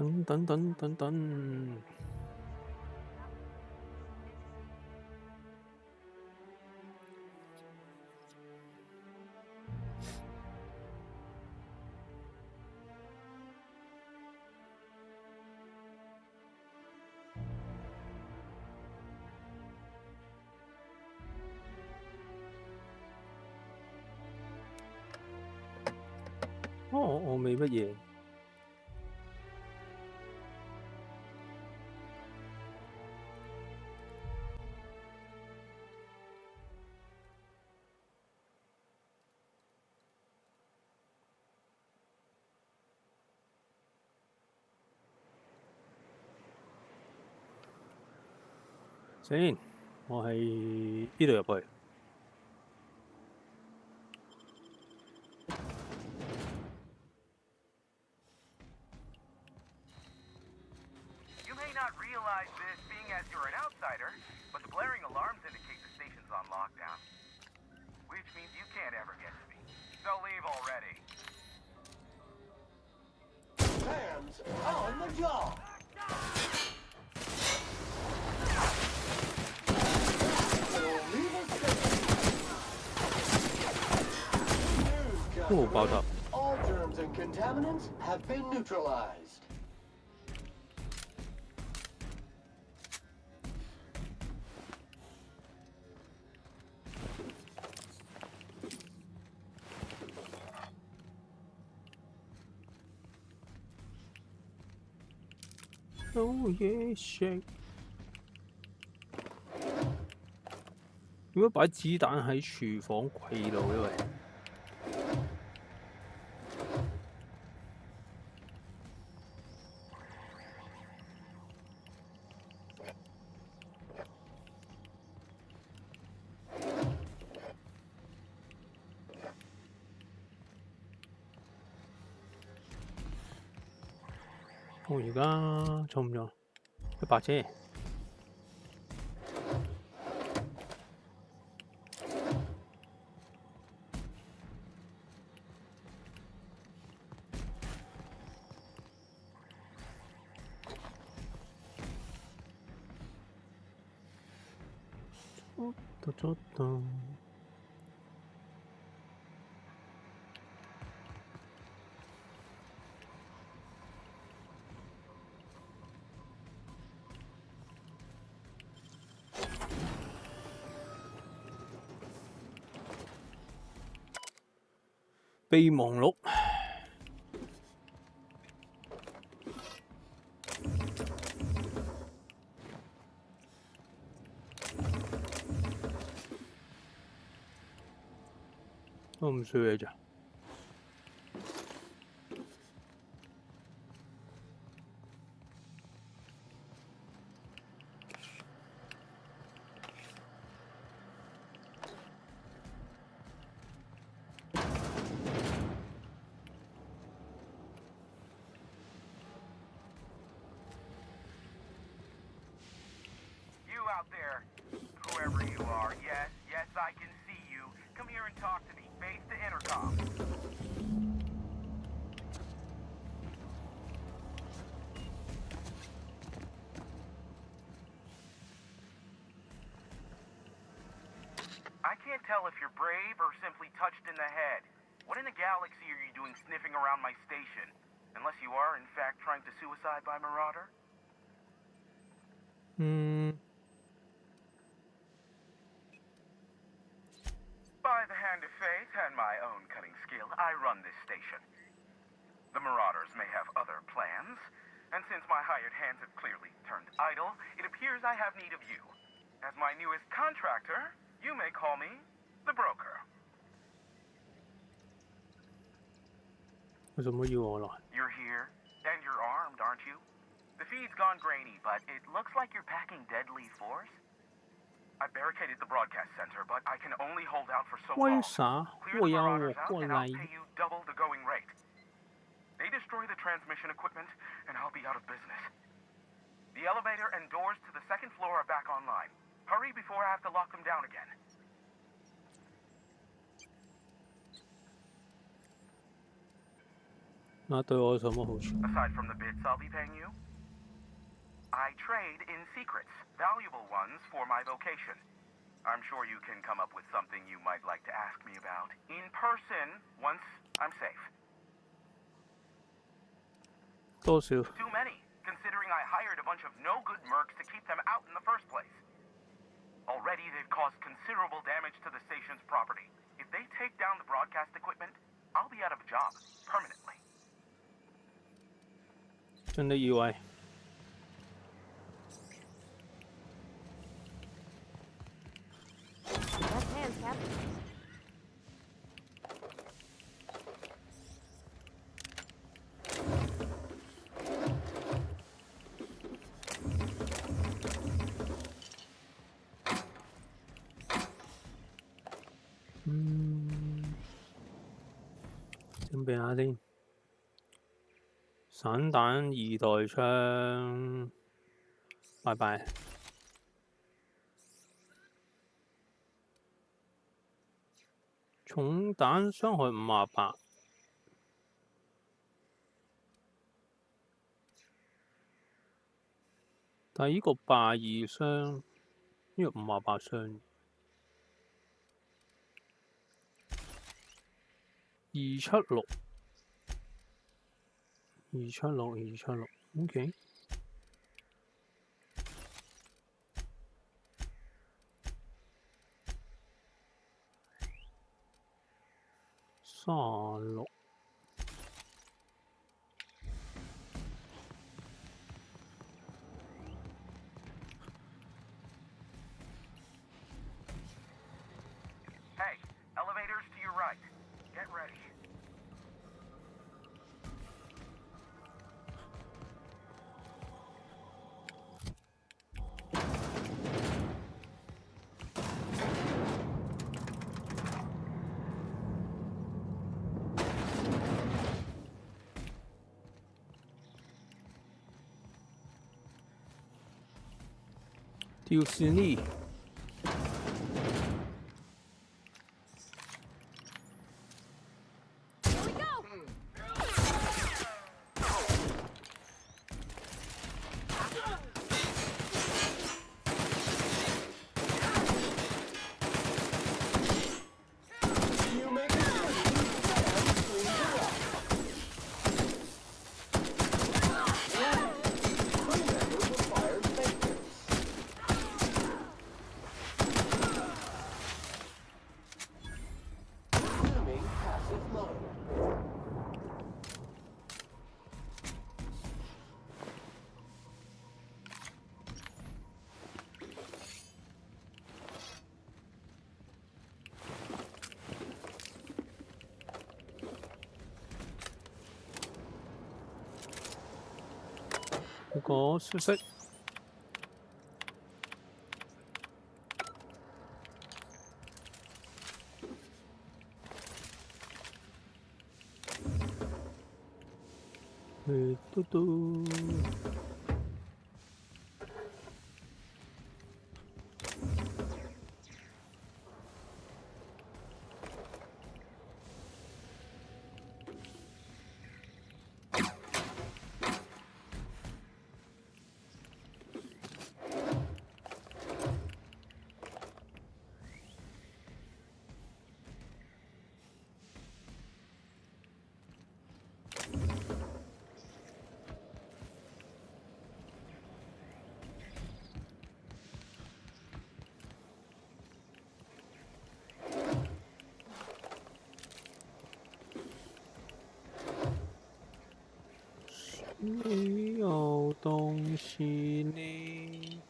等等等等等。我未乜嘢。先，我係呢度入去。You may not realize this being as you're an outsider, but the blaring alarms indicate the station's on lockdown. Which means you can't ever get to me. So leave already. Hands on the job!爆炸！ All germs and contaminants have been neutralized. Oh yeah, shit！ 點解擺子彈喺廚房櫃度嘅喂？我而家中咗一百啫。ちょっと。備忘錄。我唔需要咋。You out there, whoever you are, yes, I can see you. Come here and talk to me, face the intercom. I can't tell if you're brave or simply touched in the head. What in the galaxy are you doing sniffing around my station? Unless you are, in fact, trying to suicide by Marauder? By the hand of fate and my own cunning skill, I run this station. The Marauders may have other plans, and since my hired hands have clearly turned idle, it appears I have need of you. As my newest contractor, you may call me the broker. 為什麼要我來？ You're here, and you're armed, aren't you? The feed's gone grainy, but it looks like you're packing deadly force. I barricaded the broadcast center, but I can only hold out for so 為 long. 啥 Clear 我 the 要 Marauders 我 out, 過 and I'll 嚟？ pay you double the going rate. They destroy the transmission equipment, and I'll be out of business. The elevator and doors to the second floor are back online. Hurry before I have to lock them down again. 那对我有什么好处？ Aside from the bits I'll be paying you, I trade in secrets, valuable ones for my vocation. I'm sure you can come up with something you might like to ask me about in person once I'm safe. 多少？ Too many, considering I hired a bunch of no-good mercs to keep them out in the first place. Already they've caused considerable damage to the station's property. If they take down the broadcast equipment, I'll be out of a job permanently. 真的意外。 Best hands, Captain. 음, 準備下先。散彈二代槍，拜拜。重彈傷害58，但係呢個82傷，呢個58傷。 276 ，OK。36。 Hey, elevators to your right. Get ready. Disney。 Here we go! You make a journey fast between the rocks. Crew member requires maintenance. Resuming passive mode. 有個消息。 嘟嘟。没有东西呢。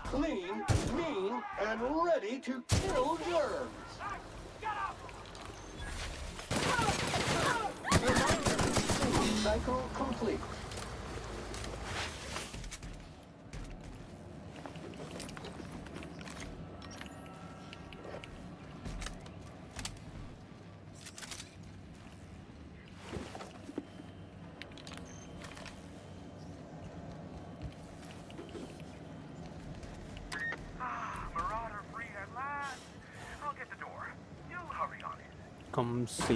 clean, mean, and ready to kill germs. Cycle complete. Marauder free at last. I'll get the door. You hurry on it. 咁少。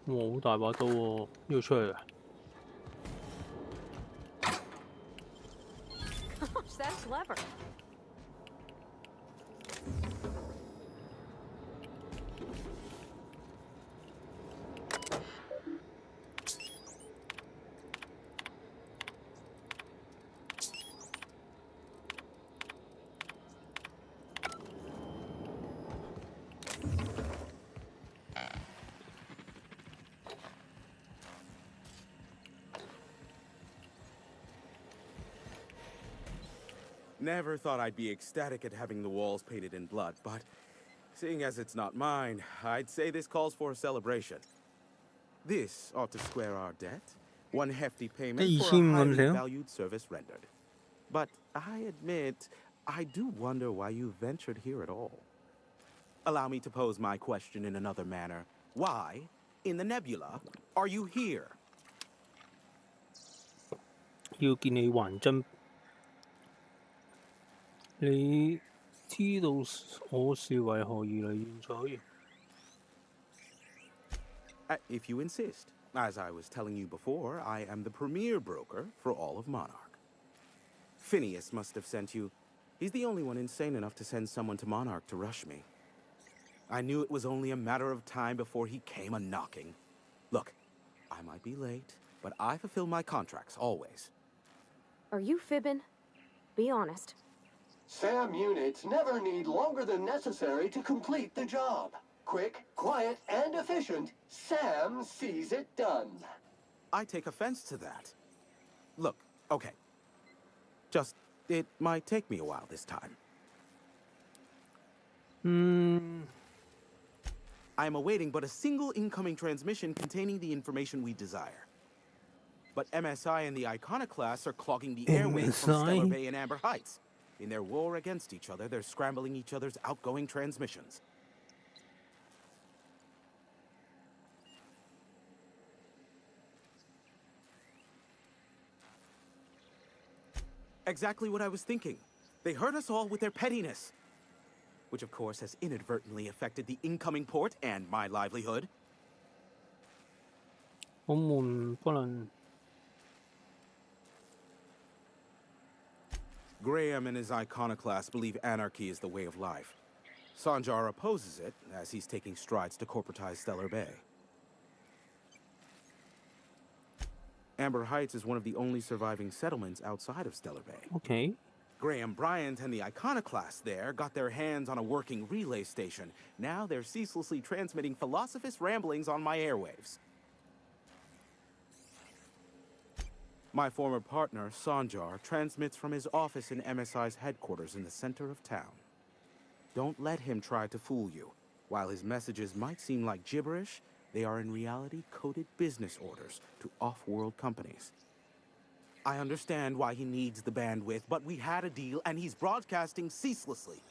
哇！好大把刀喎，要出去啊！ Gosh, that's clever. Never thought I'd be ecstatic at having the walls painted in blood, but seeing as it's not mine, I'd say this calls for a celebration. This ought to square our debt. One hefty payment for a highly valued service rendered. But I admit, I do wonder why you ventured here at all. Allow me to pose my question in another manner. Why, in the nebula, are you here? 要見你還真。你知道我是為何而嚟現在？ If you insist. As I was telling you before, I am the premier broker for all of Monarch. Phineas must have sent you. He's the only one insane enough to send someone to Monarch to rush me. I knew it was only a matter of time before he came a-knocking. Look, I might be late, but I fulfill my contracts, always. Are you fibbing? Be honest. SAM units never need longer than necessary to complete the job. Quick, quiet, and efficient, SAM sees it done. I take offense to that. Look, okay. Just, it might take me a while this time. I am awaiting but a single incoming transmission containing the information we desire. But MSI and the Iconoclasts are clogging the airways from Stellar Bay and Amber Heights. In their war against each other, they're scrambling each other's outgoing transmissions. Exactly what I was thinking. They hurt us all with their pettiness. Which of course has inadvertently affected the incoming port and my livelihood. 我們不能。 Graham and his iconoclasts believe anarchy is the way of life. Sanjar opposes it, as he's taking strides to corporatize Stellar Bay. Amber Heights is one of the only surviving settlements outside of Stellar Bay. Okay. Graham Bryant and the iconoclasts there got their hands on a working relay station. Now they're ceaselessly transmitting philosophist ramblings on my airwaves. My former partner, Sanjar, transmits from his office in MSI's headquarters in the center of town. Don't let him try to fool you. While his messages might seem like gibberish, they are in reality coded business orders to off-world companies. I understand why he needs the bandwidth, but we had a deal and he's broadcasting ceaselessly.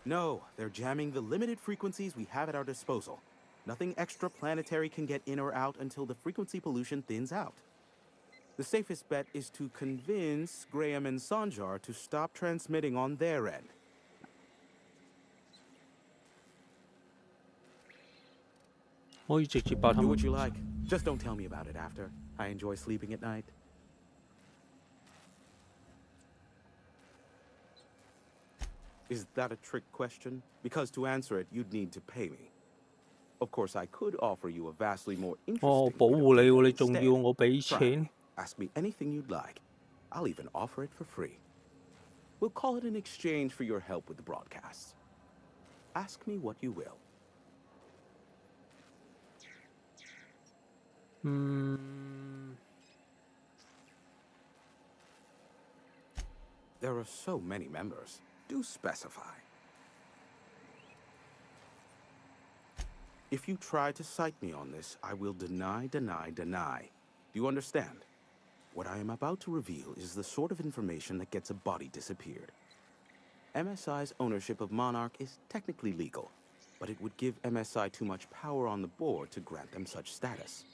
No, they're jamming the limited frequencies we have at our disposal. Nothing extraplanetary can get in or out until the frequency pollution thins out. The safest bet is to convince Graham and Sanjar to stop transmitting on their end. Do what you like. Just don't tell me about it after. I enjoy sleeping at night. Is that a trick question? Because to answer it, you'd need to pay me. Of course, I could offer you a vastly more 哦， interesting 保 way to 護你 do 喎， it 你仲 instead. 要我俾 Try 錢 me. Ask me anything you'd like. I'll even offer it for free. We'll call it in exchange for your help with the broadcasts. Ask me what you will. 嗯， There are so many members. Do specify. If you try to cite me on this, I will deny. Do you understand? What I am about to reveal is the sort of information that gets a body disappeared. MSI's ownership of Monarch is technically legal, but it would give MSI too much power on the board to grant them such status.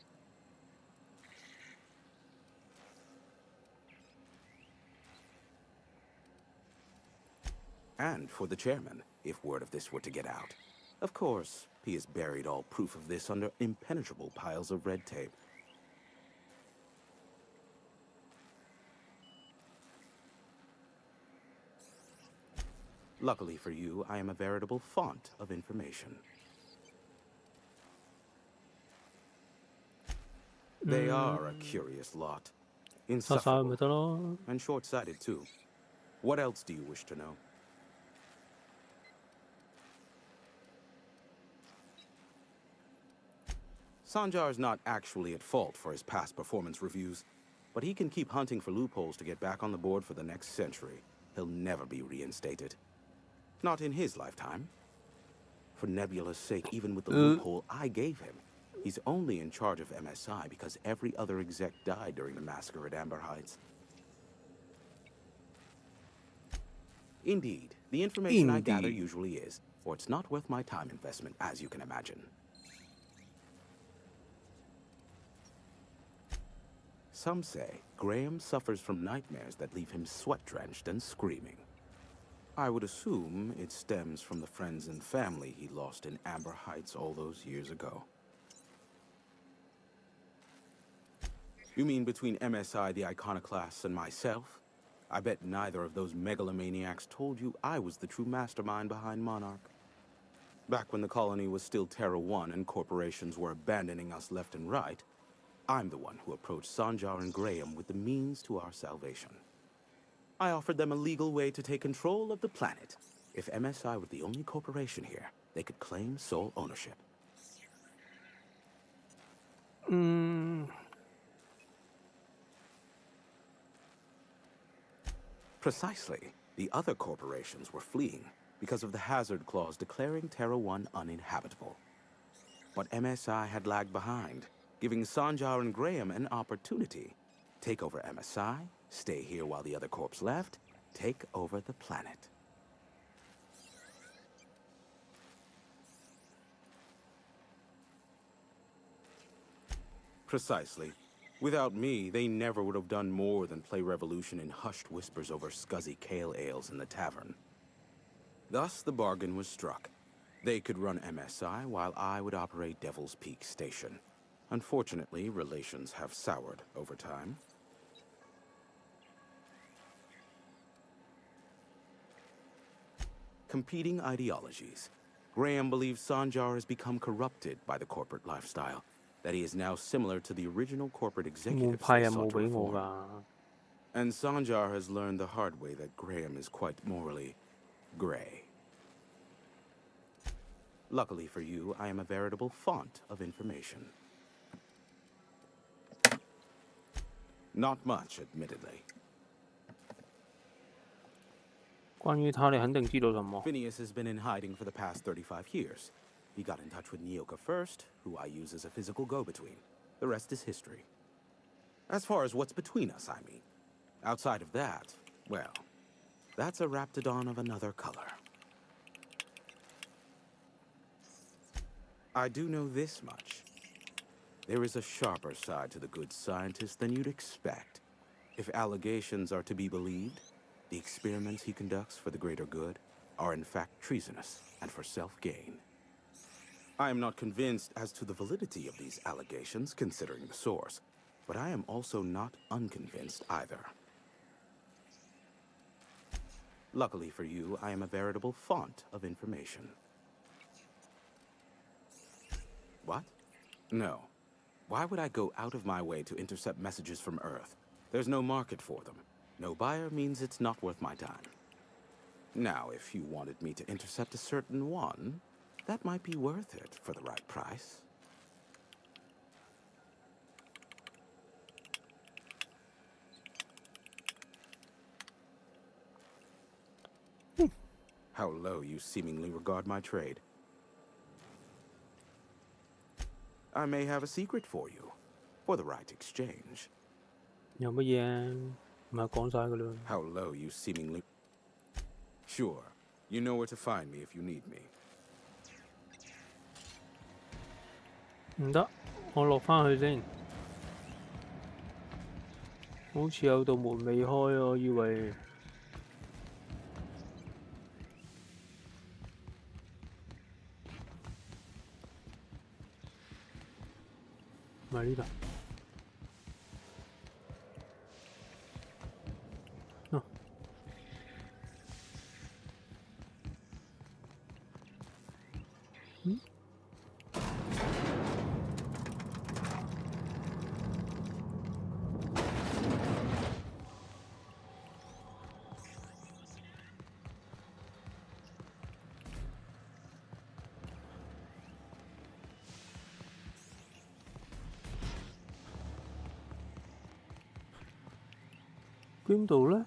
And for the chairman, if word of this were to get out. Of course, he has buried all proof of this under impenetrable piles of red tape. Luckily for you, I am a veritable font of information. They are a curious lot. 殺晒佢咪 Insufferable 得咯。 and short-sighted too. What else do you wish to know? Sanjar is not actually at fault for his past performance reviews, but he can keep hunting for loopholes to get back on the board for the next century. He'll never be reinstated. Not in his lifetime. For Nebula's sake, even with the loophole I gave him, he's only in charge of MSI because every other exec died during the massacre at Amber Heights. Indeed, the information I gather usually is, or it's not worth my time investment, as you can imagine. Some say Graham suffers from nightmares that leave him sweat-drenched and screaming. I would assume it stems from the friends and family he lost in Amber Heights all those years ago. You mean between MSI, the Iconoclasts, and myself? I bet neither of those megalomaniacs told you I was the true mastermind behind Monarch. Back when the colony was still Terra 1 and corporations were abandoning us left and right, I'm the one who approached Sanjar and Graham with the means to our salvation. I offered them a legal way to take control of the planet. If MSI were the only corporation here, they could claim sole ownership. Precisely. The other corporations were fleeing because of the hazard clause declaring Terra 1 uninhabitable. But MSI had lagged behind, giving Sanjar and Graham an opportunity. Take over MSI, stay here while the other corps left, take over the planet. Precisely. Without me, they never would have done more than play Revolution in hushed whispers over scuzzy kale ales in the tavern. Thus, the bargain was struck. They could run MSI while I would operate Devil's Peak Station. Unfortunately, relations have soured over time. Competing ideologies. Graham believes Sanjar has become corrupted by the corporate lifestyle, that he is now similar to the original corporate 冇 executives 派 they 任務 sought to 俾我 reform. 㗎。 And Sanjar has learned the hard way that Graham is quite morally gray. Luckily for you, I am a veritable font of information. Not much, admittedly. 關於他，你肯定知道什麼？ Phineas has been in hiding for the past 35 years. He got in touch with Nyoka first, who I use as a physical go-between. The rest is history. As far as what's between us, I mean. Outside of that, well, that's a raptidon of another color. I do know this much. There is a sharper side to the good scientist than you'd expect. If allegations are to be believed, the experiments he conducts for the greater good are in fact treasonous and for self-gain. I am not convinced as to the validity of these allegations, considering the source, but I am also not unconvinced either. Luckily for you, I am a veritable font of information. What? No. Why would I go out of my way to intercept messages from Earth? There's no market for them. No buyer means it's not worth my time. Now, if you wanted me to intercept a certain one, that might be worth it for the right price. How low you seemingly regard my trade. I may have a secret for you, for the right exchange. 有乜嘢？唔係講晒㗎啦。 How low you seemingly... Sure, you know where to find me if you need me. 唔得，我落返去先。好似有道門未開，我以為。唔係呢度。啊！嗯？邊度呢？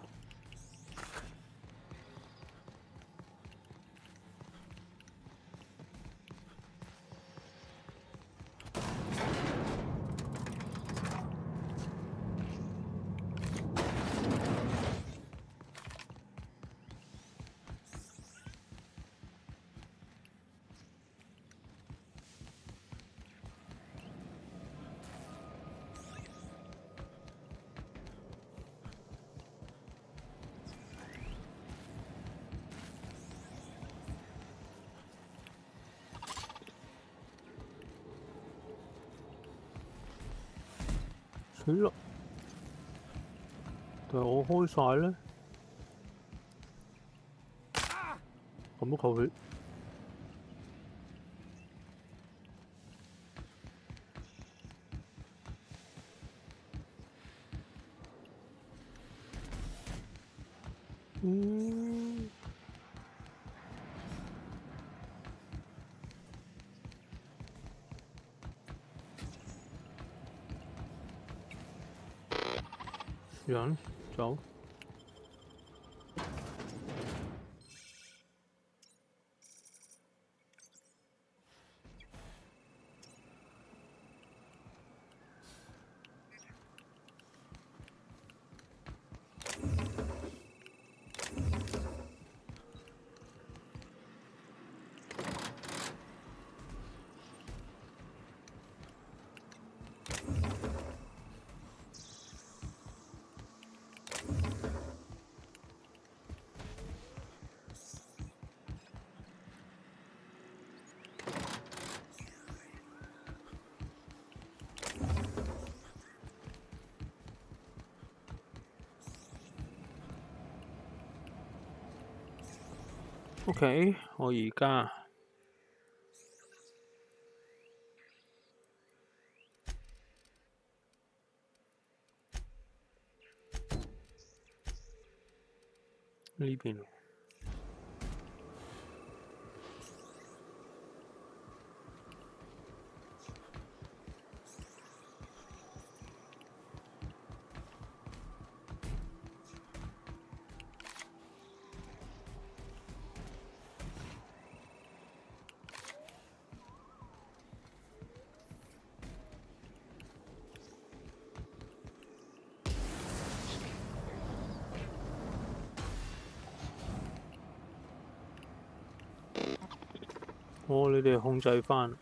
死啦！但係我開晒咧，咁都扣血。嗯。人走。OK， 我而家呢邊。哦，你哋控制返。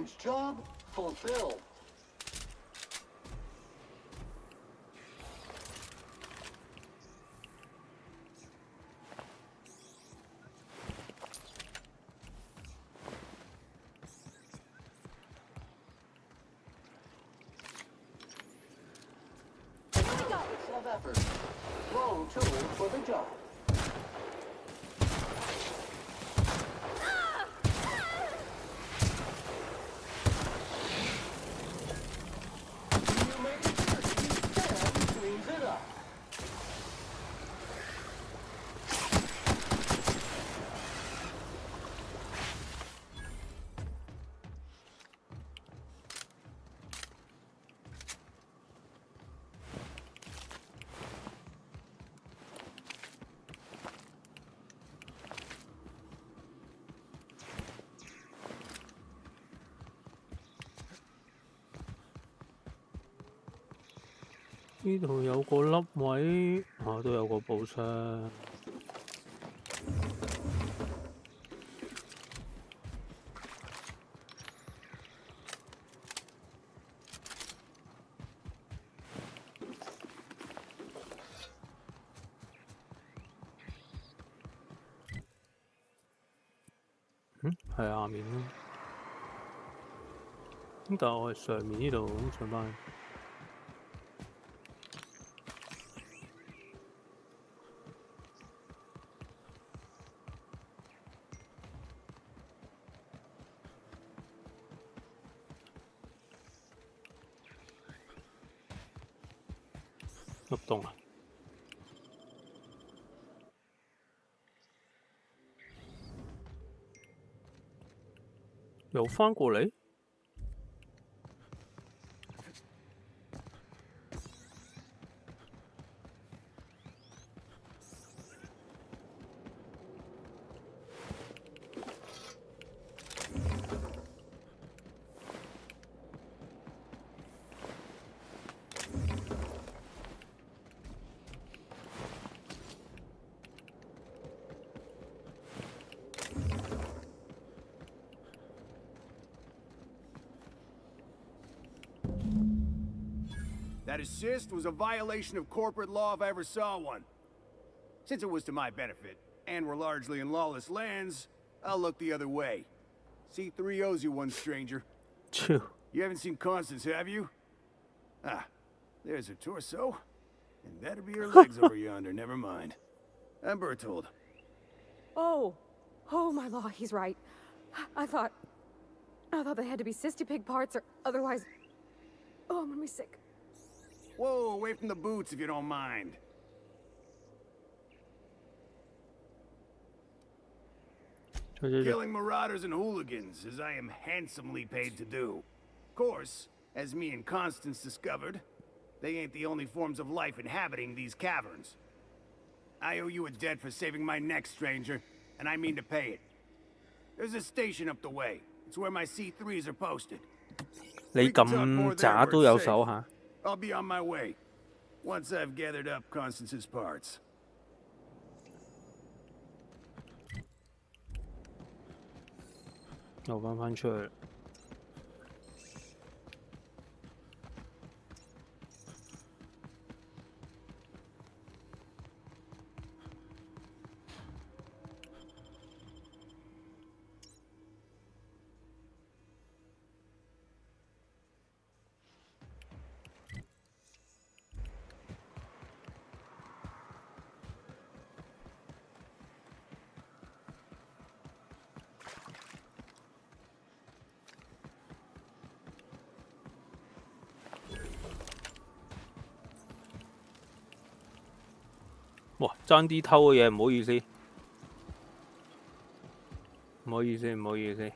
Agent's job fulfilled. Of effort. Wrong tool for the job. You make it tricky, Sam cleans it up.呢度有個粒位，啊都有個步槍。係下面咯。咁但係我係上面呢度咁上返去。入洞啊！又翻過嚟？That assist was a violation of corporate law if I ever saw one. Since it was to my benefit, and we're largely in lawless lands, I'll look the other way. C3 owes you one, stranger. Phew. You haven't seen Constance, have you? Ah, there's her torso. And that'll be her legs over yonder, never mind. I'm Bertold. Oh, my law, he's right. I thought they had to be cysty pig parts, or otherwise. Oh, I'm gonna be sick. Whoa, away from the boots if you don't mind. Killing marauders and hooligans, as I am handsomely paid to do. Of course, as me and Constance discovered, they ain't the only forms of life inhabiting these caverns. I owe you a debt for saving my neck, stranger, and I mean to pay it. There's a station up the way. It's where my C3s are posted. 你咁渣都有手下。I'll be on my way, once I've gathered up Constance's parts. 又翻出去。哇！爭啲偷嘅嘢，唔好意思，唔好意思，唔好意思。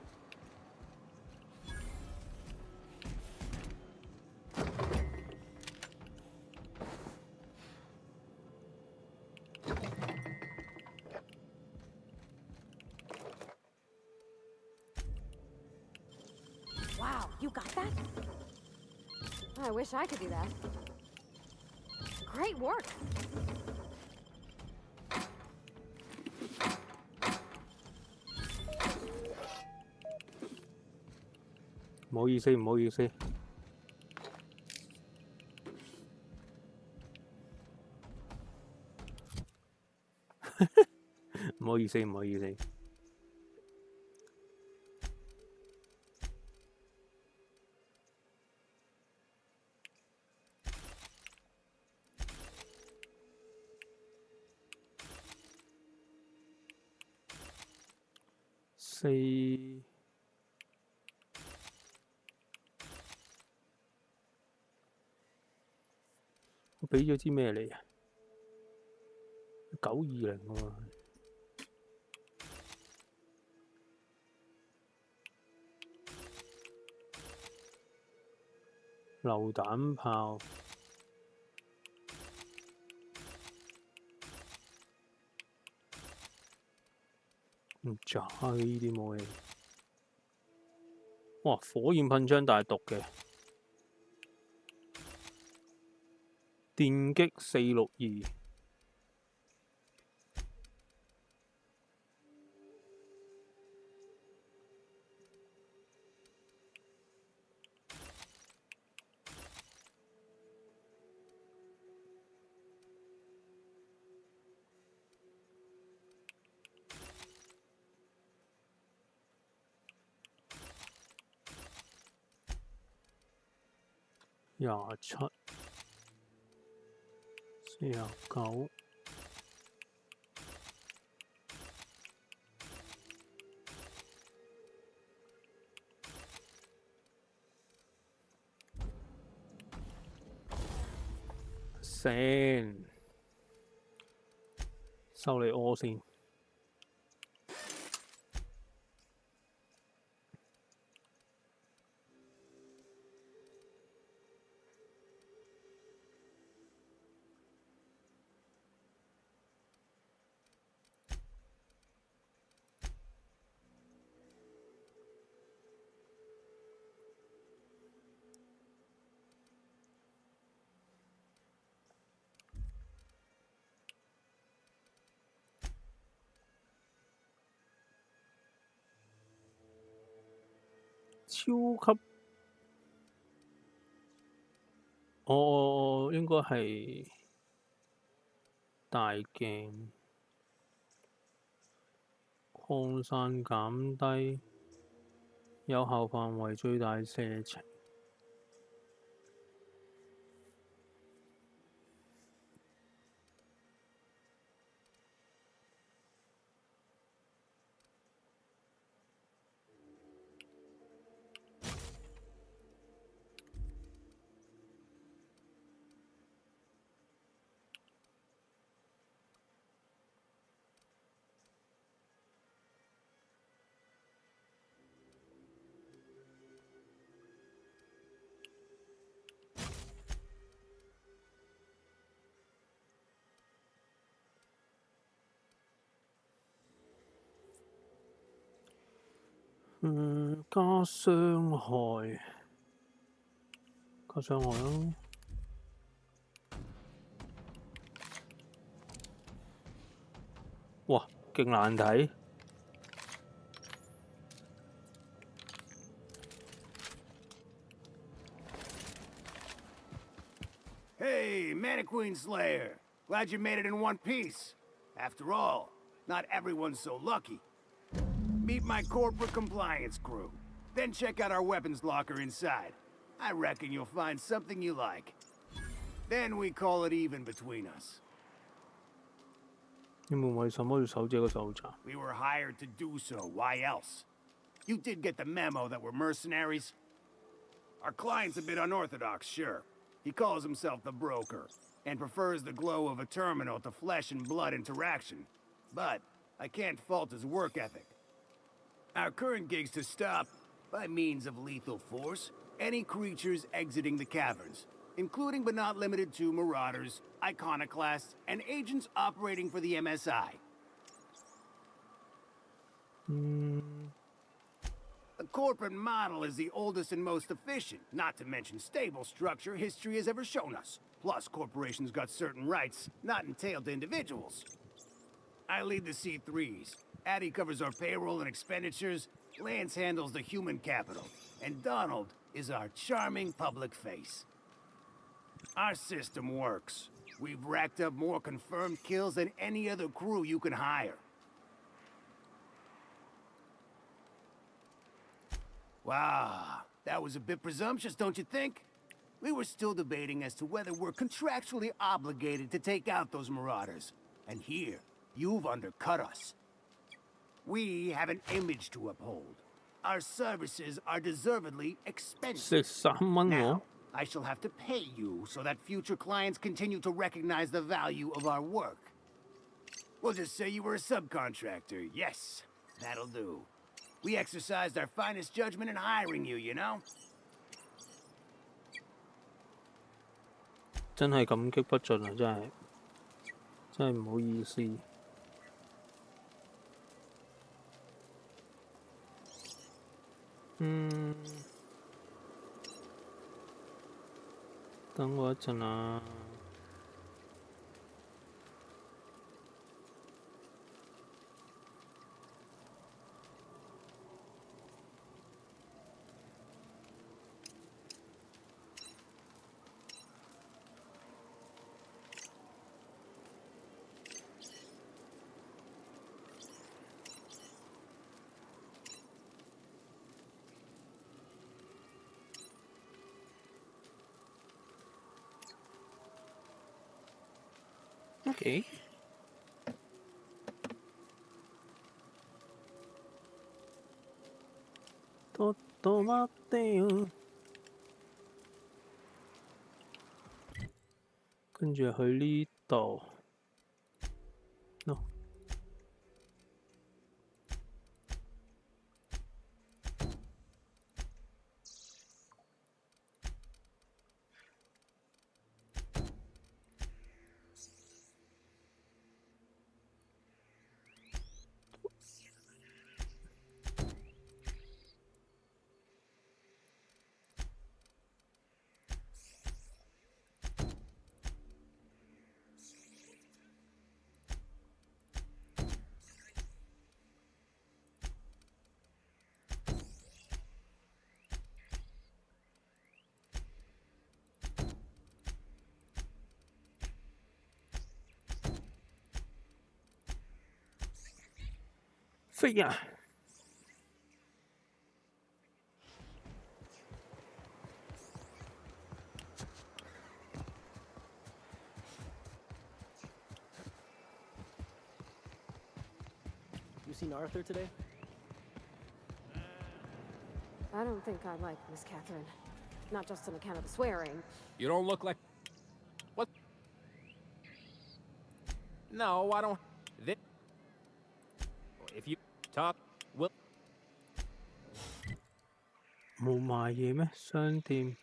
Wow, you got that? I wish I could do that. Great work. 唔好意思，唔好意思。唔好意思，唔好意思。4我俾咗支咩嚟啊？920喎。榴彈炮。唔渣嘅呢啲武器。哇！火焰噴槍大毒嘅。電擊462。27、49。先收你屙先。超級，應該係大鏡，擴散減低，有效範圍最大射程。加傷害，加傷害咯。哇，勁難睇。Hey, Mannequin Slayer! Glad you made it in one piece. After all, not everyone's so lucky. Meet my corporate compliance crew. Then check out our weapons locker inside. I reckon you'll find something you like. Then we call it even between us. 你們為什麼要守這個手札？ We were hired to do so. Why else? You did get the memo that we're mercenaries? Our client's a bit unorthodox, sure. He calls himself the broker, and prefers the glow of a terminal to flesh and blood interaction. But I can't fault his work ethic. Our current gig's to stop, by means of lethal force, any creatures exiting the caverns, including but not limited to marauders, iconoclasts, and agents operating for the MSI. The corporate model is the oldest and most efficient, not to mention stable structure history has ever shown us. Plus, corporations got certain rights not entailed to individuals. I lead the C3s. Addie covers our payroll and expenditures. Lance handles the human capital. And Donald is our charming public face. Our system works. We've racked up more confirmed kills than any other crew you can hire. Wow, that was a bit presumptuous, don't you think? We were still debating as to whether we're contractually obligated to take out those marauders. And here, you've undercut us. We have an image to uphold. Our services are deservedly expensive. 13蚊 Now, 喎。 I shall have to pay you so that future clients continue to recognize the value of our work. We'll just say you were a subcontractor. Yes, that'll do. We exercised our finest judgment in hiring you, you know? 真係感激不盡啊！真係唔好意思。等我一陣啊。Okay. ちょっと待ってよ。跟住去呢度。No。飛呀！You seen Arthur today? I don't think I like Miss Catherine. Not just on account of the swearing. You don't look like... What? No, I don't... If you talk, we'll... 冇賣嘢咩？商店。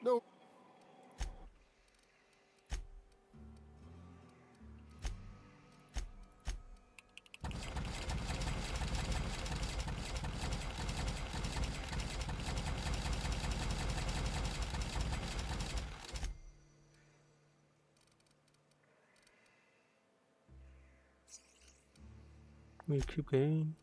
No. We keep going.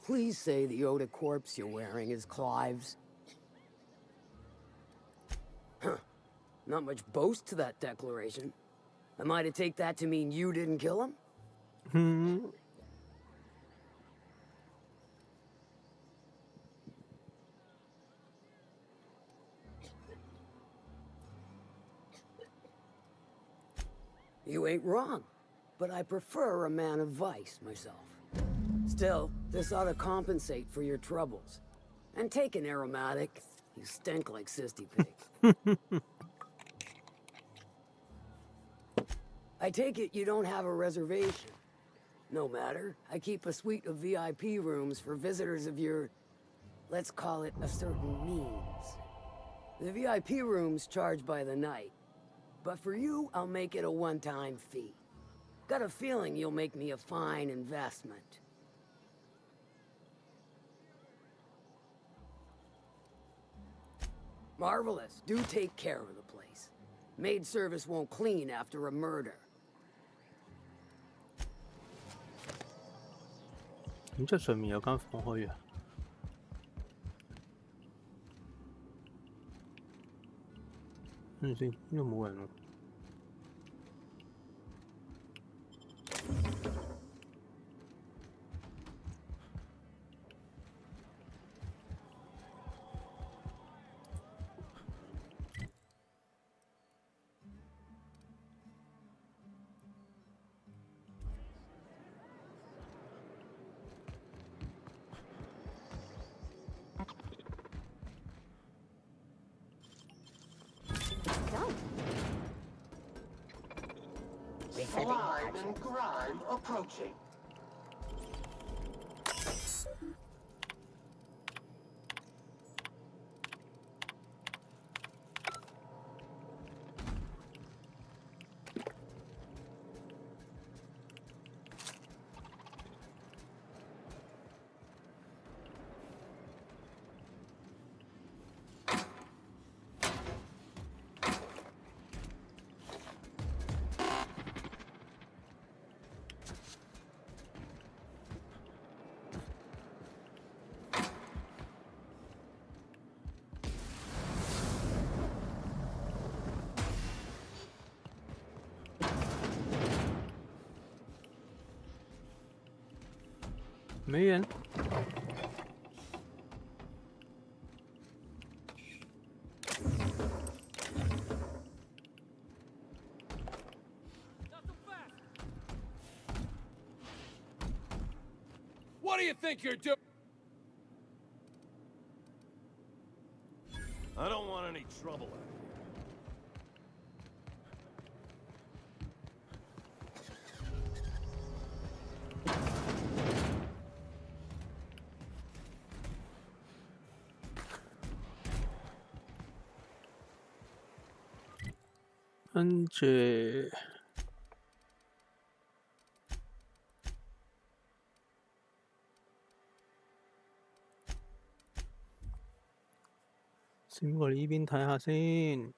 Please say the Yoda corpse you're wearing is Clive's. Huh. Not much boast to that declaration. Am I to take that to mean you didn't kill him? You ain't wrong, but I prefer a man of vice myself. Still, this ought to compensate for your troubles. And take an aromatic. You stink like Sisty Pig. I take it you don't have a reservation. No matter. I keep a suite of VIP rooms for visitors of your... let's call it a certain means. The VIP room's charged by the night. But for you, I'll make it a one-time fee. Got a feeling you'll make me a fine investment. Marvelous. Do take care of the place. Maid service won't clean after a murder. 咁即係上面有間房可以啊？等陣先，呢度冇人喎。Slime and grime approaching.没人。What do you think you're doing? I don't want any trouble out here.跟住先過嚟呢邊睇下先。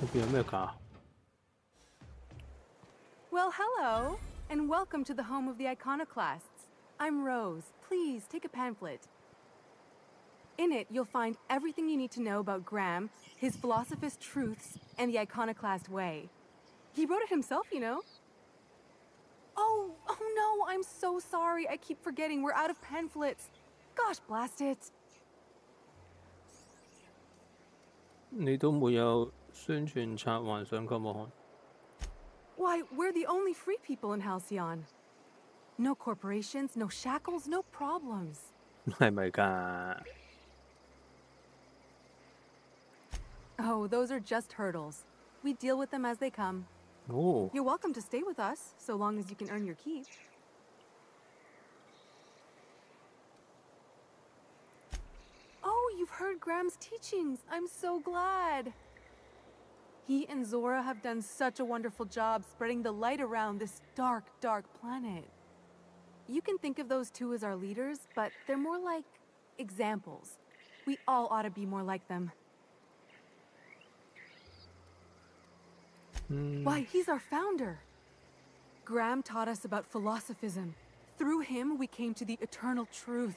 呢邊有咩㗎？ Well, hello, and welcome to the home of the iconoclasts. I'm Rose. Please take a pamphlet. In it, you'll find everything you need to know about Graham, his philosophist truths, and the iconoclast way. He wrote it himself, you know. Oh no, I'm so sorry. I keep forgetting we're out of pamphlets. Gosh, blast it. 你都沒有宣傳冊還想給我看？ Why, we're the only free people in Halcyon. No corporations, no shackles, no problems. 係咪㗎？ Oh, those are just hurdles. We deal with them as they come. 哦， You're welcome to stay with us, so long as you can earn your keep. Oh, you've heard Graham's teachings. I'm so glad. He and Zora have done such a wonderful job spreading the light around this dark, dark planet. You can think of those two as our leaders, but they're more like examples. We all ought to be more like them. Why, he's our founder. Graham taught us about philosophism. Through him, we came to the eternal truth.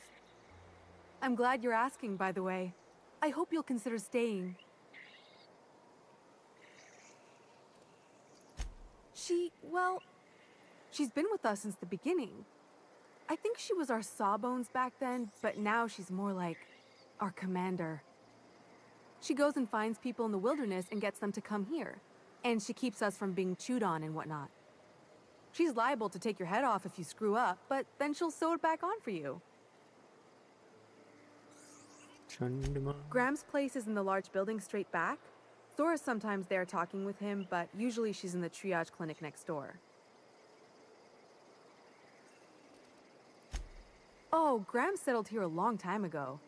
I'm glad you're asking, by the way. I hope you'll consider staying. She's been with us since the beginning. I think she was our sawbones back then, but now she's more like our commander. She goes and finds people in the wilderness and gets them to come here. And she keeps us from being chewed on and whatnot. She's liable to take your head off if you screw up, but then she'll sew it back on for you. Graham's place is in the large building straight back. Zora's sometimes there talking with him, but usually she's in the triage clinic next door. Oh, Graham settled here a long time ago.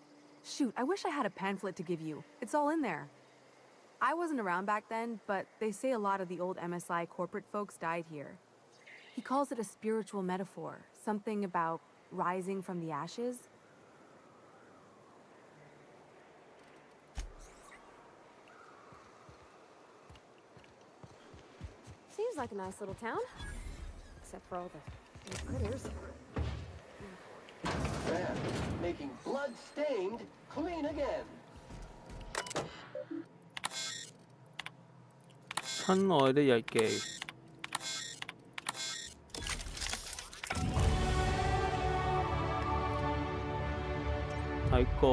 Shoot, I wish I had a pamphlet to give you. It's all in there. I wasn't around back then, but they say a lot of the old MSI corporate folks died here. He calls it a spiritual metaphor, something about rising from the ashes. Seems like a nice little town. Except for all the critters. Sam, making blood-stained clean again. 親愛的日記。睇過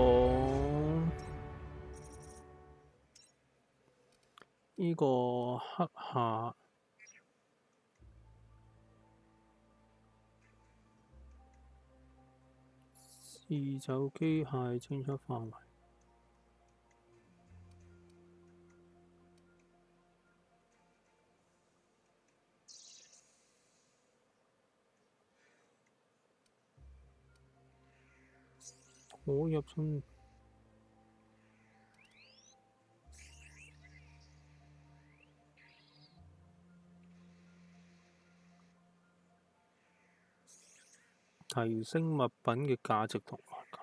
呢個黑客。試走機械偵測範圍。可入侵。提升物品嘅價值同埋感。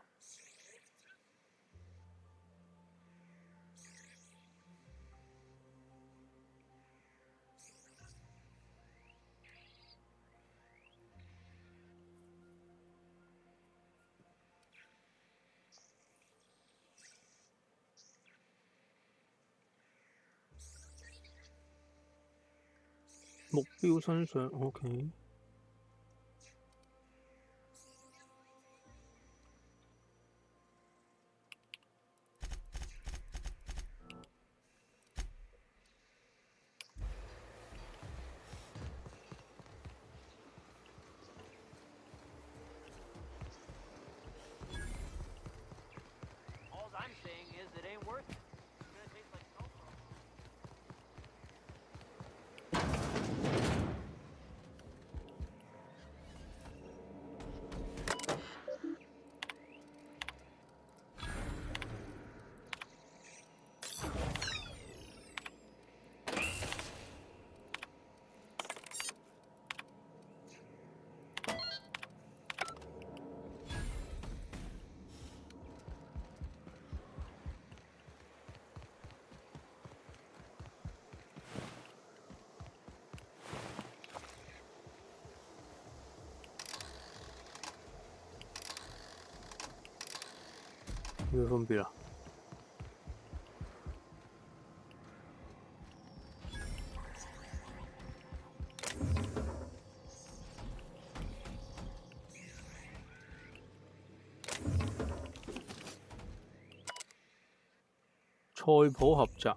目標身上 OK。有咩分別啊？菜譜合集。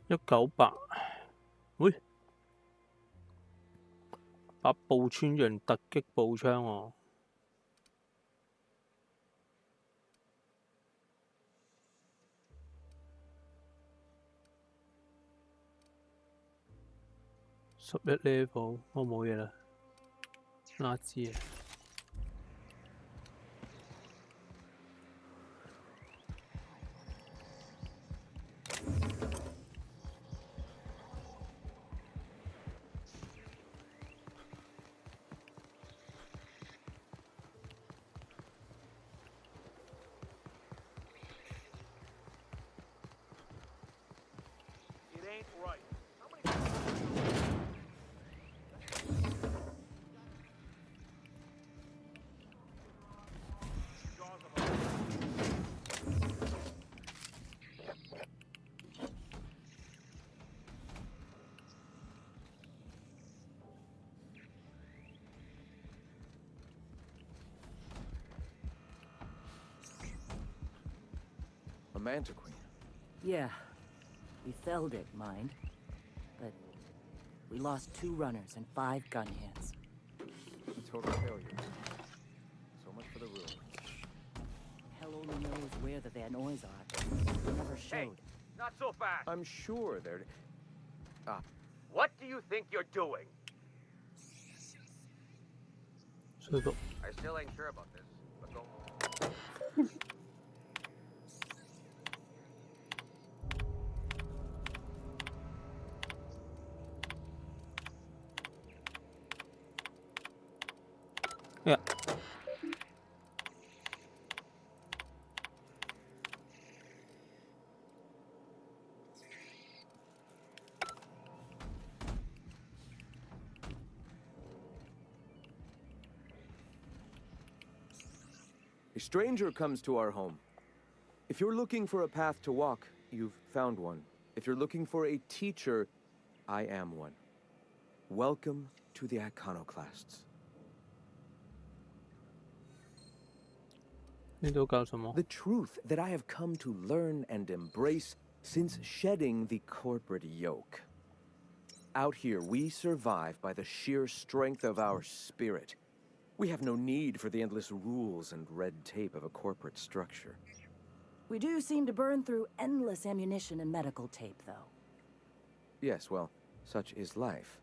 198，喂，把步穿人突擊步槍喎。11 level， 我冇嘢啦，垃圾。ain't right. A mantiquine. Yeah. We felled it, mind. But we lost 2 runners and 5 gun hands. A total failure. So much for the room. Hell only knows where the Van Noys are. They never showed. Hey, not so fast. I'm sure they're... Ah. What do you think you're doing? 是的。 I still ain't sure about this, but go. Yeah. A stranger comes to our home. If you're looking for a path to walk, you've found one. If you're looking for a teacher, I am one. Welcome to the Iconoclasts. 你都搞什么？ The truth that I have come to learn and embrace since shedding the corporate yoke. Out here, we survive by the sheer strength of our spirit. We have no need for the endless rules and red tape of a corporate structure. We do seem to burn through endless ammunition and medical tape, though. Yes, well, such is life.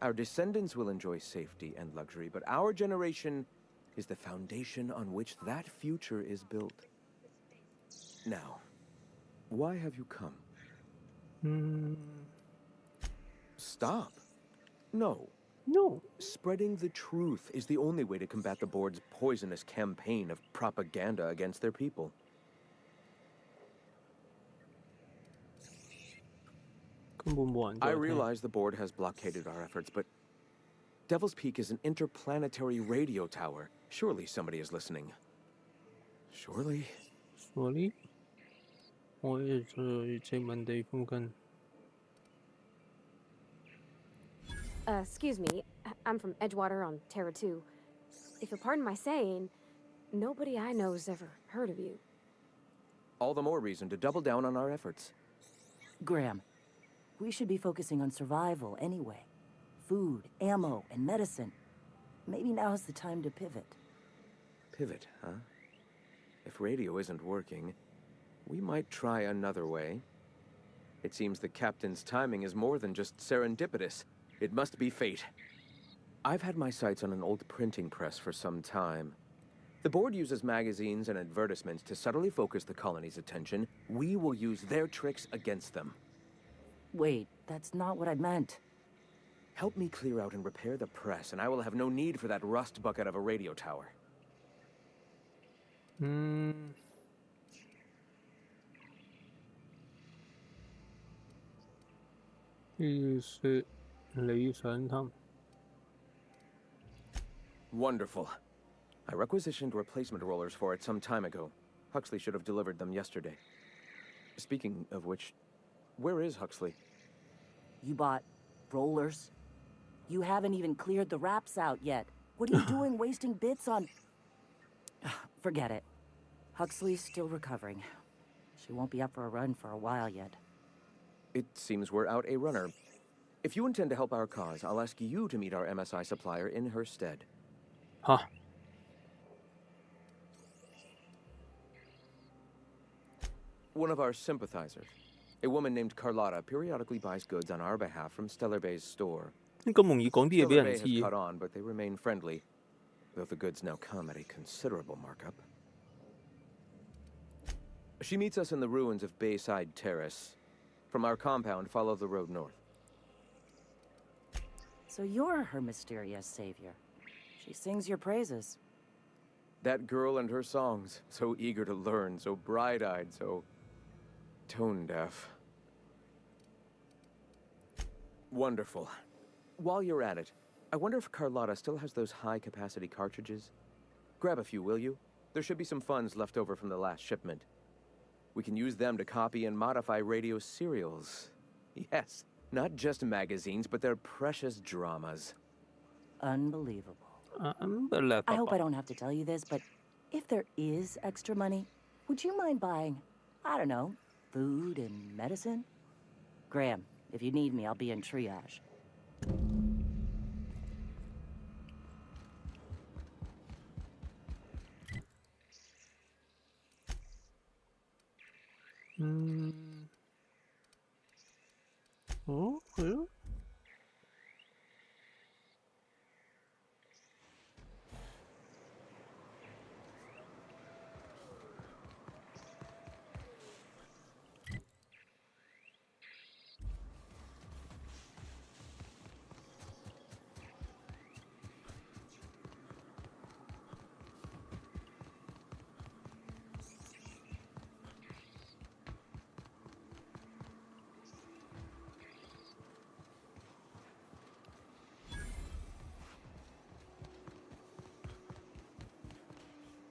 Our descendants will enjoy safety and luxury, but our generation is the foundation on which that future is built. Now, why have you come? Stop. No. No. Spreading the truth is the only way to combat the board's poisonous campaign of propaganda against their people. I realize the board has blockaded our efforts, but Devil's Peak is an interplanetary radio tower. Surely somebody is listening. Surely? Surely? 我也住殖民地附近。 Excuse me. I'm from Edgewater on Terra 2. If you'll pardon my saying, nobody I know's ever heard of you. All the more reason to double down on our efforts. Graham, we should be focusing on survival anyway. Food, ammo, and medicine. Maybe now's the time to pivot. Pivot, huh? If radio isn't working, we might try another way. It seems the captain's timing is more than just serendipitous. It must be fate. I've had my sights on an old printing press for some time. The board uses magazines and advertisements to subtly focus the colony's attention. We will use their tricks against them. Wait, that's not what I meant. Help me clear out and repair the press, and I will have no need for that rust bucket of a radio tower. 意說你想他。 Wonderful. I requisitioned replacement rollers for it some time ago. Huxley should have delivered them yesterday. Speaking of which, where is Huxley? You bought rollers? You haven't even cleared the wraps out yet. What are you doing wasting bits on... Forget it. Huxley's still recovering. She won't be up for a run for a while yet. It seems we're out a runner. If you intend to help our cause, I'll ask you to meet our MSI supplier in her stead. 好。 One of our sympathizers, a woman named Carlotta, periodically buys goods on our behalf from Stellar Bay's store. 咁容易講啲嘢俾 Stellar 人 Bay 知 has 嘅 caught on, but they remain friendly, though the goods now come at a considerable markup. She meets us in the ruins of Bayside Terrace. From our compound, follow the road north. So you're her mysterious savior. She sings your praises. That girl and her songs, so eager to learn, so bright-eyed, so tone-deaf. Wonderful. While you're at it, I wonder if Carlotta still has those high-capacity cartridges? Grab a few, will you? There should be some funds left over from the last shipment. We can use them to copy and modify radio serials. Yes, not just magazines, but their precious dramas. Unbelievable. Unbelievable. I hope I don't have to tell you this, but if there is extra money, would you mind buying, I don't know, food and medicine? Graham, if you need me, I'll be in triage. Oh, yeah.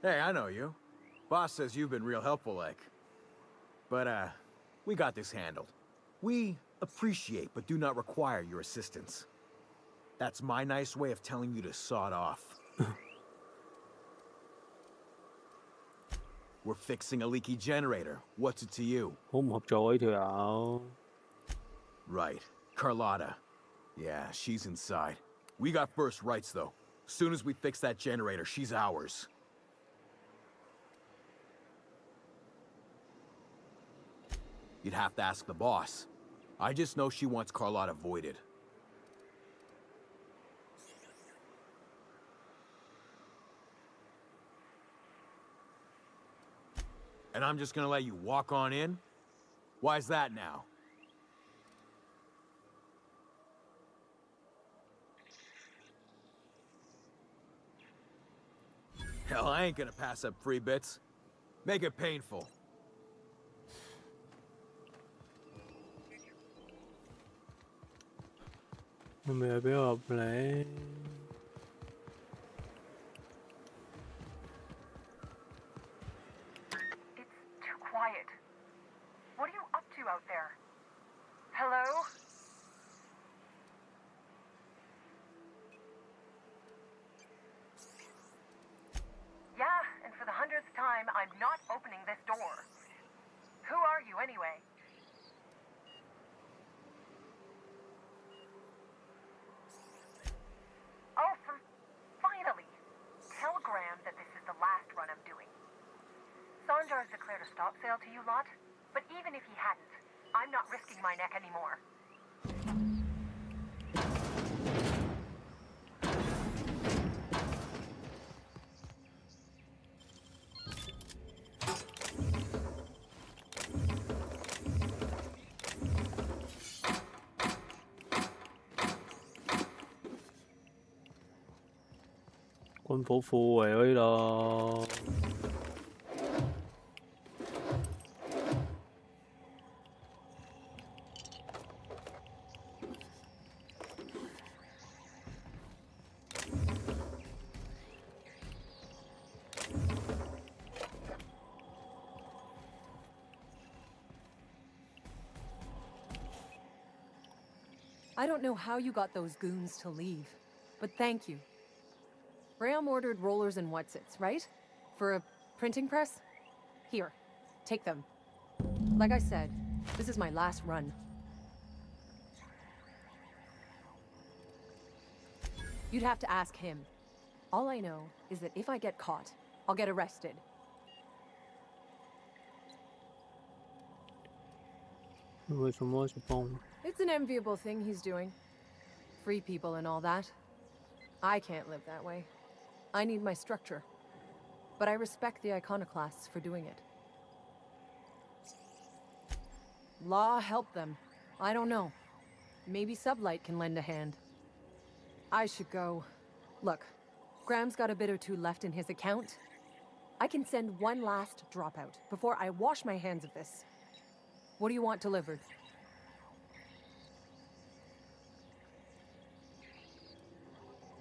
Hey, I know you. Boss says you've been real helpful, like. But, we got this handled. We appreciate but do not require your assistance. That's my nice way of telling you to sod off. We're fixing a leaky generator. What's it to you? 好唔合作呢條友。 Right. Carlotta. Yeah, she's inside. We got first rights, though. Soon as we fix that generator, she's ours. You'd have to ask the boss. I just know she wants Carlotta voided. And I'm just gonna let you walk on in? Why's that now? Hell, I ain't gonna pass up free bits. Make it painful.係咪又俾我入嚟？ It's too quiet. What are you up to out there? Hello? Yeah, and for the 100th time, I'm not opening this door. Who are you, anyway? Oh, finally! Tell Graham that this is the last run I'm doing. Sanjar's declared a stop sale to you lot, but even if he hadn't, I'm not risking my neck anymore.軍火庫嚟喎呢度。 I don't know how you got those goons to leave, but thank you. Graham ordered rollers and whatsits, right? For a printing press? Here, take them. Like I said, this is my last run. You'd have to ask him. All I know is that if I get caught, I'll get arrested. It's an enviable thing he's doing. Free people and all that. I can't live that way. I need my structure. But I respect the iconoclasts for doing it. Law help them. I don't know. Maybe Sublight can lend a hand. I should go. Look, Graham's got a bit or two left in his account. I can send one last dropout before I wash my hands of this. What do you want delivered?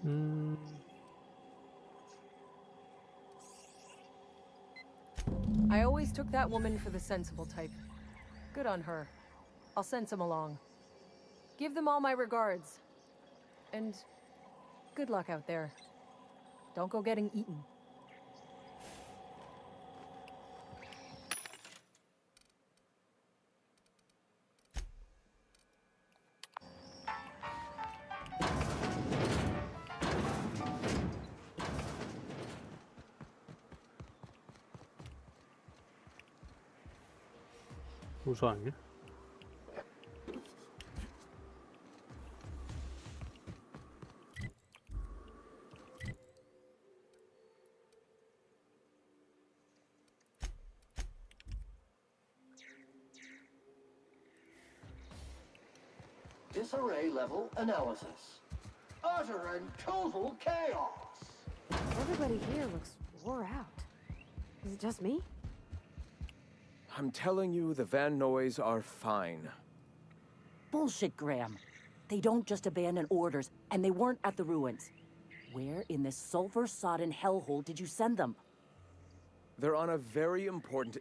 I always took that woman for the sensible type. Good on her. I'll send some along. Give them all my regards. And good luck out there. Don't go getting eaten. 우선 Disarray level analysis. Utter and total chaos. Everybody here looks wore out. Is it just me? I'm telling you, the Van Noys are fine. Bullshit, Graham. They don't just abandon orders, and they weren't at the ruins. Where in this sulfur-sodden hellhole did you send them? They're on a very important...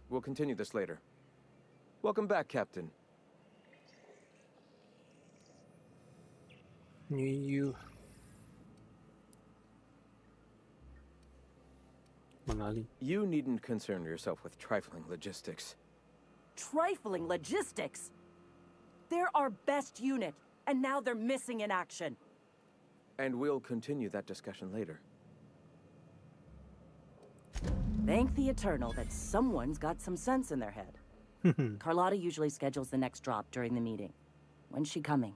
we'll continue this later. Welcome back, Captain. You You needn't concern yourself with trifling logistics. Trifling logistics? They're our best unit, and now they're missing in action. And we'll continue that discussion later. Thank the Eternal that someone's got some sense in their head. Carlotta usually schedules the next drop during the meeting. When's she coming?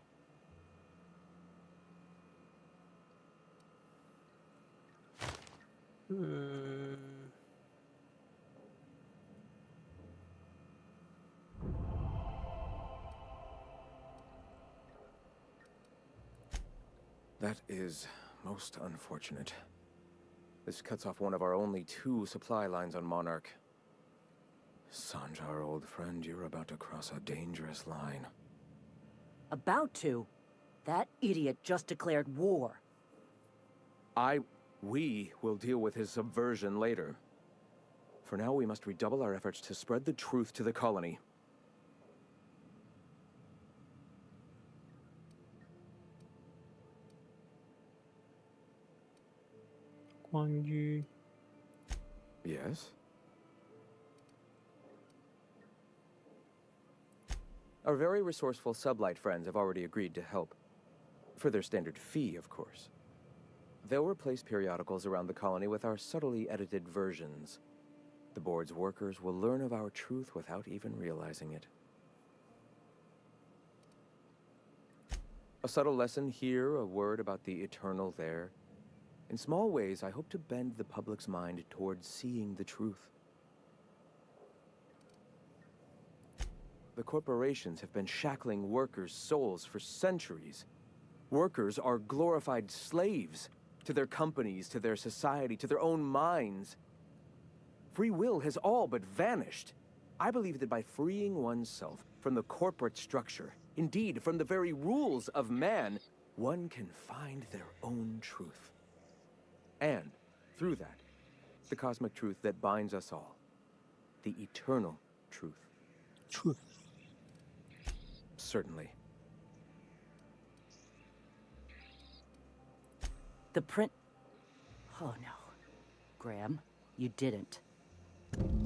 That is most unfortunate. This cuts off one of our only 2 supply lines on Monarch. Sanjar, old friend, you're about to cross a dangerous line. About to? That idiot just declared war. We will deal with his subversion later. For now, we must redouble our efforts to spread the truth to the colony. Yes? Our very resourceful sublight friends have already agreed to help. For their standard fee, of course. They'll replace periodicals around the colony with our subtly edited versions. The board's workers will learn of our truth without even realizing it. A subtle lesson here, a word about the eternal there. In small ways, I hope to bend the public's mind towards seeing the truth. The corporations have been shackling workers' souls for centuries. Workers are glorified slaves to their companies, to their society, to their own minds. Free will has all but vanished. I believe that by freeing oneself from the corporate structure, indeed from the very rules of man, one can find their own truth. And, through that, the cosmic truth that binds us all. The eternal truth. Truth. Certainly. The print... Oh no. Graham, you didn't.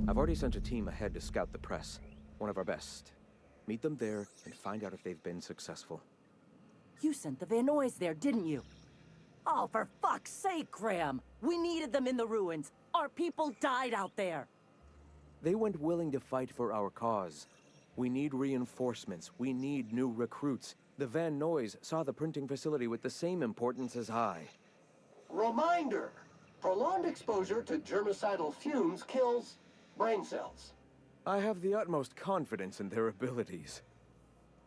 I've already sent a team ahead to scout the press. One of our best. Meet them there and find out if they've been successful. You sent the Van Noys there, didn't you? Oh, for fuck's sake, Graham! We needed them in the ruins. Our people died out there. They went willing to fight for our cause. We need reinforcements. We need new recruits. The Van Noys saw the printing facility with the same importance as I. Reminder! Prolonged exposure to germicidal fumes kills brain cells. I have the utmost confidence in their abilities.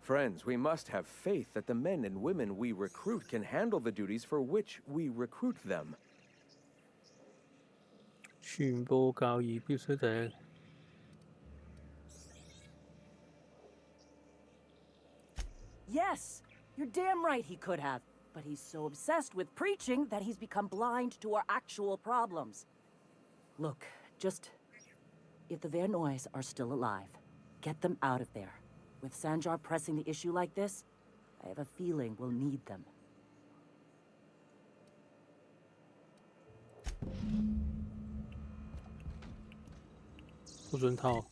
Friends, we must have faith that the men and women we recruit can handle the duties for which we recruit them. 全部教義必須者 Yes! You're damn right he could have. But he's so obsessed with preaching that he's become blind to our actual problems. Look, just... if the Vernois are still alive, get them out of there. With Sanjar pressing the issue like this, I have a feeling we'll need them. 不准套。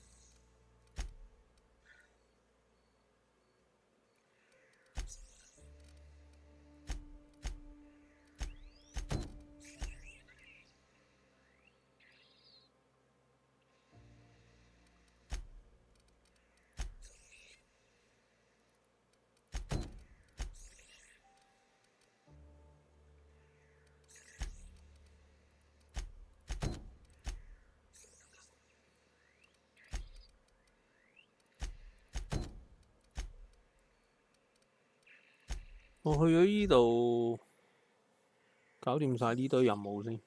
我去咗依度，搞掂晒呢堆任務先。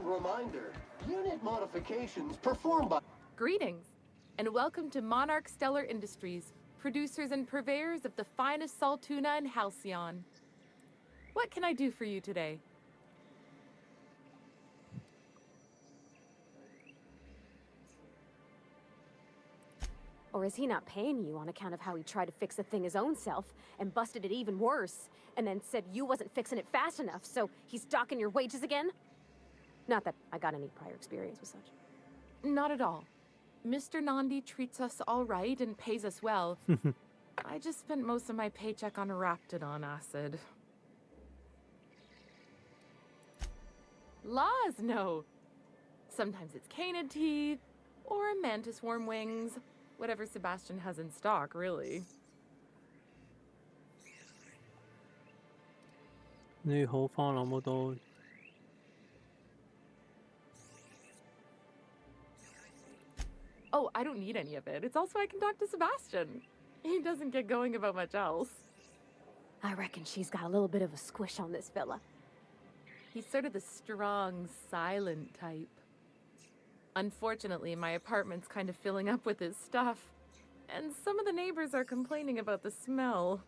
Reminder, unit modifications performed by... Greetings, and welcome to Monarch Stellar Industries, producers and purveyors of the finest salt tuna in Halcyon. What can I do for you today? Or is he not paying you on account of how he tried to fix the thing his own self and busted it even worse, and then said you wasn't fixing it fast enough, so he's docking your wages again? Not that I got any prior experience with such. Not at all. Mr. Nandi treats us all right and pays us well. I just spent most of my paycheck on Raptidon acid. Laws, no. Sometimes it's canid teeth, or mantis worm wings. Whatever Sebastian has in stock, really. 你好花那麼多。Oh, I don't need any of it. It's also I can talk to Sebastian. He doesn't get going about much else. I reckon she's got a little bit of a squish on this fella. He's sort of the strong, silent type. Unfortunately, my apartment's kind of filling up with his stuff. And some of the neighbors are complaining about the smell.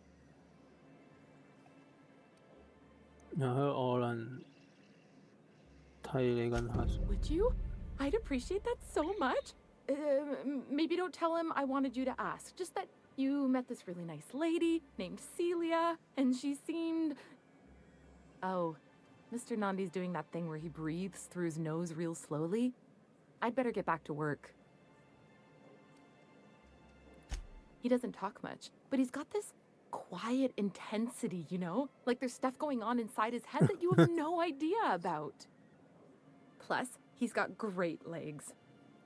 又去我能替你緊下。Would you? I'd appreciate that so much. Maybe don't tell him I wanted you to ask. Just that you met this really nice lady named Celia, and she seemed... Oh, Mr. Nandi's doing that thing where he breathes through his nose real slowly. I'd better get back to work. He doesn't talk much, but he's got this quiet intensity, you know? Like there's stuff going on inside his head that you have no idea about. Plus, he's got great legs.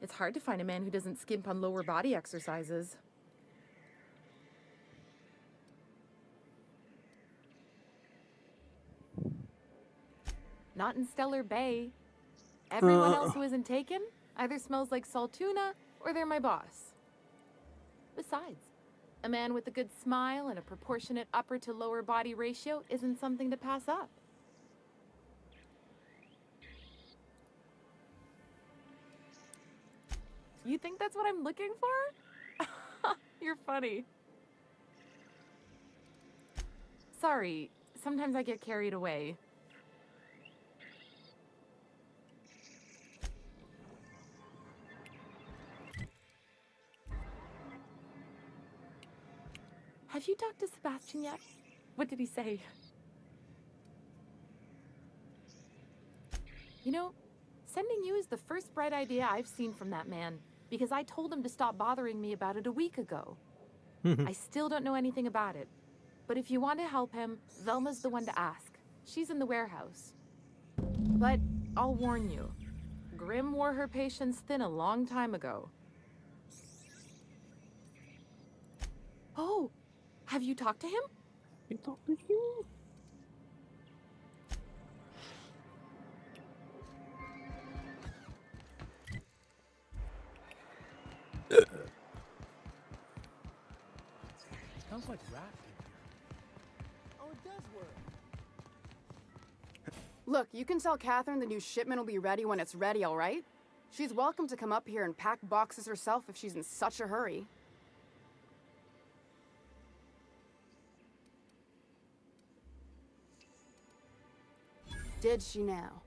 It's hard to find a man who doesn't skimp on lower body exercises. Not in Stellar Bay. Everyone else who isn't taken either smells like salt tuna or they're my boss. Besides, a man with a good smile and a proportionate upper to lower body ratio isn't something to pass up. You think that's what I'm looking for? You're funny. Sorry, sometimes I get carried away. Have you talked to Sebastian yet? What did he say? You know, sending you is the first bright idea I've seen from that man, because I told him to stop bothering me about it a week ago. I still don't know anything about it, but if you want to help him, Velma's the one to ask. She's in the warehouse. But I'll warn you, Grim wore her patience thin a long time ago. Oh! Have you talked to him? You talked to him? much wrapped in here. Oh, it does work. Look, you can tell Catherine the new shipment will be ready when it's ready, all right? She's welcome to come up here and pack boxes herself if she's in such a hurry. Did she now?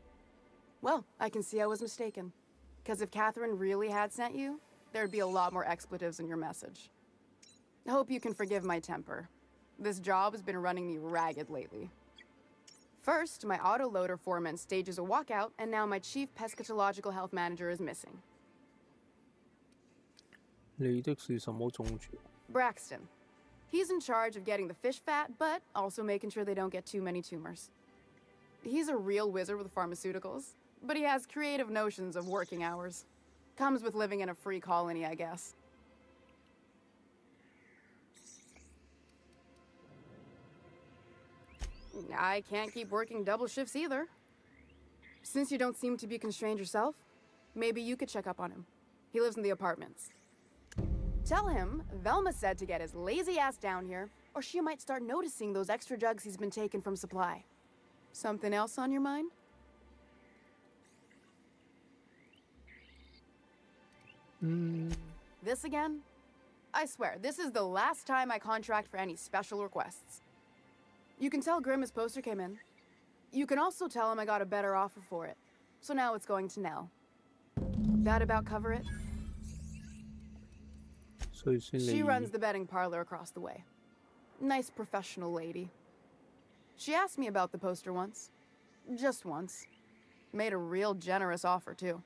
Well, I can see I was mistaken. Because if Catherine really had sent you, there'd be a lot more expletives in your message. I hope you can forgive my temper. This job has been running me ragged lately. First, my autoloader foreman stages a walkout, and now my chief pescatological health manager is missing. 你的是什么种族？ Braxton. He's in charge of getting the fish fat, but also making sure they don't get too many tumors. He's a real wizard with pharmaceuticals, but he has creative notions of working hours. Comes with living in a free colony, I guess. I can't keep working double shifts either. Since you don't seem to be constrained yourself, maybe you could check up on him. He lives in the apartments. Tell him Velma said to get his lazy ass down here, or she might start noticing those extra jugs he's been taking from supply. Something else on your mind? This again? I swear, this is the last time I contract for any special requests. You can tell Grimm his poster came in. You can also tell him I got a better offer for it. So now it's going to Nell. That about cover it? She runs the betting parlor across the way. Nice professional lady. She asked me about the poster once. Just once. Made a real generous offer, too.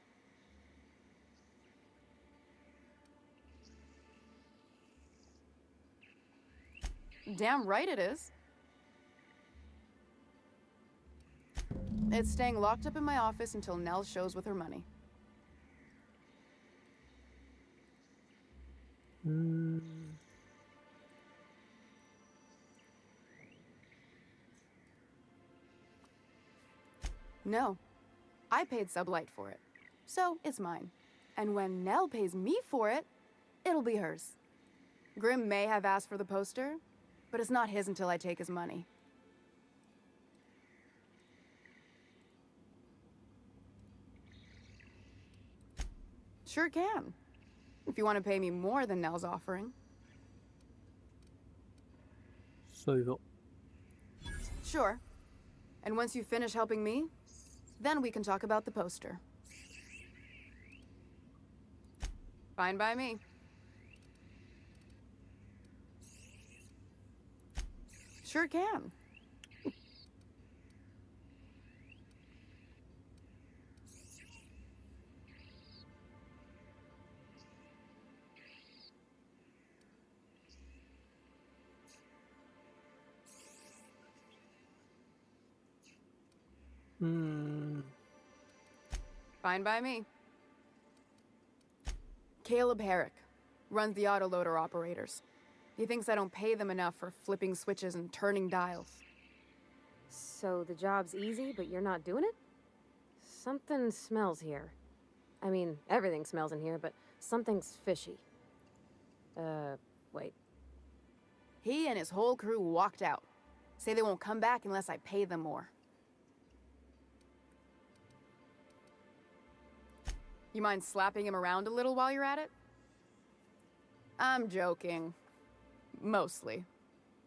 Damn right it is. It's staying locked up in my office until Nell shows with her money. No. I paid Sublight for it. So, it's mine. And when Nell pays me for it, it'll be hers. Grimm may have asked for the poster, but it's not his until I take his money. Sure can. If you want to pay me more than Nell's offering. Sure. And once you finish helping me, then we can talk about the poster. Fine by me. Sure can. Fine by me. Caleb Herrick runs the autoloader operators. He thinks I don't pay them enough for flipping switches and turning dials. So the job's easy, but you're not doing it? Something smells here. I mean, everything smells in here, but something's fishy. Wait. He and his whole crew walked out. Say they won't come back unless I pay them more. You mind slapping him around a little while you're at it? I'm joking. Mostly.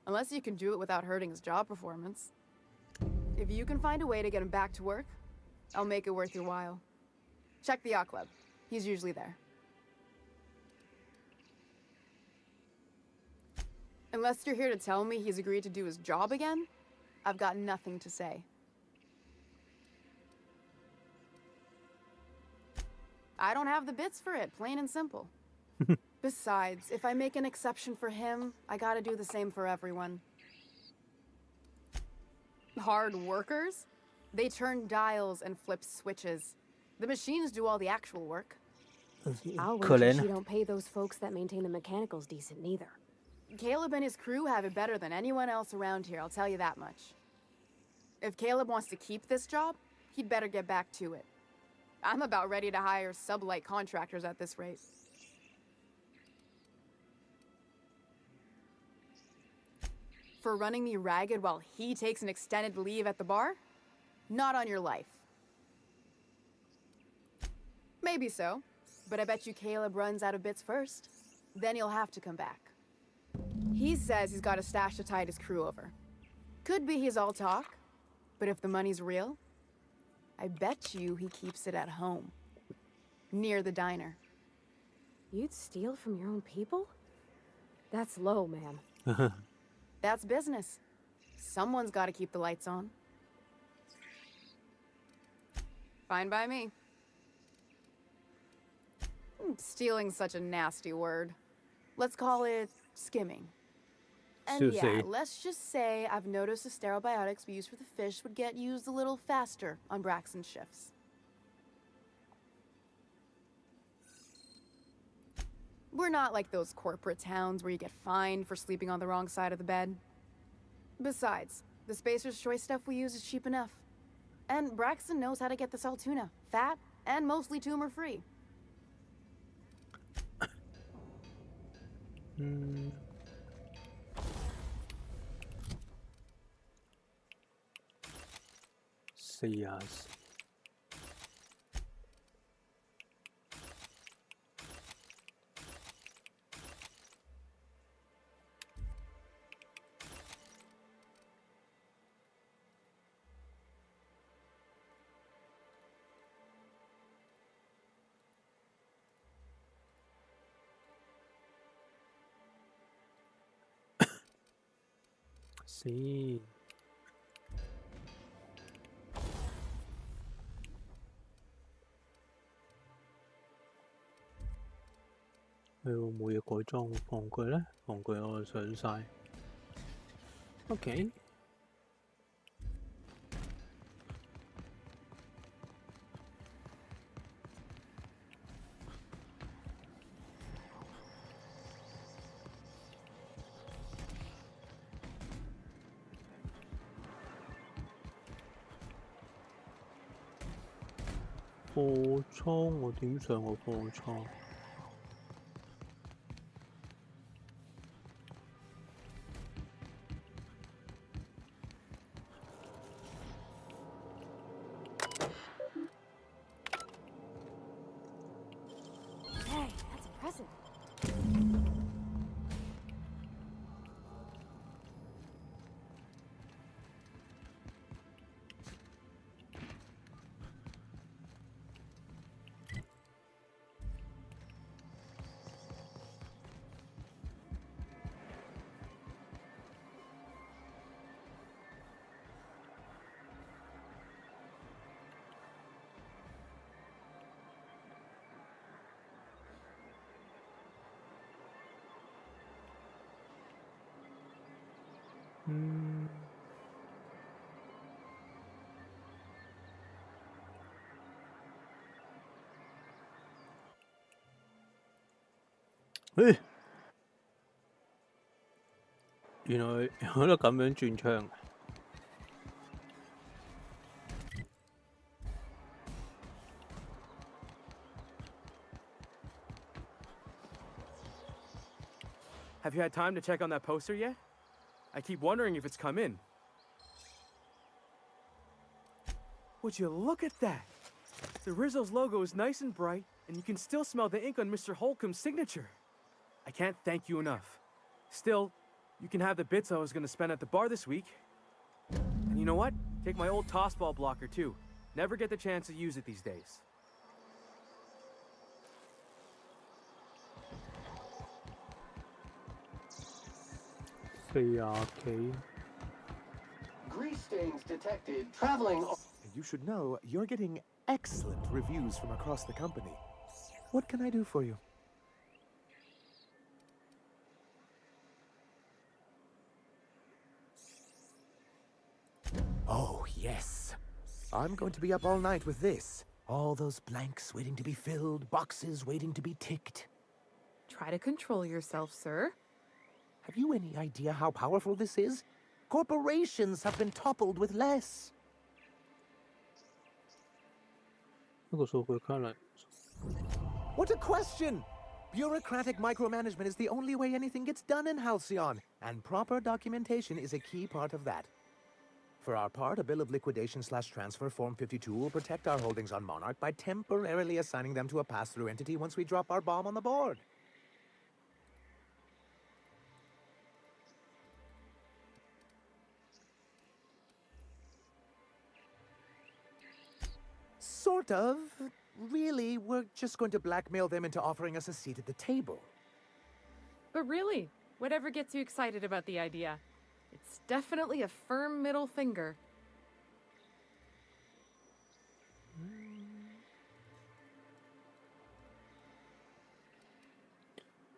Unless you can do it without hurting his job performance. If you can find a way to get him back to work, I'll make it worth your while. Check the yacht club. He's usually there. Unless you're here to tell me he's agreed to do his job again, I've got nothing to say. I don't have the bits for it, plain and simple. Besides, if I make an exception for him, I gotta do the same for everyone. Hard workers? They turn dials and flip switches. The machines do all the actual work. I'll wager you don't pay those folks that maintain the mechanicals decent neither. Caleb and his crew have it better than anyone else around here, I'll tell you that much. If Caleb wants to keep this job, he'd better get back to it. I'm about ready to hire Sublight contractors at this rate. For running me ragged while he takes an extended leave at the bar? Not on your life. Maybe so, but I bet you Caleb runs out of bits first. Then he'll have to come back. He says he's got a stash to tide his crew over. Could be he's all talk, but if the money's real, I bet you he keeps it at home. Near the diner. You'd steal from your own people? That's low, man. That's business. Someone's got to keep the lights on. Fine by me. Stealing's such a nasty word. Let's call it skimming. And yeah, let's just say I've noticed the sterile biotics we use for the fish would get used a little faster on Braxton's shifts. We're not like those corporate towns where you get fined for sleeping on the wrong side of the bed. Besides, the Spacer's Choice stuff we use is cheap enough. And Braxton knows how to get the salt tuna, fat and mostly tumor-free. Yes. See.佢會唔會改裝個防具呢？防具我上晒。OK。貨倉我點上個貨倉？原來有得咁樣轉槍。Have you had time to check on that poster yet? I keep wondering if it's come in. Would you look at that? The Rizzo's logo is nice and bright, and you can still smell the ink on Mr. Holcomb's signature. I can't thank you enough. Still, you can have the bits I was going to spend at the bar this week. And you know what? Take my old tossball blocker too. Never get the chance to use it these days. Grease stains detected traveling. You should know you're getting excellent reviews from across the company. What can I do for you? Oh, yes. I'm going to be up all night with this. All those blanks waiting to be filled, boxes waiting to be ticked. Try to control yourself, sir. Have you any idea how powerful this is? Corporations have been toppled with less. What a question! Bureaucratic micromanagement is the only way anything gets done in Halcyon, and proper documentation is a key part of that. For our part, a bill of liquidation/transfer Form 52 will protect our holdings on Monarch by temporarily assigning them to a pass-through entity once we drop our bomb on the board. Sort of. Really, we're just going to blackmail them into offering us a seat at the table. But really, whatever gets you excited about the idea? It's definitely a firm middle finger.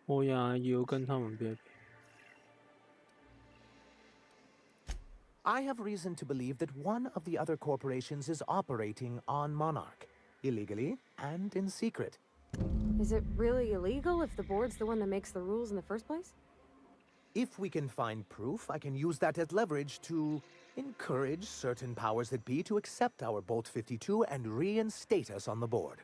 我也要跟他们比。I have reason to believe that one of the other corporations is operating on Monarch, illegally and in secret. Is it really illegal if the board's the one that makes the rules in the first place? If we can find proof, I can use that as leverage to encourage certain powers that be to accept our Bolt 52 and reinstate us on the board.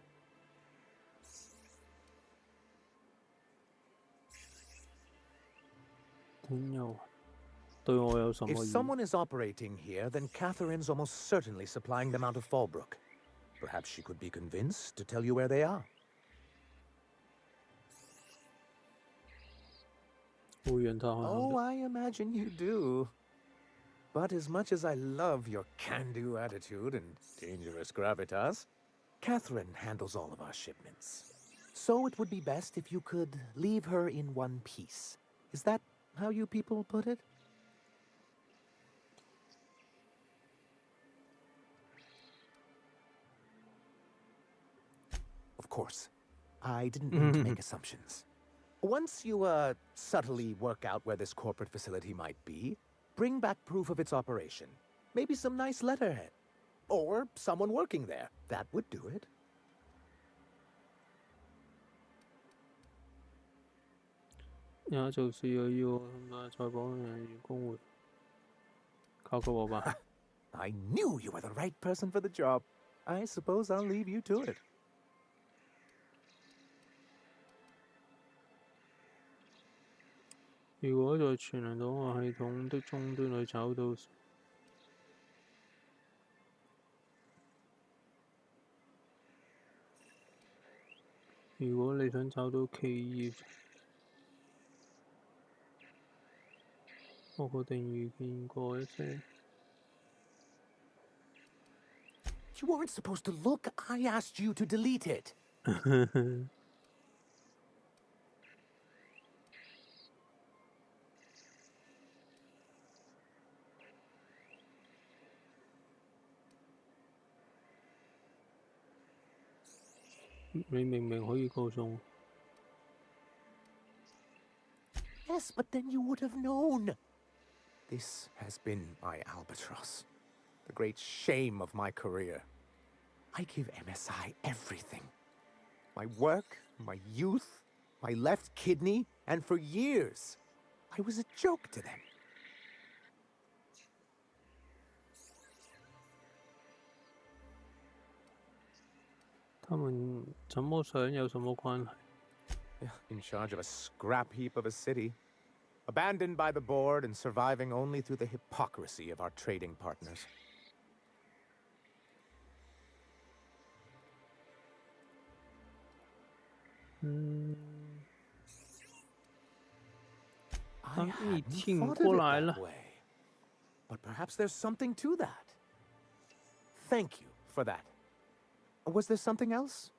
If someone is operating here, then Catherine's almost certainly supplying them out of Fallbrook. Perhaps she could be convinced to tell you where they are. Oh, I imagine you do. But as much as I love your can-do attitude and dangerous gravitas, Catherine handles all of our shipments. So it would be best if you could leave her in one piece. Is that how you people put it? Of course. I didn't mean to make assumptions. Once you, subtly work out where this corporate facility might be, bring back proof of its operation. Maybe some nice letterhead. Or someone working there. That would do it. I knew you were the right person for the job. I suppose I'll leave you to it. 如果在全能檔案系統的終端裏找到，如果你想找到企業，我確定遇見過一些。You weren't supposed to look. I asked you to delete it. 你明明可以告訴我。Yes, but then you would have known. This has been my albatross. The great shame of my career. I give MSI everything. My work, my youth, my left kidney, and for years, I was a joke to them. 他們怎麼想有什麼關係？ In charge of a scrap heap of a city. Abandoned by the board and surviving only through the hypocrisy of our trading partners. I hadn't thought of it that way. But perhaps there's something to that. Thank you for that. Was there something else?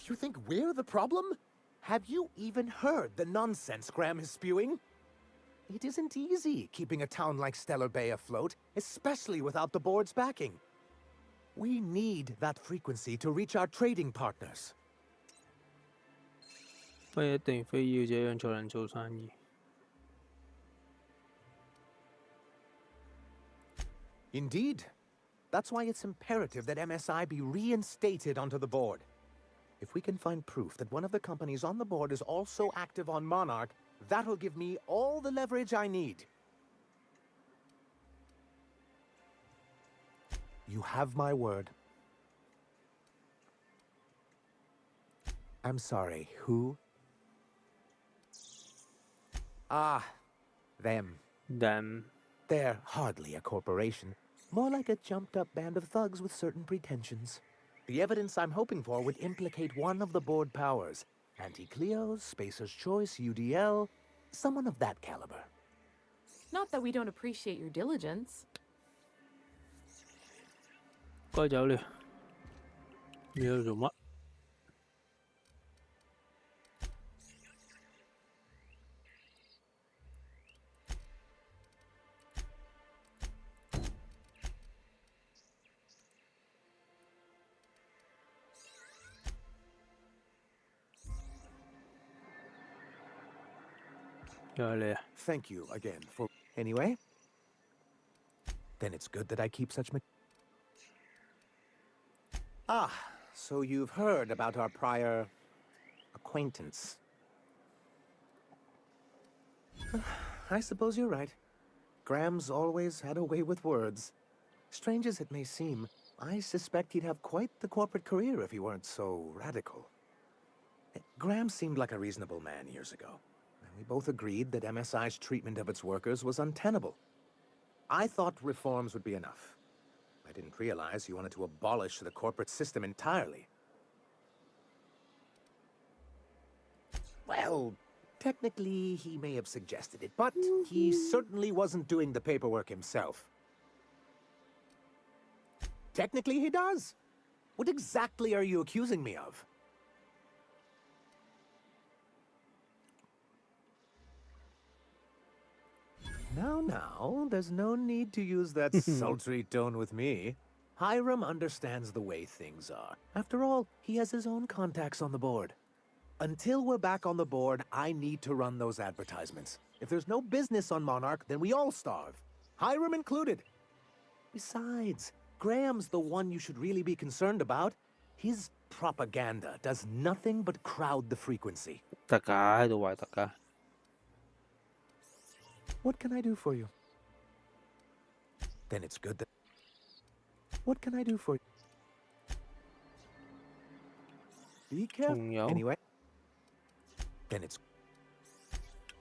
You think we're the problem? Have you even heard the nonsense Graham is spewing? It isn't easy keeping a town like Stellar Bay afloat, especially without the board's backing. We need that frequency to reach our trading partners. 不一定非要這樣才能做生意。Indeed. That's why it's imperative that MSI be reinstated onto the board. If we can find proof that one of the companies on the board is also active on Monarch, that'll give me all the leverage I need. You have my word. I'm sorry, who? Ah, them. Them. They're hardly a corporation. More like a jumped-up band of thugs with certain pretensions. The evidence I'm hoping for would implicate one of the board powers. Anti-Cleos, Spacer's Choice, UDL, someone of that caliber. Not that we don't appreciate your diligence. 該走了。你喺度做乜？又係你啊？ Thank you again for... Anyway, then it's good that I keep such... Ah, so you've heard about our prior... acquaintance. I suppose you're right. Graham's always had a way with words. Strange as it may seem, I suspect he'd have quite the corporate career if he weren't so radical. Graham seemed like a reasonable man years ago. We both agreed that MSI's treatment of its workers was untenable. I thought reforms would be enough. I didn't realize he wanted to abolish the corporate system entirely. Well, technically, he may have suggested it, but he certainly wasn't doing the paperwork himself. Technically, he does. What exactly are you accusing me of? Now, there's no need to use that sultry tone with me. Hiram understands the way things are. After all, he has his own contacts on the board. Until we're back on the board, I need to run those advertisements. If there's no business on Monarch, then we all starve. Hiram included. Besides, Graham's the one you should really be concerned about. His propaganda does nothing but crowd the frequency. 大家喺度壞大家。 What can I do for you? Then it's good that... What can I do for you? Be careful. Anyway. Then it's...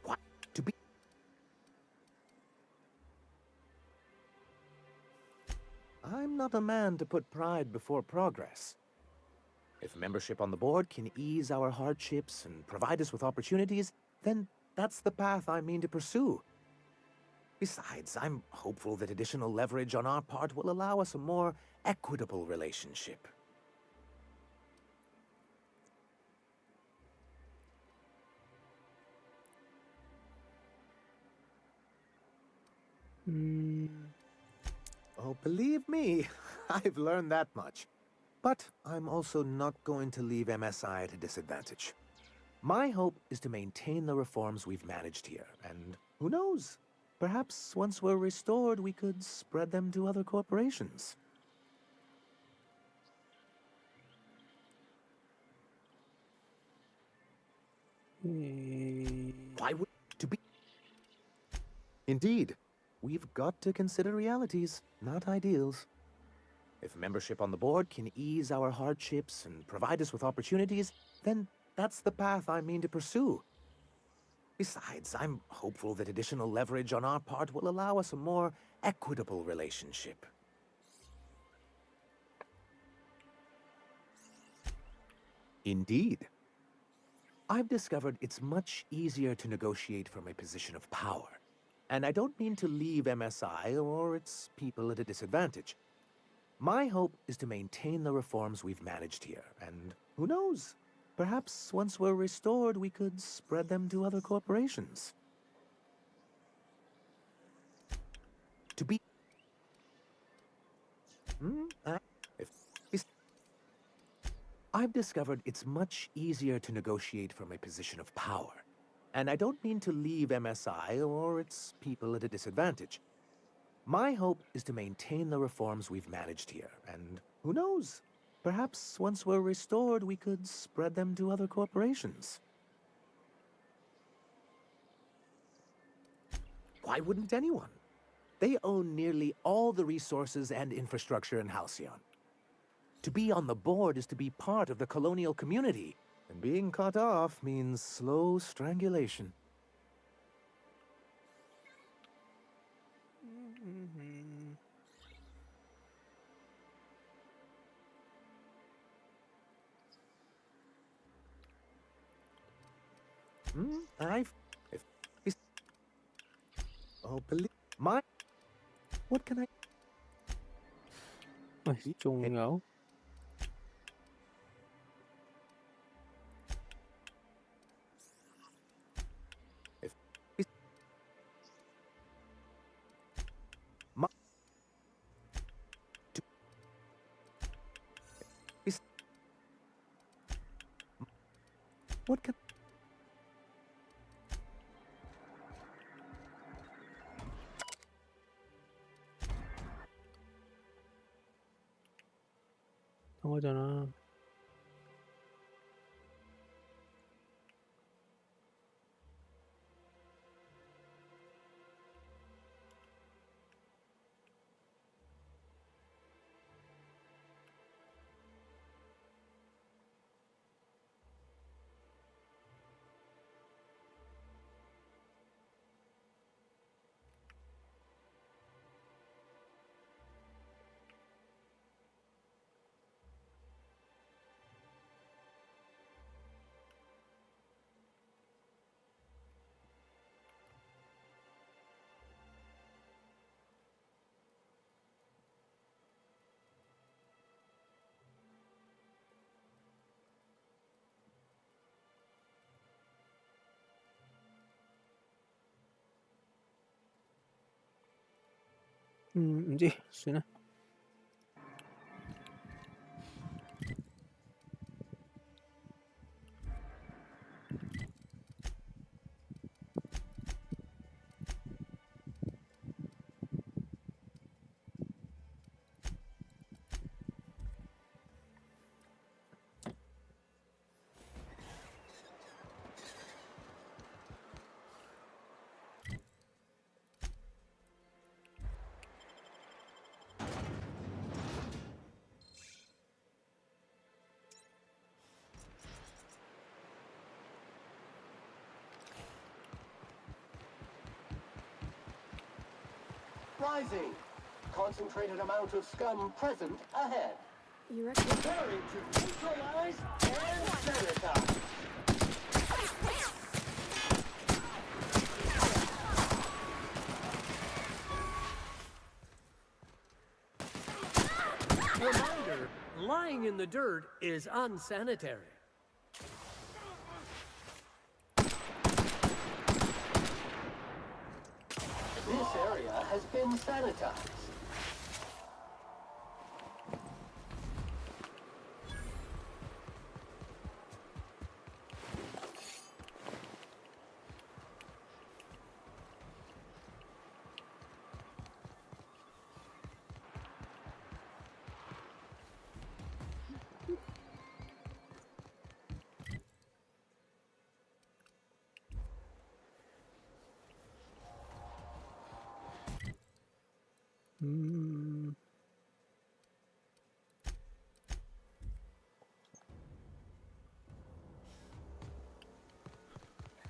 What? To be... I'm not a man to put pride before progress. If membership on the board can ease our hardships and provide us with opportunities, then that's the path I mean to pursue. Besides, I'm hopeful that additional leverage on our part will allow us a more equitable relationship. Oh, believe me, I've learned that much. But I'm also not going to leave MSI at a disadvantage. My hope is to maintain the reforms we've managed here, and who knows? Perhaps once we're restored, we could spread them to other corporations. Why would to be? Indeed, we've got to consider realities, not ideals. If membership on the board can ease our hardships and provide us with opportunities, then that's the path I mean to pursue. Besides, I'm hopeful that additional leverage on our part will allow us a more equitable relationship. Indeed. I've discovered it's much easier to negotiate from a position of power. And I don't mean to leave MSI or its people at a disadvantage. My hope is to maintain the reforms we've managed here, and who knows? Perhaps once we're restored, we could spread them to other corporations. To be... I've discovered it's much easier to negotiate from a position of power. And I don't mean to leave MSI or its people at a disadvantage. My hope is to maintain the reforms we've managed here, and who knows? Perhaps once we're restored, we could spread them to other corporations. Why wouldn't anyone? They own nearly all the resources and infrastructure in Halcyon. To be on the board is to be part of the colonial community, And being cut off means slow strangulation. Oh, believe my. What can I? 喂，仲有 What can?等我一陣啦。唔知，算啦。Rising. Concentrated amount of scum present ahead. You reckon? Preparing to neutralize and sanitize. Reminder, lying in the dirt is unsanitary. This area has been sanitized.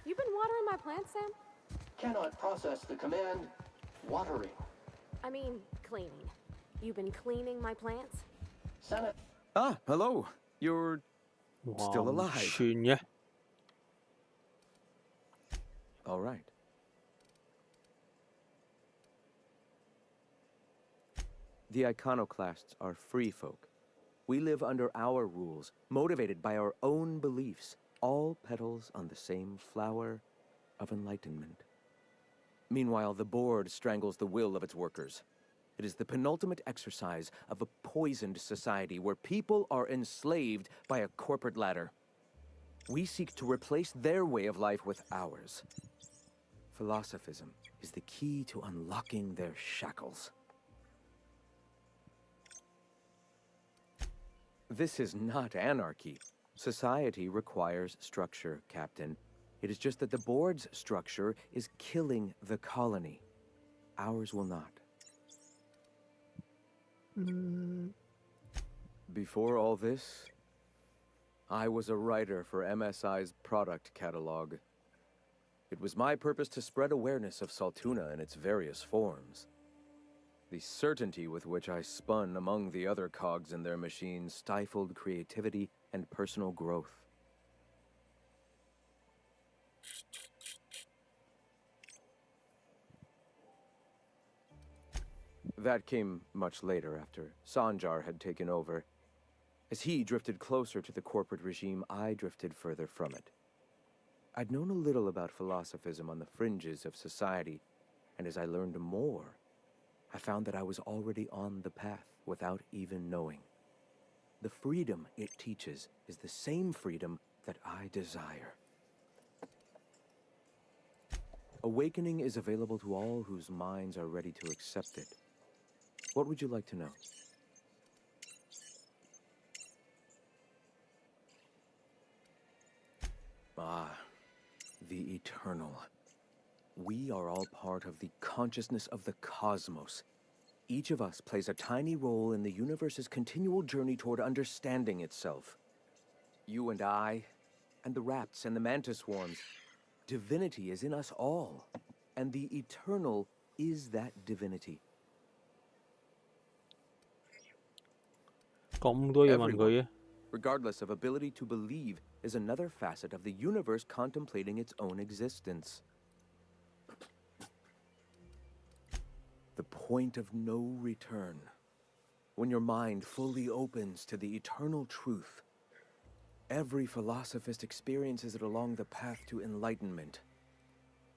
You been watering my plants, Sam? Cannot process the command watering. I mean, cleaning. You been cleaning my plants? Ah, hello. You're still alive. 串嘅。All right. The iconoclasts are free folk. We live under our rules, motivated by our own beliefs, all petals on the same flower of enlightenment. Meanwhile, the board strangles the will of its workers. It is the penultimate exercise of a poisoned society where people are enslaved by a corporate ladder. We seek to replace their way of life with ours. Philosophism is the key to unlocking their shackles. This is not anarchy. Society requires structure, Captain. It is just that the board's structure is killing the colony. Ours will not. Before all this, I was a writer for MSI's product catalog. It was my purpose to spread awareness of Saltuna in its various forms. The certainty with which I spun among the other cogs in their machine stifled creativity and personal growth. That came much later, after Sanjar had taken over. As he drifted closer to the corporate regime, I drifted further from it. I'd known a little about philosophism on the fringes of society, and as I learned more, I found that I was already on the path without even knowing. The freedom it teaches is the same freedom that I desire. Awakening is available to all whose minds are ready to accept it. What would you like to know? Ah, the eternal. We are all part of the consciousness of the cosmos. Each of us plays a tiny role in the universe's continual journey toward understanding itself. You and I, and the rats and the mantis swarms. Divinity is in us all, and the eternal is that divinity. 咁多嘢問佢嘅。 Regardless of ability to believe, is another facet of the universe contemplating its own existence. The point of no return. When your mind fully opens to the eternal truth. Every philosophist experiences it along the path to enlightenment.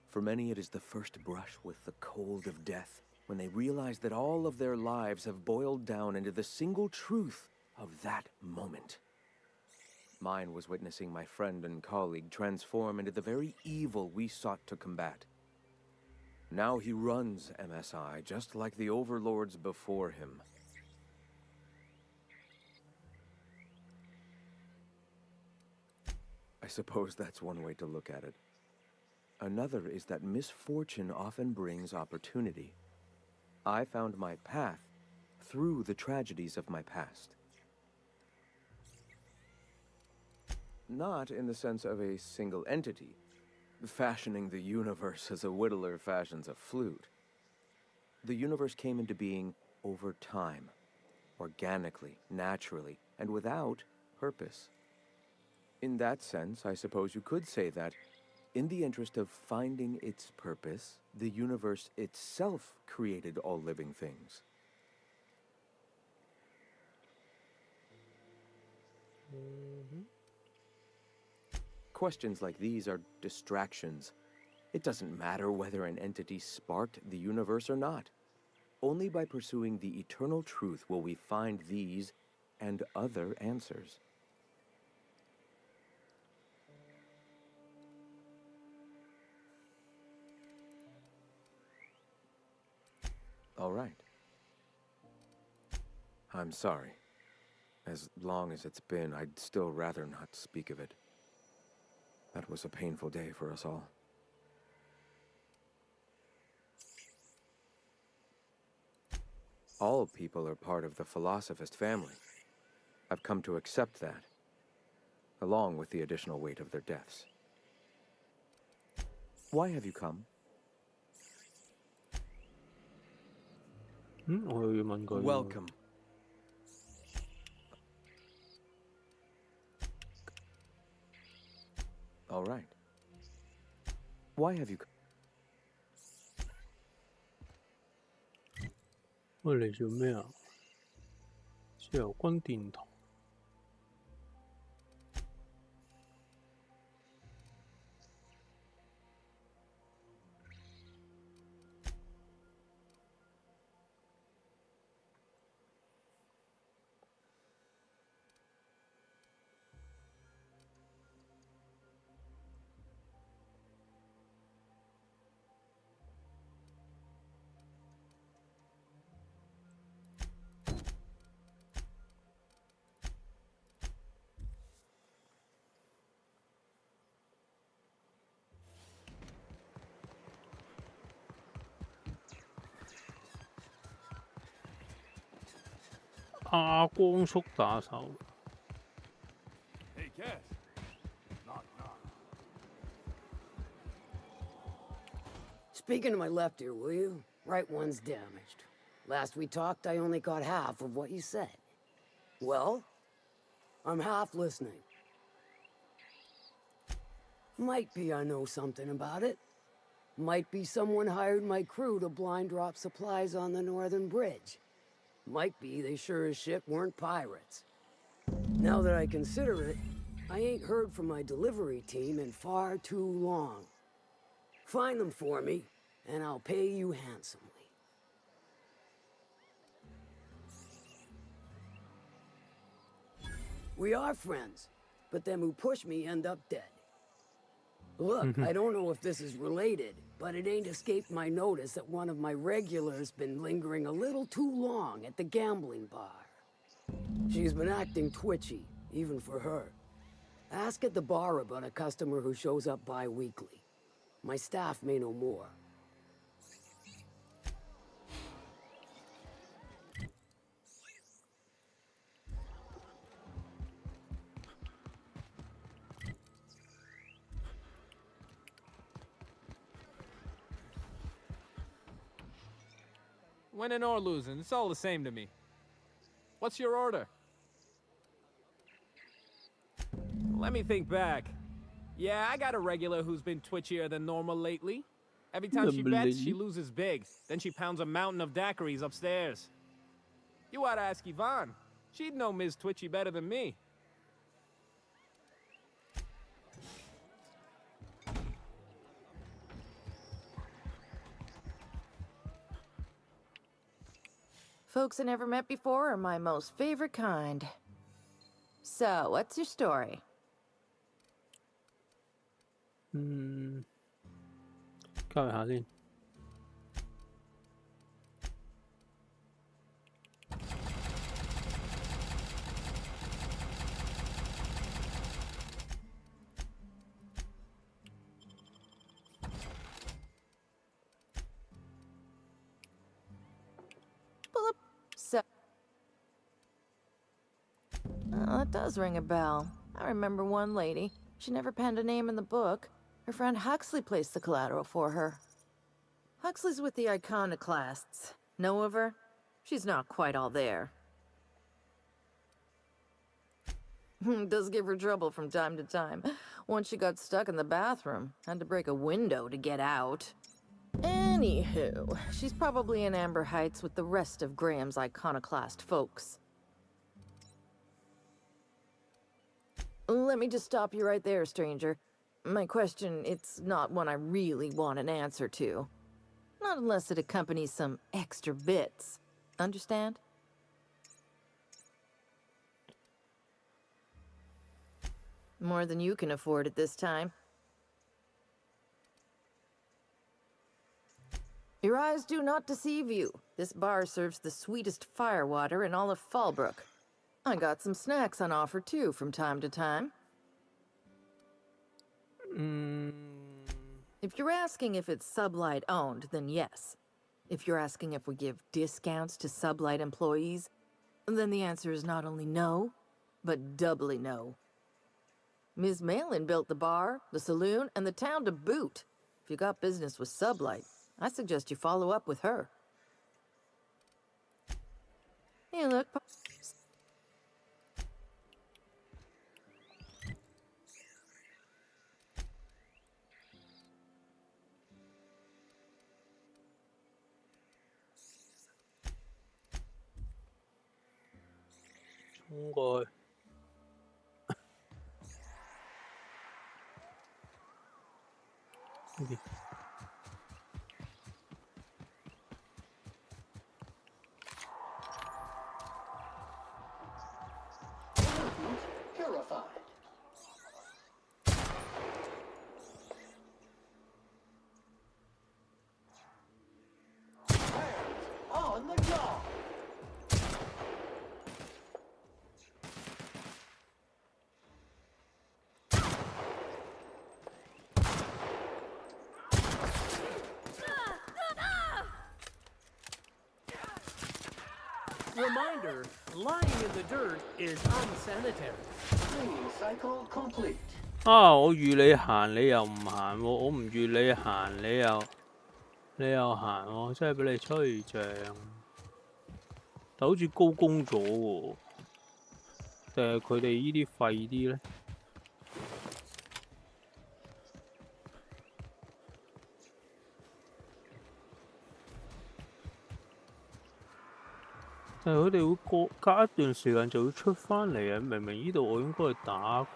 For many, it is the first brush with the cold of death, when they realize that all of their lives have boiled down into the single truth of that moment. Mine was witnessing my friend and colleague transform into the very evil we sought to combat. Now he runs MSI just like the overlords before him. I suppose that's one way to look at it. Another is that misfortune often brings opportunity. I found my path through the tragedies of my past. Not in the sense of a single entity, fashioning the universe as a whittler fashions a flute. The universe came into being over time, organically, naturally, and without purpose. In that sense, I suppose you could say that, in the interest of finding its purpose, the universe itself created all living things. Questions like these are distractions. It doesn't matter whether an entity sparked the universe or not. Only by pursuing the eternal truth will we find these and other answers. All right. I'm sorry. As long as it's been, I'd still rather not speak of it. That was a painful day for us all. All people are part of the philosophist family. I've come to accept that, along with the additional weight of their deaths. Why have you come? Welcome. All right. Why have you come? 我嚟做咩啊？自由軍電台。阿光速打手。Hey, Cap. Speaking to my left ear, will you? Right one's damaged. Last we talked, I only got half of what you said. Well, I'm half listening. Might be I know something about it. Might be someone hired my crew to blind drop supplies on the northern bridge. Might be they sure as shit weren't pirates. Now that I consider it, I ain't heard from my delivery team in far too long. Find them for me, and I'll pay you handsomely. We are friends, but them who push me end up dead. Look, I don't know if this is related, but it ain't escaped my notice that one of my regulars been lingering a little too long at the gambling bar. She's been acting twitchy, even for her. Ask at the bar about a customer who shows up bi-weekly. My staff may know more. Winning or losing, it's all the same to me. What's your order? Let me think back. Yeah, I got a regular who's been twitchier than normal lately. Every time she bets, she loses big. Then she pounds a mountain of daiquiris upstairs. You ought to ask Yvonne. She'd know Ms. Twitchy better than me. Folks I never met before are my most favorite kind. So, what's your story? 交易下先。So, that does ring a bell. I remember one lady. She never penned a name in the book. Her friend Huxley placed the collateral for her. Huxley's with the Iconoclasts. Know of her? She's not quite all there. Does give her trouble from time to time. Once she got stuck in the bathroom. Had to break a window to get out. Anywho, she's probably in Amber Heights with the rest of Graham's Iconoclast folks. Let me just stop you right there, stranger. My question, it's not one I really want an answer to. Not unless it accompanies some extra bits. Understand? More than you can afford at this time. Your eyes do not deceive you. This bar serves the sweetest firewater in all of Fallbrook. I got some snacks on offer too from time to time. If you're asking if it's Sublight owned, then yes. If you're asking if we give discounts to Sublight employees, then the answer is not only no, but doubly no. Ms. Malin built the bar, the saloon, and the town to boot. If you got business with Sublight, I suggest you follow up with her. You look...衝過去。Okay. Purified. Hands on the job. Reminder, lying in the dirt is unsanitary. Cleaning cycle complete. 啊！我預你行，你又唔行喎；我唔預你行，你又你又行喎，真係俾你吹脹。但好似高攻咗喎，定係佢哋呢啲廢啲咧？但係佢哋會隔一段時間就會出翻嚟啊！明明呢度我應該係打。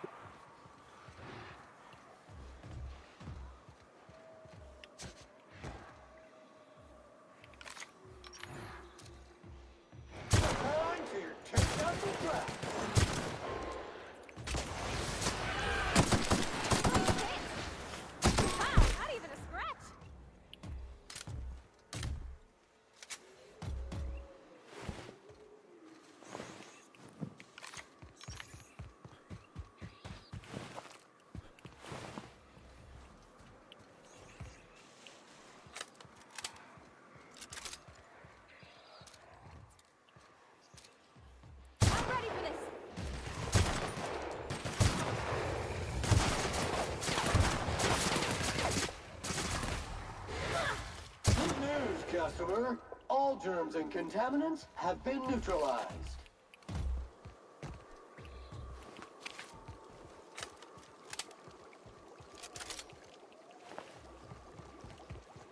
Customer, all germs and contaminants have been neutralized.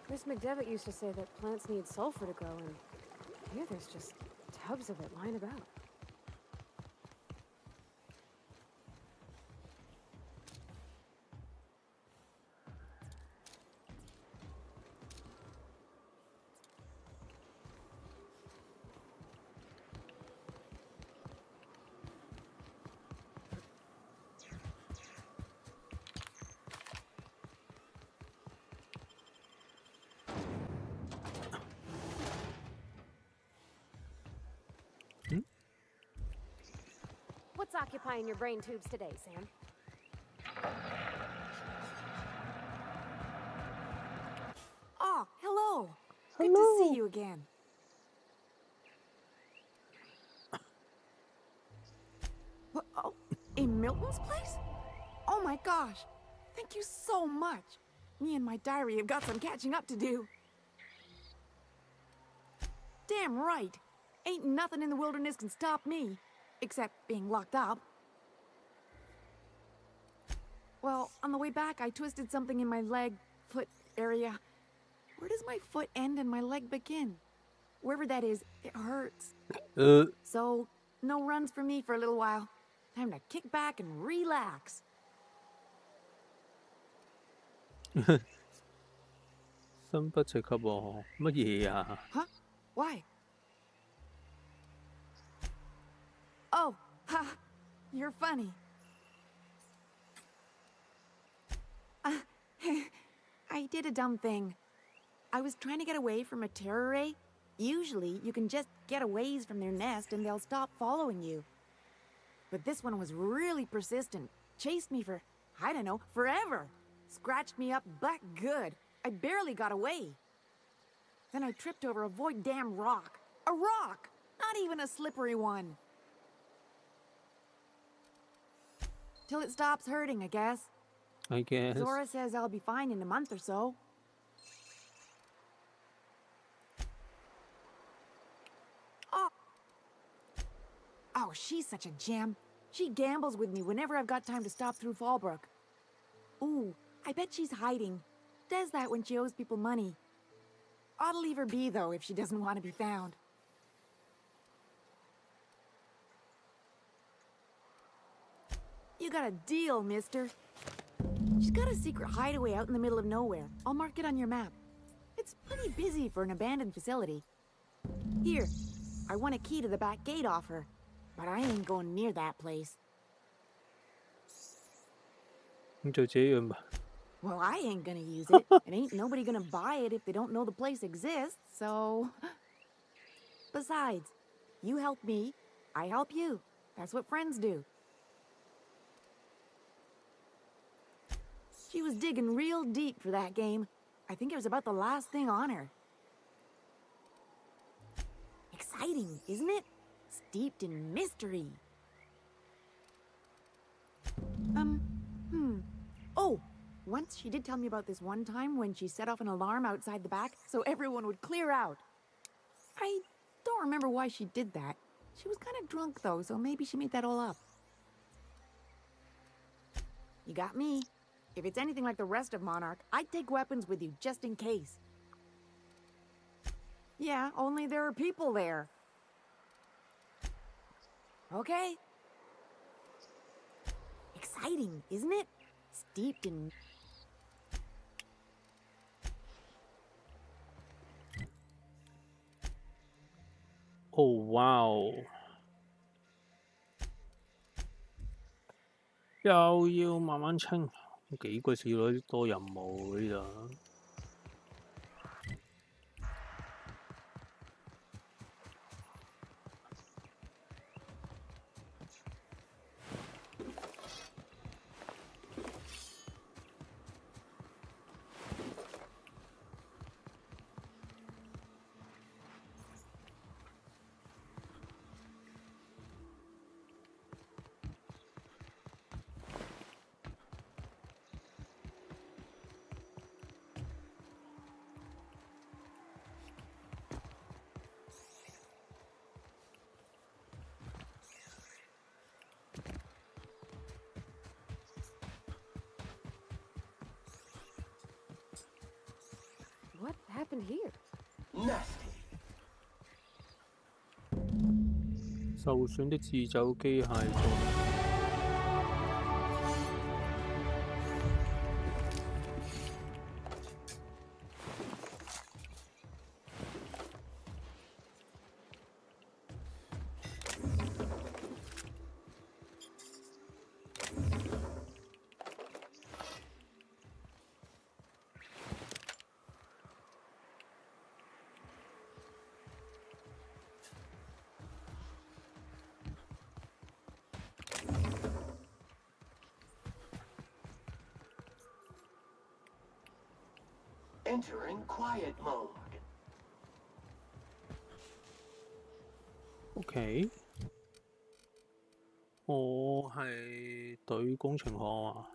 Miss McDevitt used to say that plants need sulfur to grow, and here there's just tubs of it lying about. What's occupying your brain tubes today, Sam? Oh, hello. Good to see you again. What, oh, in Milton's place? Oh my gosh. Thank you so much. Me and my diary have got some catching up to do. Damn right. Ain't nothing in the wilderness can stop me. Except being locked up. Well, on the way back, I twisted something in my leg, foot area. Where does my foot end and my leg begin? Wherever that is, it hurts. So, no runs for me for a little while. Time to kick back and relax. 心不齊及喎，乜嘢啊？ Huh? Why? Oh, ha, you're funny. I did a dumb thing. I was trying to get away from a terror ray. Usually, you can just get a ways from their nest and they'll stop following you. But this one was really persistent. Chased me for, I don't know, forever. Scratched me up black good. I barely got away. Then I tripped over a void damn rock. A rock! Not even a slippery one. Till it stops hurting, I guess. I guess. Zora says I'll be fine in a month or so. Oh, she's such a gem. She gambles with me whenever I've got time to stop through Fallbrook. Ooh, I bet she's hiding. Does that when she owes people money. Ought to leave her be, though, if she doesn't want to be found. You got a deal, mister. She's got a secret hideaway out in the middle of nowhere. I'll mark it on your map. It's pretty busy for an abandoned facility. Here, I want a key to the back gate off her, but I ain't going near that place. 咁就這樣吧。 Well, I ain't gonna use it, and ain't nobody gonna buy it if they don't know the place exists, so... Besides, you help me, I help you. That's what friends do. She was digging real deep for that game. I think it was about the last thing on her. Exciting, isn't it? Steeped in mystery. Oh, Once she did tell me about this one time when she set off an alarm outside the back so everyone would clear out. I don't remember why she did that. She was kind of drunk though, so maybe she made that all up. You got me. If it's anything like the rest of Monarch, I'd take weapons with you just in case. Yeah, only there are people there. Okay. Exciting, isn't it? Steeped in... Oh wow！ 又要慢慢清，幾個少女多任務呢度。What happened here? Nasty. 受損的自走機械中。Entering quiet mode. OK， 我係對工程學啊，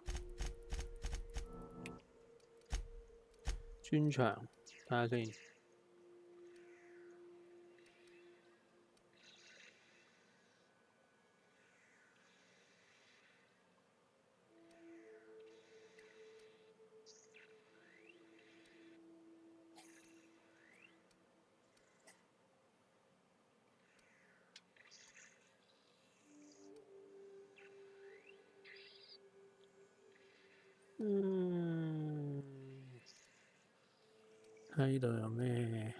專長睇下先。睇呢度有咩？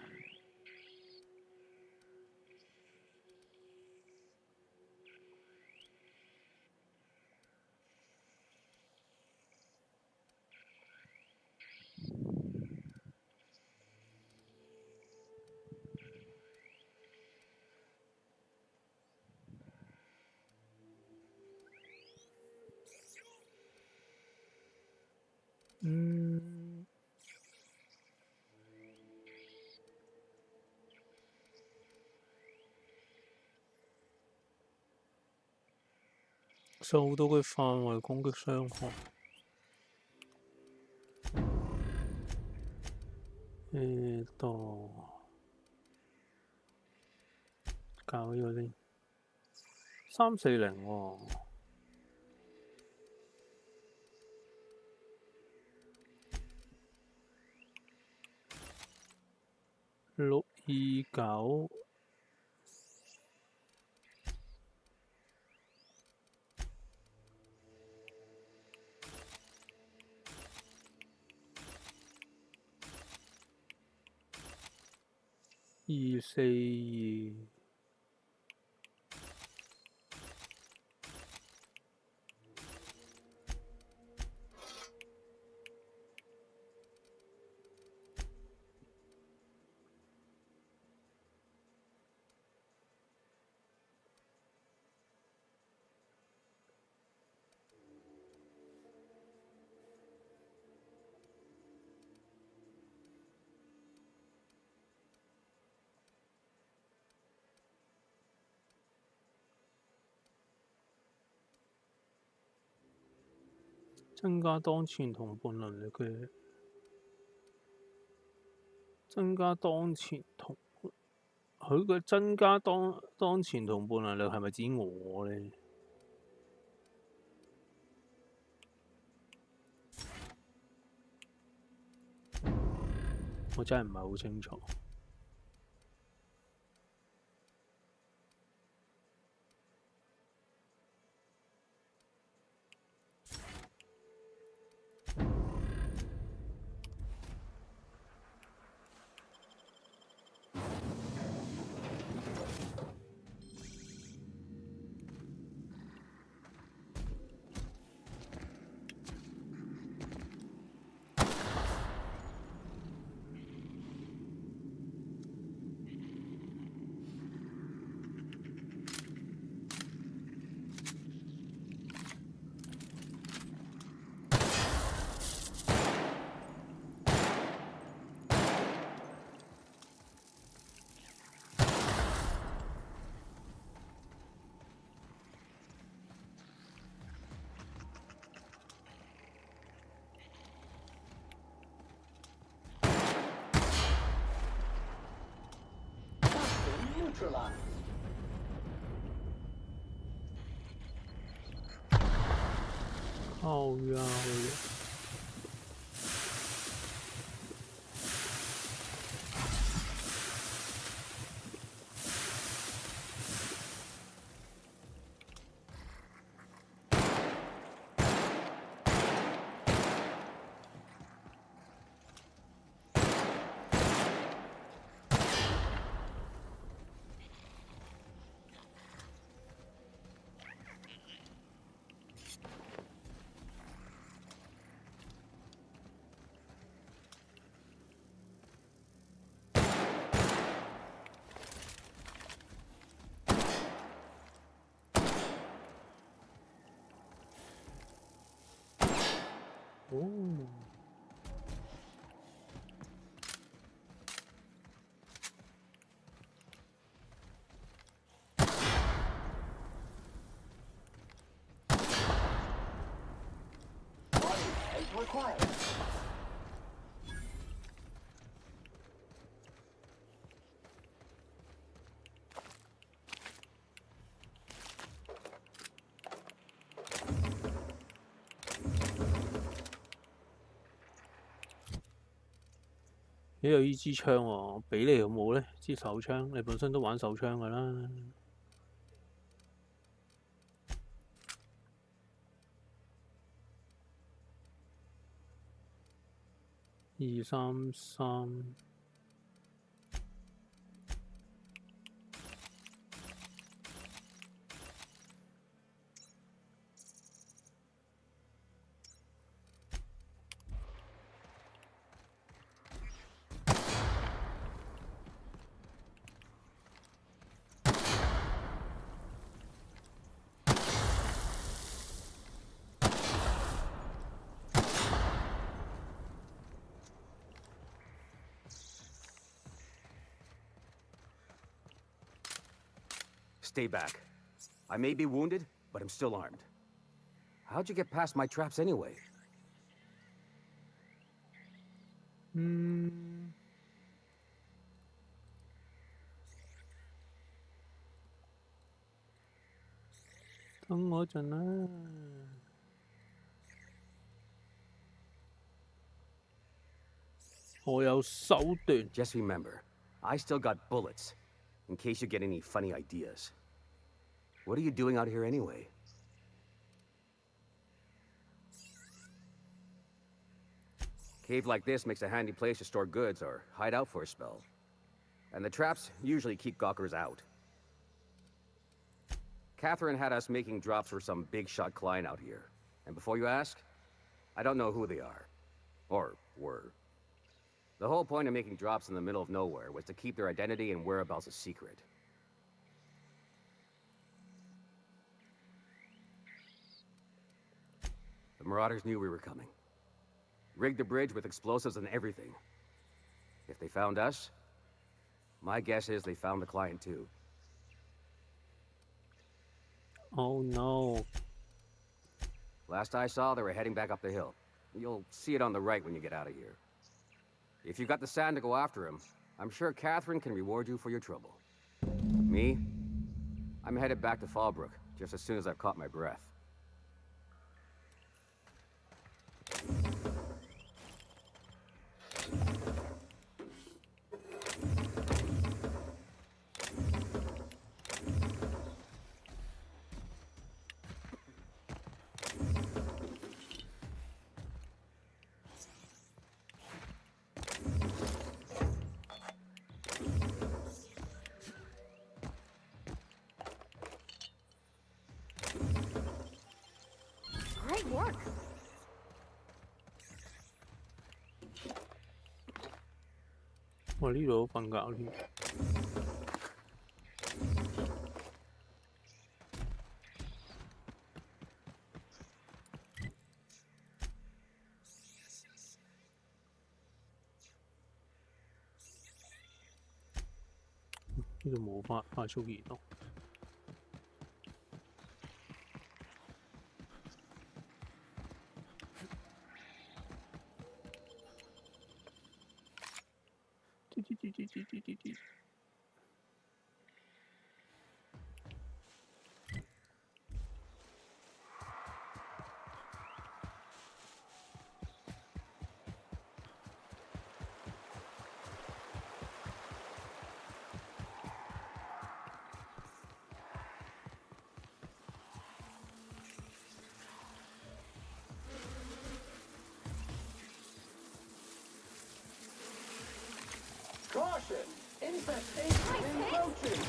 受到嘅範圍攻擊傷害。搞呢個先340喎。629。242。增加當前同伴能力嘅，增加當前同伴，佢嘅增加當前同伴能力係咪指我呢？我真係唔係好清楚。Neutralized.靠呀！哦。As required.你有呢支槍喎，俾你好冇呢？支手槍，你本身都玩手槍㗎啦。233。Stay back. I may be wounded, but I'm still armed. How'd you get past my traps anyway? Hmm. 等我陣啦。我有手段。Just remember, I still got bullets, in case you get any funny ideas. What are you doing out here anyway? Cave like this makes a handy place to store goods or hide out for a spell. And the traps usually keep gawkers out. Catherine had us making drops for some big-shot client out here. And before you ask, I don't know who they are. Or were. The whole point of making drops in the middle of nowhere was to keep their identity and whereabouts a secret. The Marauders knew we were coming. Rigged the bridge with explosives and everything. If they found us, my guess is they found the client too. Oh no. Last I saw, they were heading back up the hill. You'll see it on the right when you get out of here. If you've got the sand to go after him, I'm sure Catherine can reward you for your trouble. Me? I'm headed back to Fallbrook, just as soon as I've caught my breath. Great work. 我呢度瞓覺添。呢度冇快速移動。Caution! Infestation encroaching!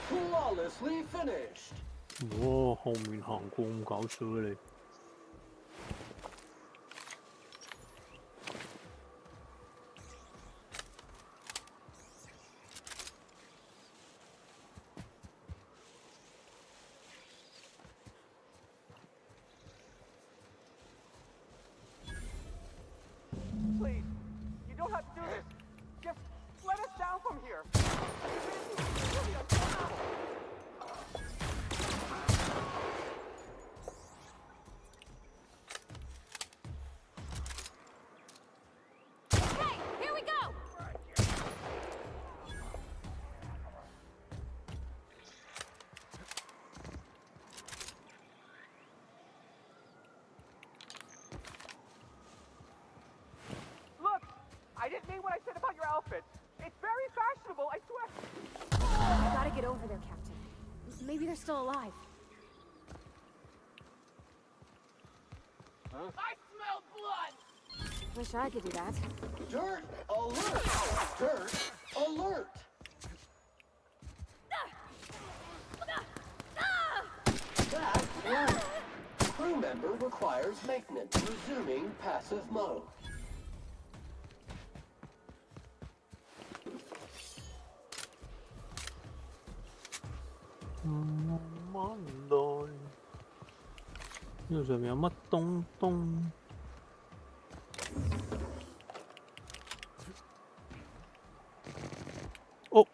Flawlessly finished! 哇！後面行過咁搞笑嘅你。Please, you don't have to do this. Just let us down from here. Okay, here we go. Look, I didn't mean what I said about your outfit. It's very fashionable, I swear. I gotta get over there, Captain. Maybe they're still alive. I smell blood! Wish I could do that. Dirt alert! Dirt alert! That worked! Crew member requires maintenance. Resuming passive mode.呢度上面有乜東東？哦！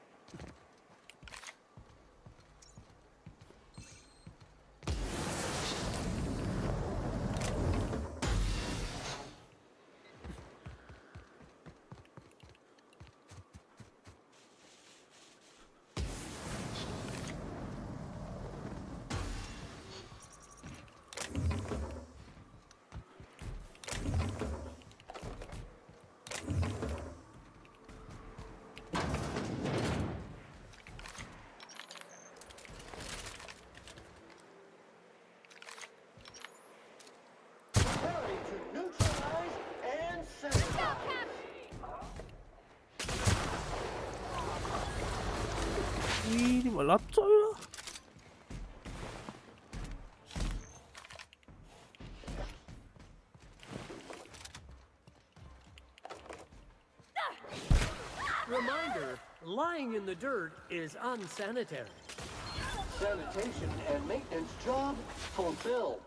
Preparing to neutralize and sabotage. 呢啲咪甩嘴咯！ Reminder, lying in the dirt is unsanitary. Sanitation and maintenance job fulfilled.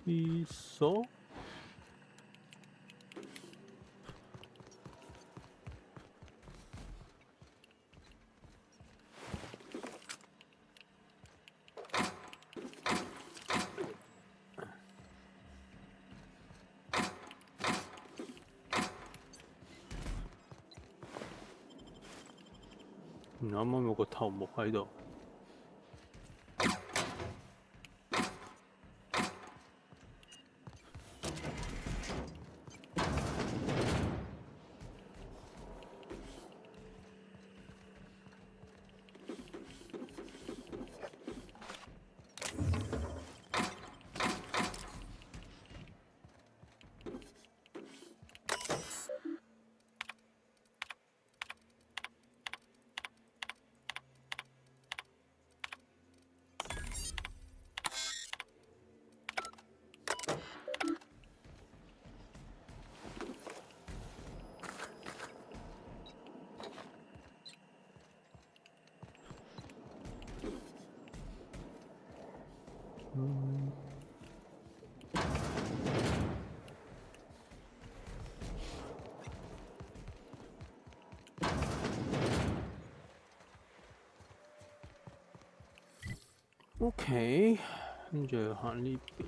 厕所。啱啱有個頭目喺度。OK， 跟住行呢邊。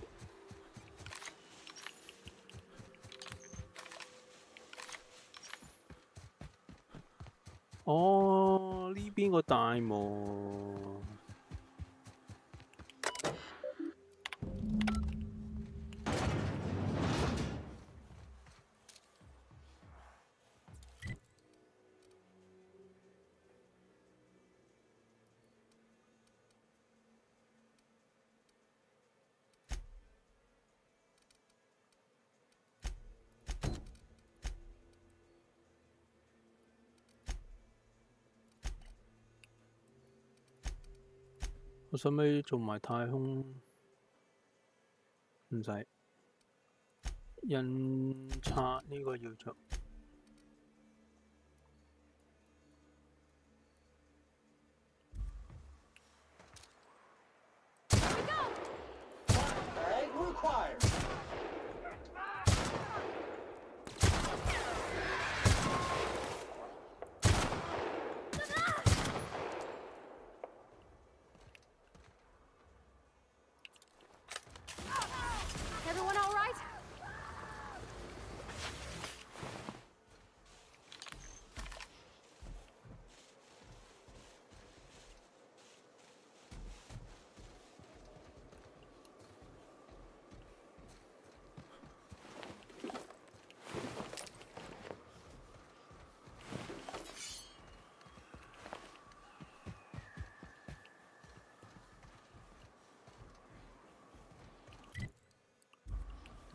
哦，呢邊個大門。我使唔使做埋太空？唔使，印刷呢個要做。Bag required. Everyone all right?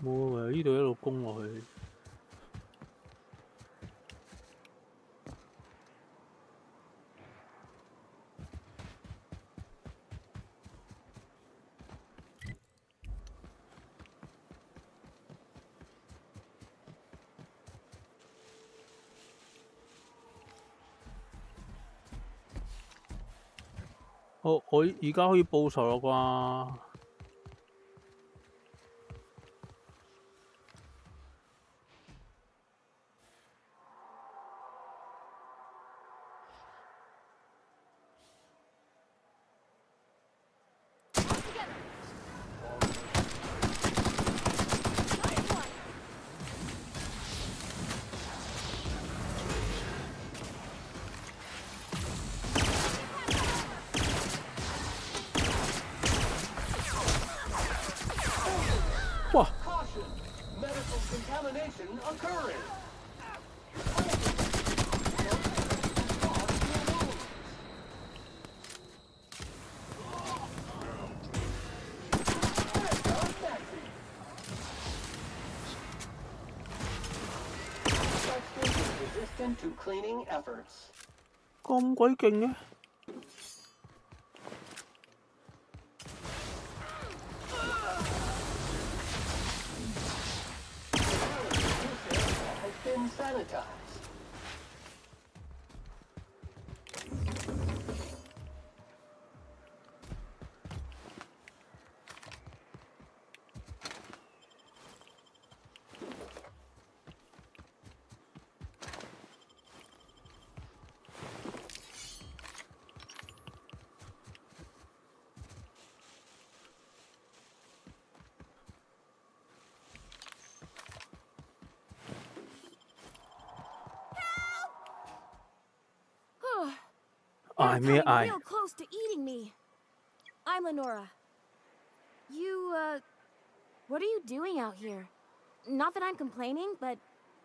冇啊！呢度一路攻落去。我而家可以報仇啦啩？哇！Caution! Medical contamination occurring. Resistant to cleaning efforts. 咁鬼勁嘅！ has been sanitized. They're They're coming real close to eating me. I'm Lenora. You, what are you doing out here? Not that I'm complaining, but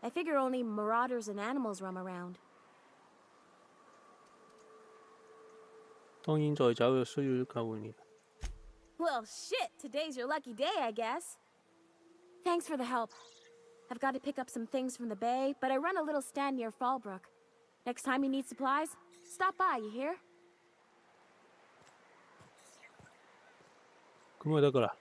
I figure only marauders and animals roam around. 當然在走就需要救援員。 Well, shit, today's your lucky day, I guess. Thanks for the help. I've got to pick up some things from the bay, but I run a little stand near Fallbrook. Next time you need supplies, stop by, you hear? 咁就得㗎啦。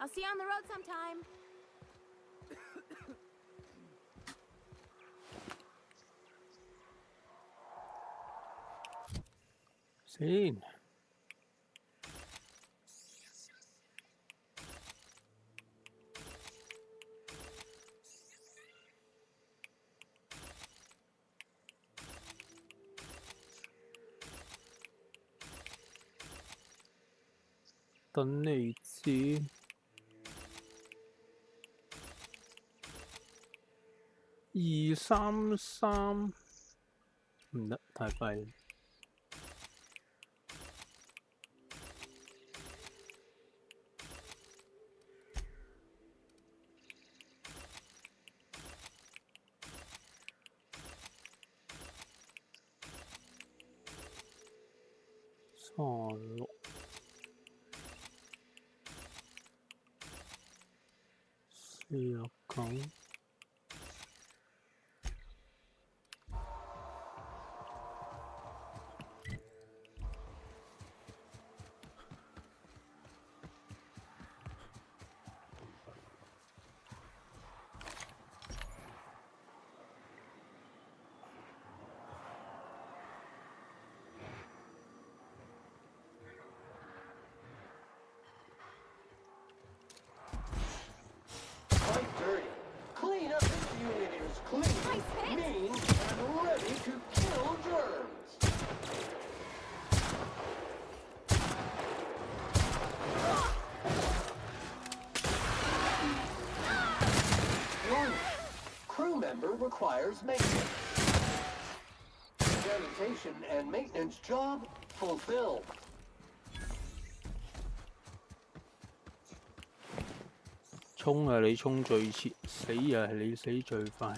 I'll see you on the road sometime. Seen. Tấn này chi? 233唔得，太快啦。36、49。 Quite dirty. Clean up this unit is clean, mean, and ready to kill germs. Warning. Crew member requires maintenance. Sanitation and maintenance job fulfilled. 衝係你衝最前，死又係你死最快。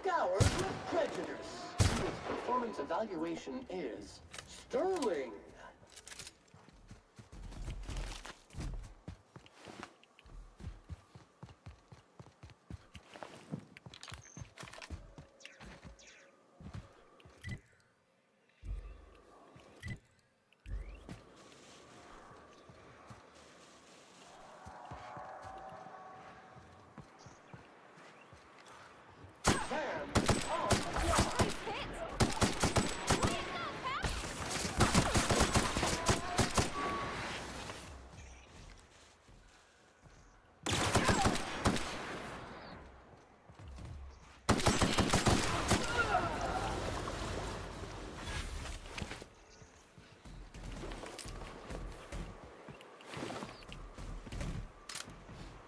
Scoured with prejudice. His performance evaluation is sterling.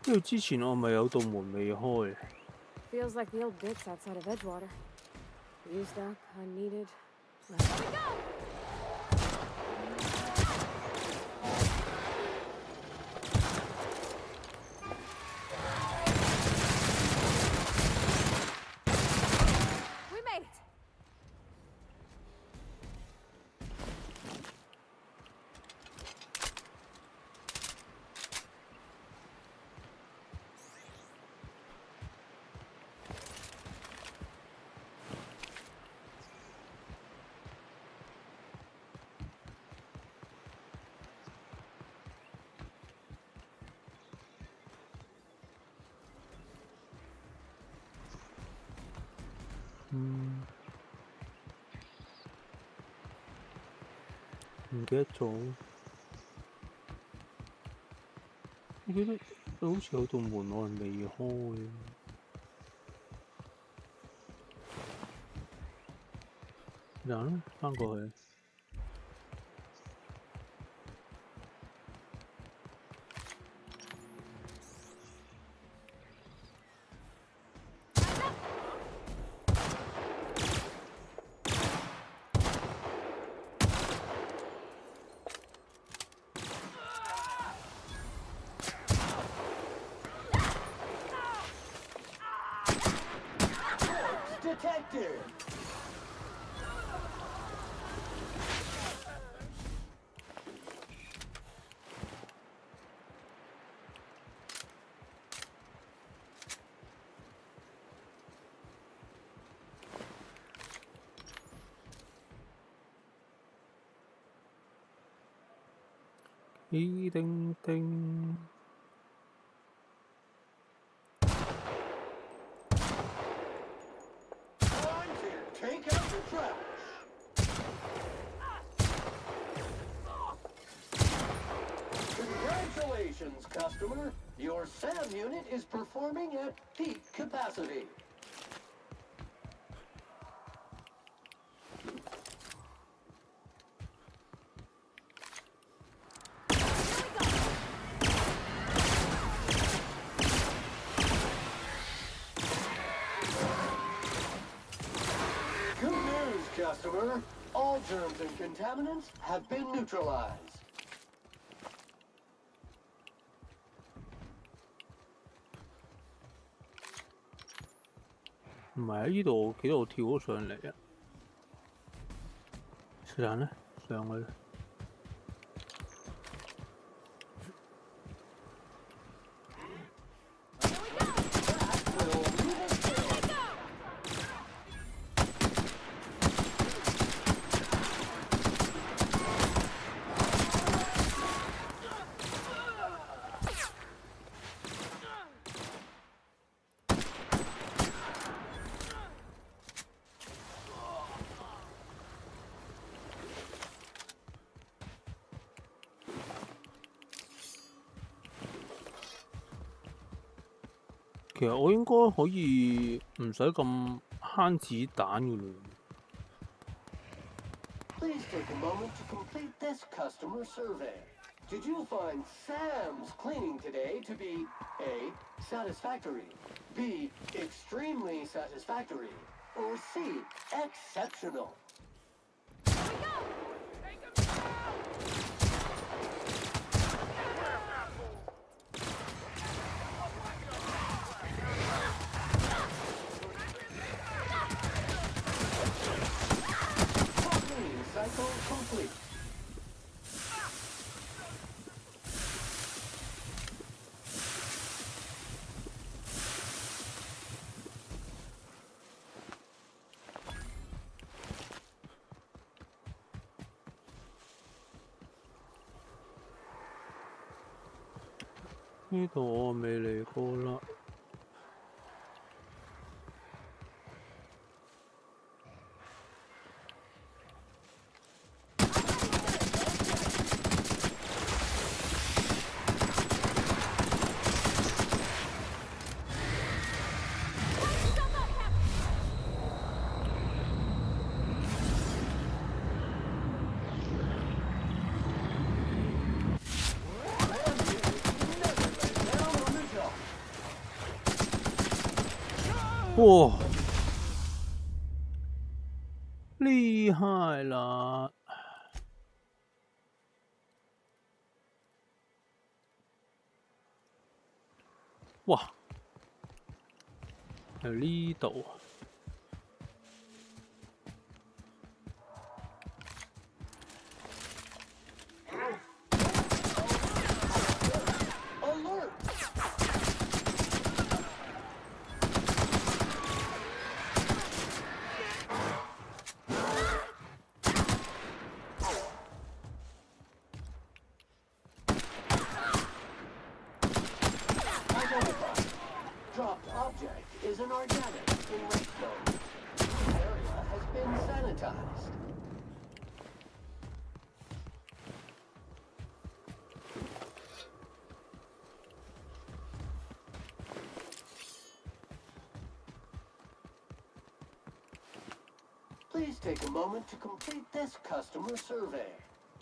因為之前我咪有道門未開。Feels like the old bits outside of Edgewater. Used up, unneeded. Here we go! We made it!唔記得咗，我記得好似有道門我係未開。然啦，翻過去。Detected! Ding ding ding. Take out the trash! Congratulations, customer! Your SAM unit is performing at peak capacity. Customer, all germs and contaminants have been neutralized. 唔係喺呢度，我記得我跳咗上嚟啊！是但咧，上去。其實我應該可以唔使咁慳子彈嘅嘞。Please take a moment to complete this customer survey. Did you find Sam's cleaning today to be A. satisfactory, B. extremely satisfactory, or C. exceptional? Cycle complete. Này我未嚟過啦。哇，厉害了！哇，喺呢度。 Dropped object is an organic in redstone. The area has been sanitized. Please take a moment to complete this customer survey.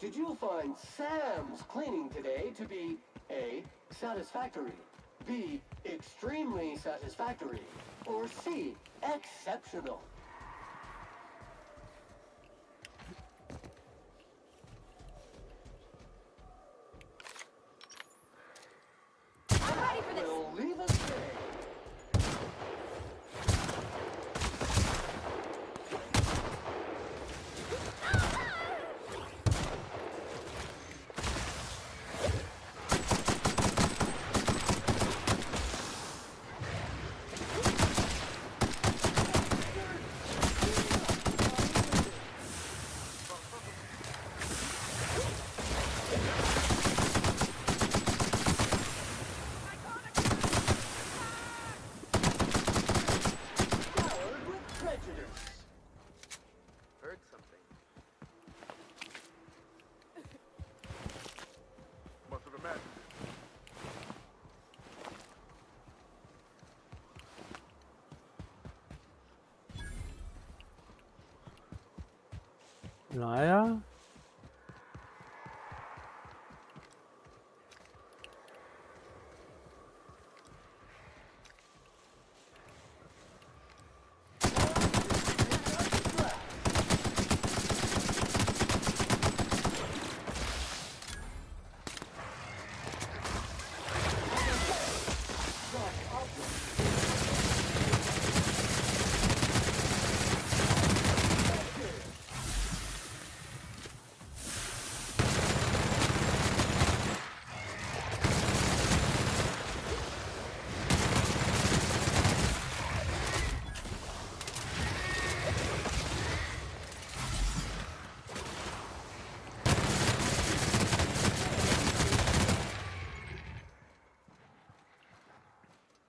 Did you find Sam's cleaning today to be A, satisfactory, B, extremely satisfactory, or C, exceptional? I'm ready for this. We'll leave us there. Must have imagined it. 来啊！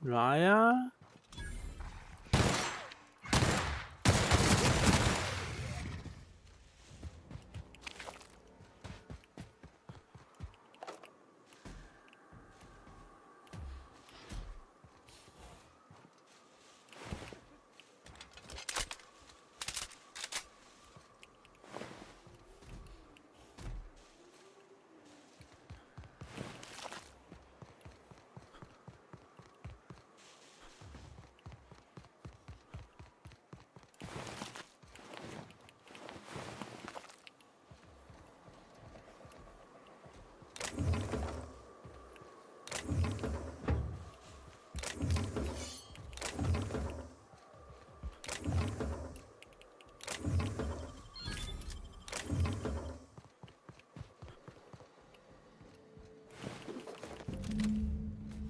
来呀！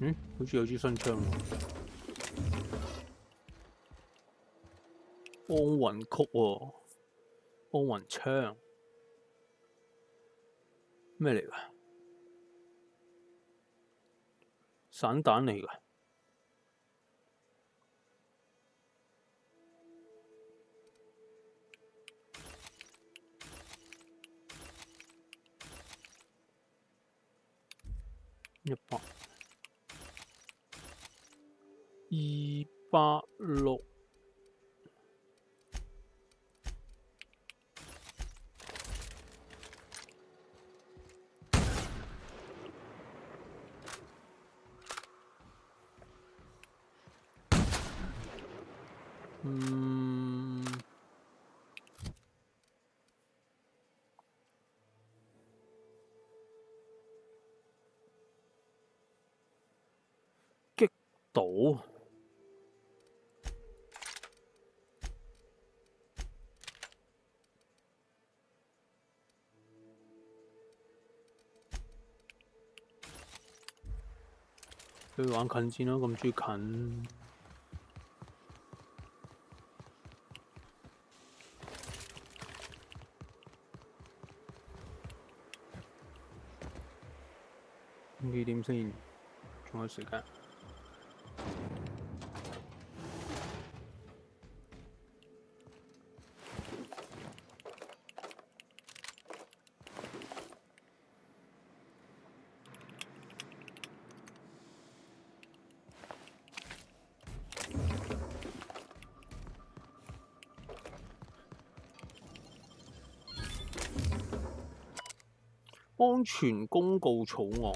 嗯，好似有支新槍喎。安魂曲喎，安魂槍咩嚟㗎？散彈嚟㗎。100、206。擊倒。去玩近戰咯，咁中意近。幾點先？仲有時間。安全公告草案。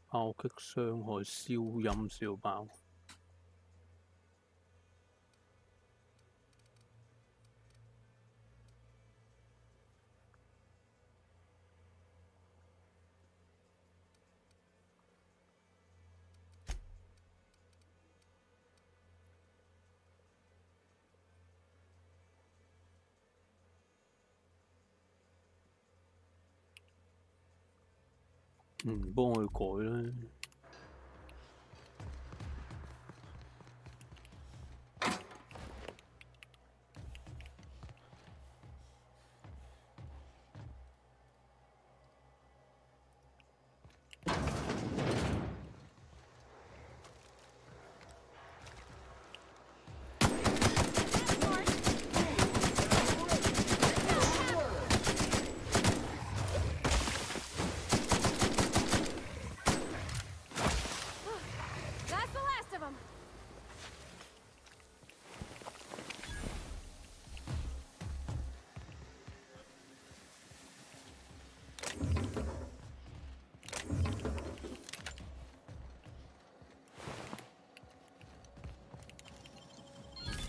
炮擊傷害消音小爆。幫佢改啦。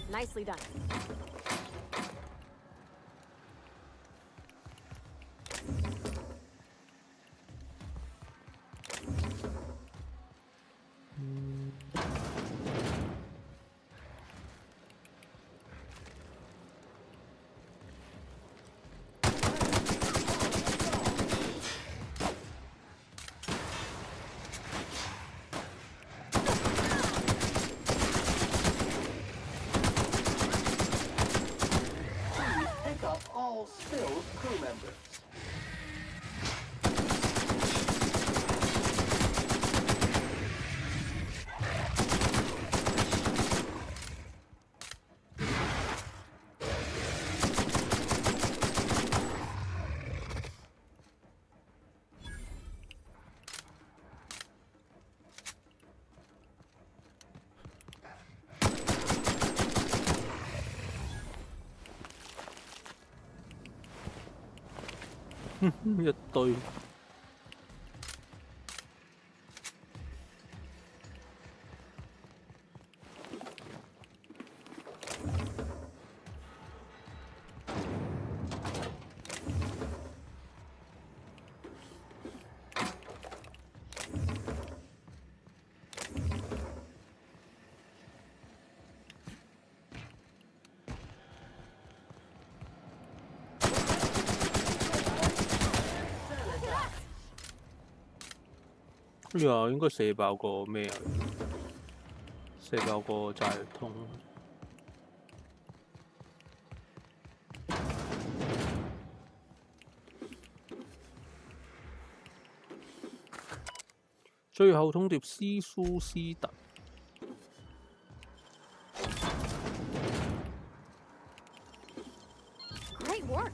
Nicely done. All spilled crew members.一堆。呢個應該射爆個咩啊？射爆個炸藥筒。最後通牒斯蘇斯特。Great work.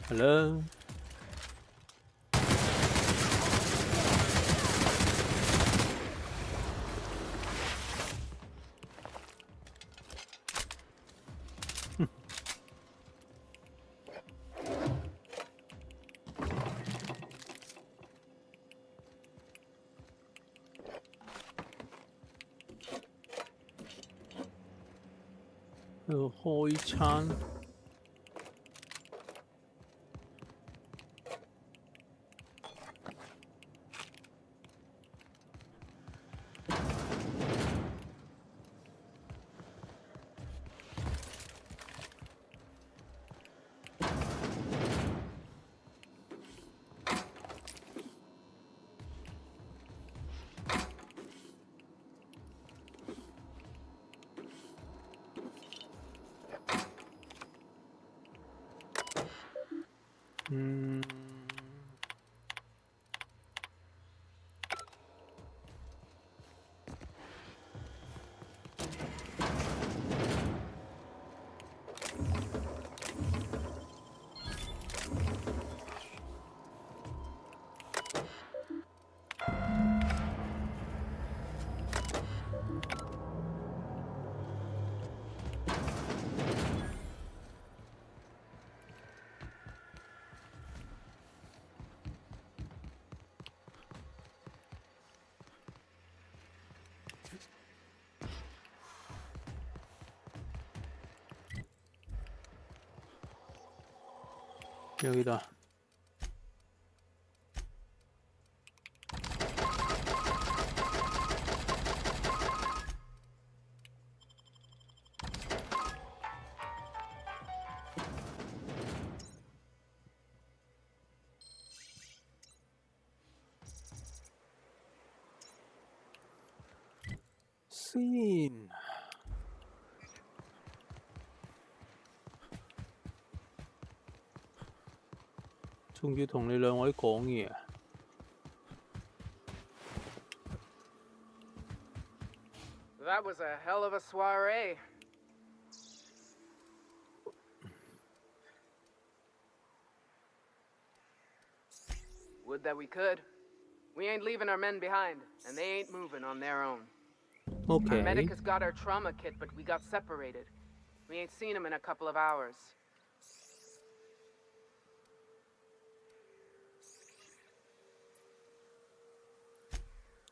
係啦。喺度開餐。有幾多？先。仲要同你兩位講嘢。That was a hell of a soiree. Would that we could. We ain't leaving our men behind, and they ain't moving on their own. Okay. Our medic has got our trauma kit, but we got separated. We ain't seen him in a couple of hours.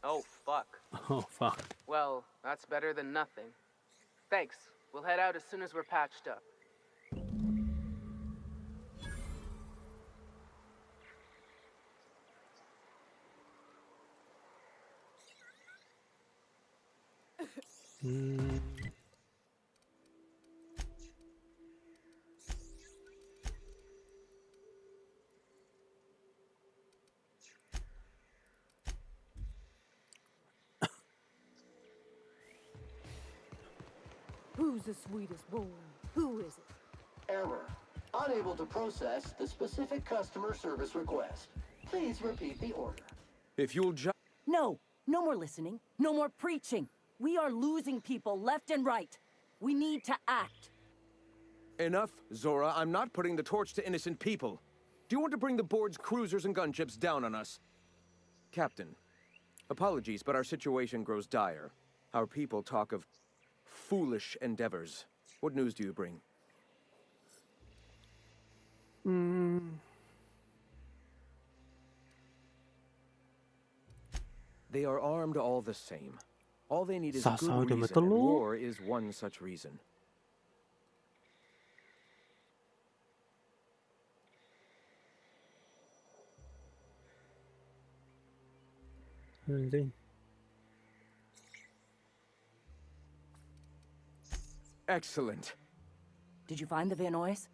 Oh, fuck. Oh, fuck. Well, that's better than nothing. Thanks. We'll head out as soon as we're patched up. Who's the sweetest boy? Who is it? Error. Unable to process the specific customer service request. Please repeat the order. If you'll just... No more listening. No more preaching. We are losing people left and right. We need to act. Enough, Zora. I'm not putting the torch to innocent people. Do you want to bring the board's cruisers and gunships down on us? Captain, apologies, but our situation grows dire. Our people talk of foolish endeavors. What news do you bring? They are armed all the same. All they need is a good reason, and war is one such reason. Excellent. Did you find the Vanois?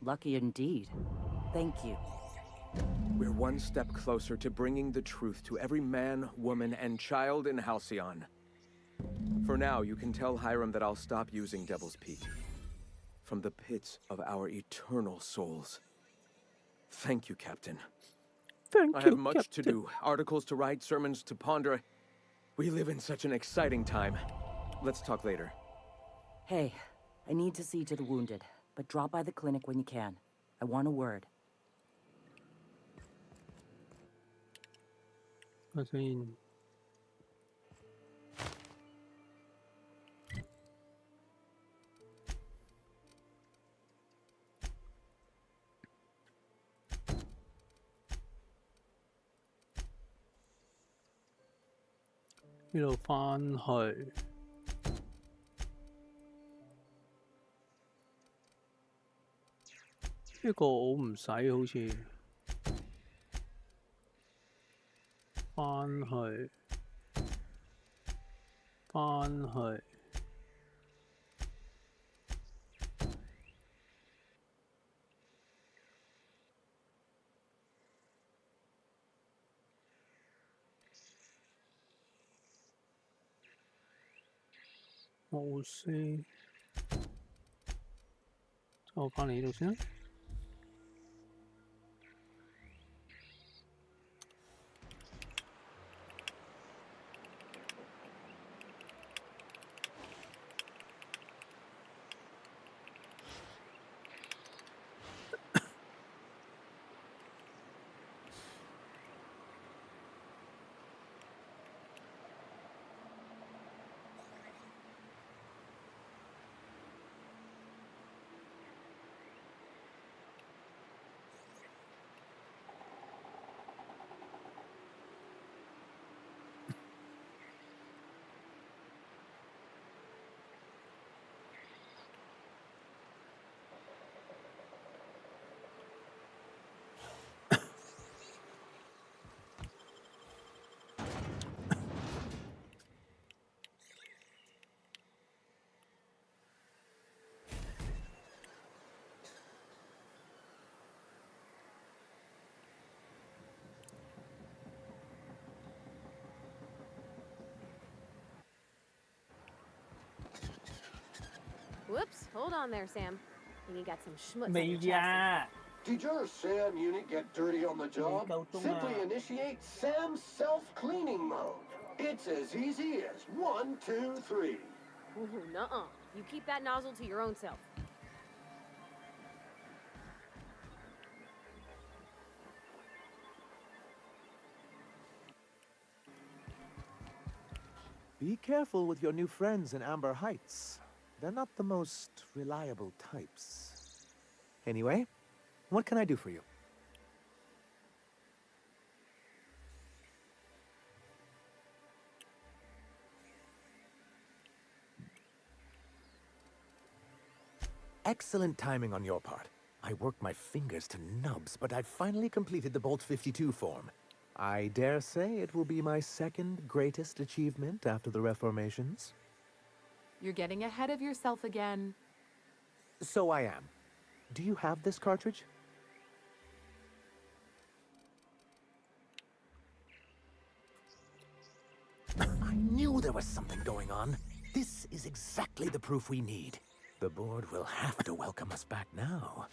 Lucky indeed. Thank you. We're one step closer to bringing the truth to every man, woman, and child in Halcyon. For now, you can tell Hiram that I'll stop using Devil's Peak. From the pits of our eternal souls. Thank you, Captain. I have much to do. Articles to write, sermons to ponder. We live in such an exciting time. Let's talk later. Hey, I need to see to the wounded, but drop by the clinic when you can. I want a word. 睇先。呢度返去。呢個我唔使好似返去冇先，我返嚟呢度先啦。Whoops, hold on there, Sam. And you got some schmutz on your chassis. Did your SAM unit get dirty on the job? Simply initiate SAM self-cleaning mode. It's as easy as 1, 2, 3. Nuh-uh. You keep that nozzle to your own self. Be careful with your new friends in Amber Heights. They're not the most reliable types. Anyway, what can I do for you? Excellent timing on your part. I worked my fingers to nubs, but I finally completed the Bolt 52 form. I dare say it will be my second greatest achievement after the Reformations. You're getting ahead of yourself again. So I am. Do you have this cartridge? I knew there was something going on. This is exactly the proof we need. The board will have to welcome us back now.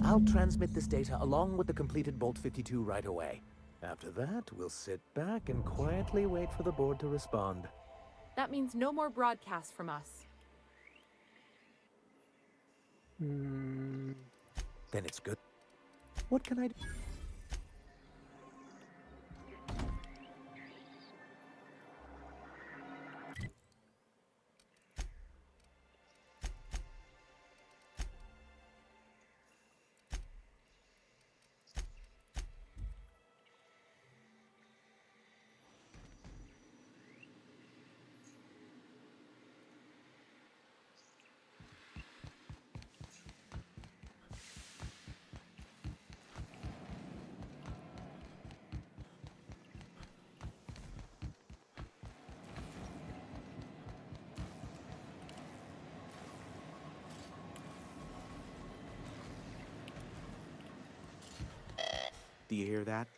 I'll transmit this data along with the completed Bolt 52 right away. After that, we'll sit back and quietly wait for the board to respond. That means no more broadcasts from us. Then it's good. What can I do? Do you hear that?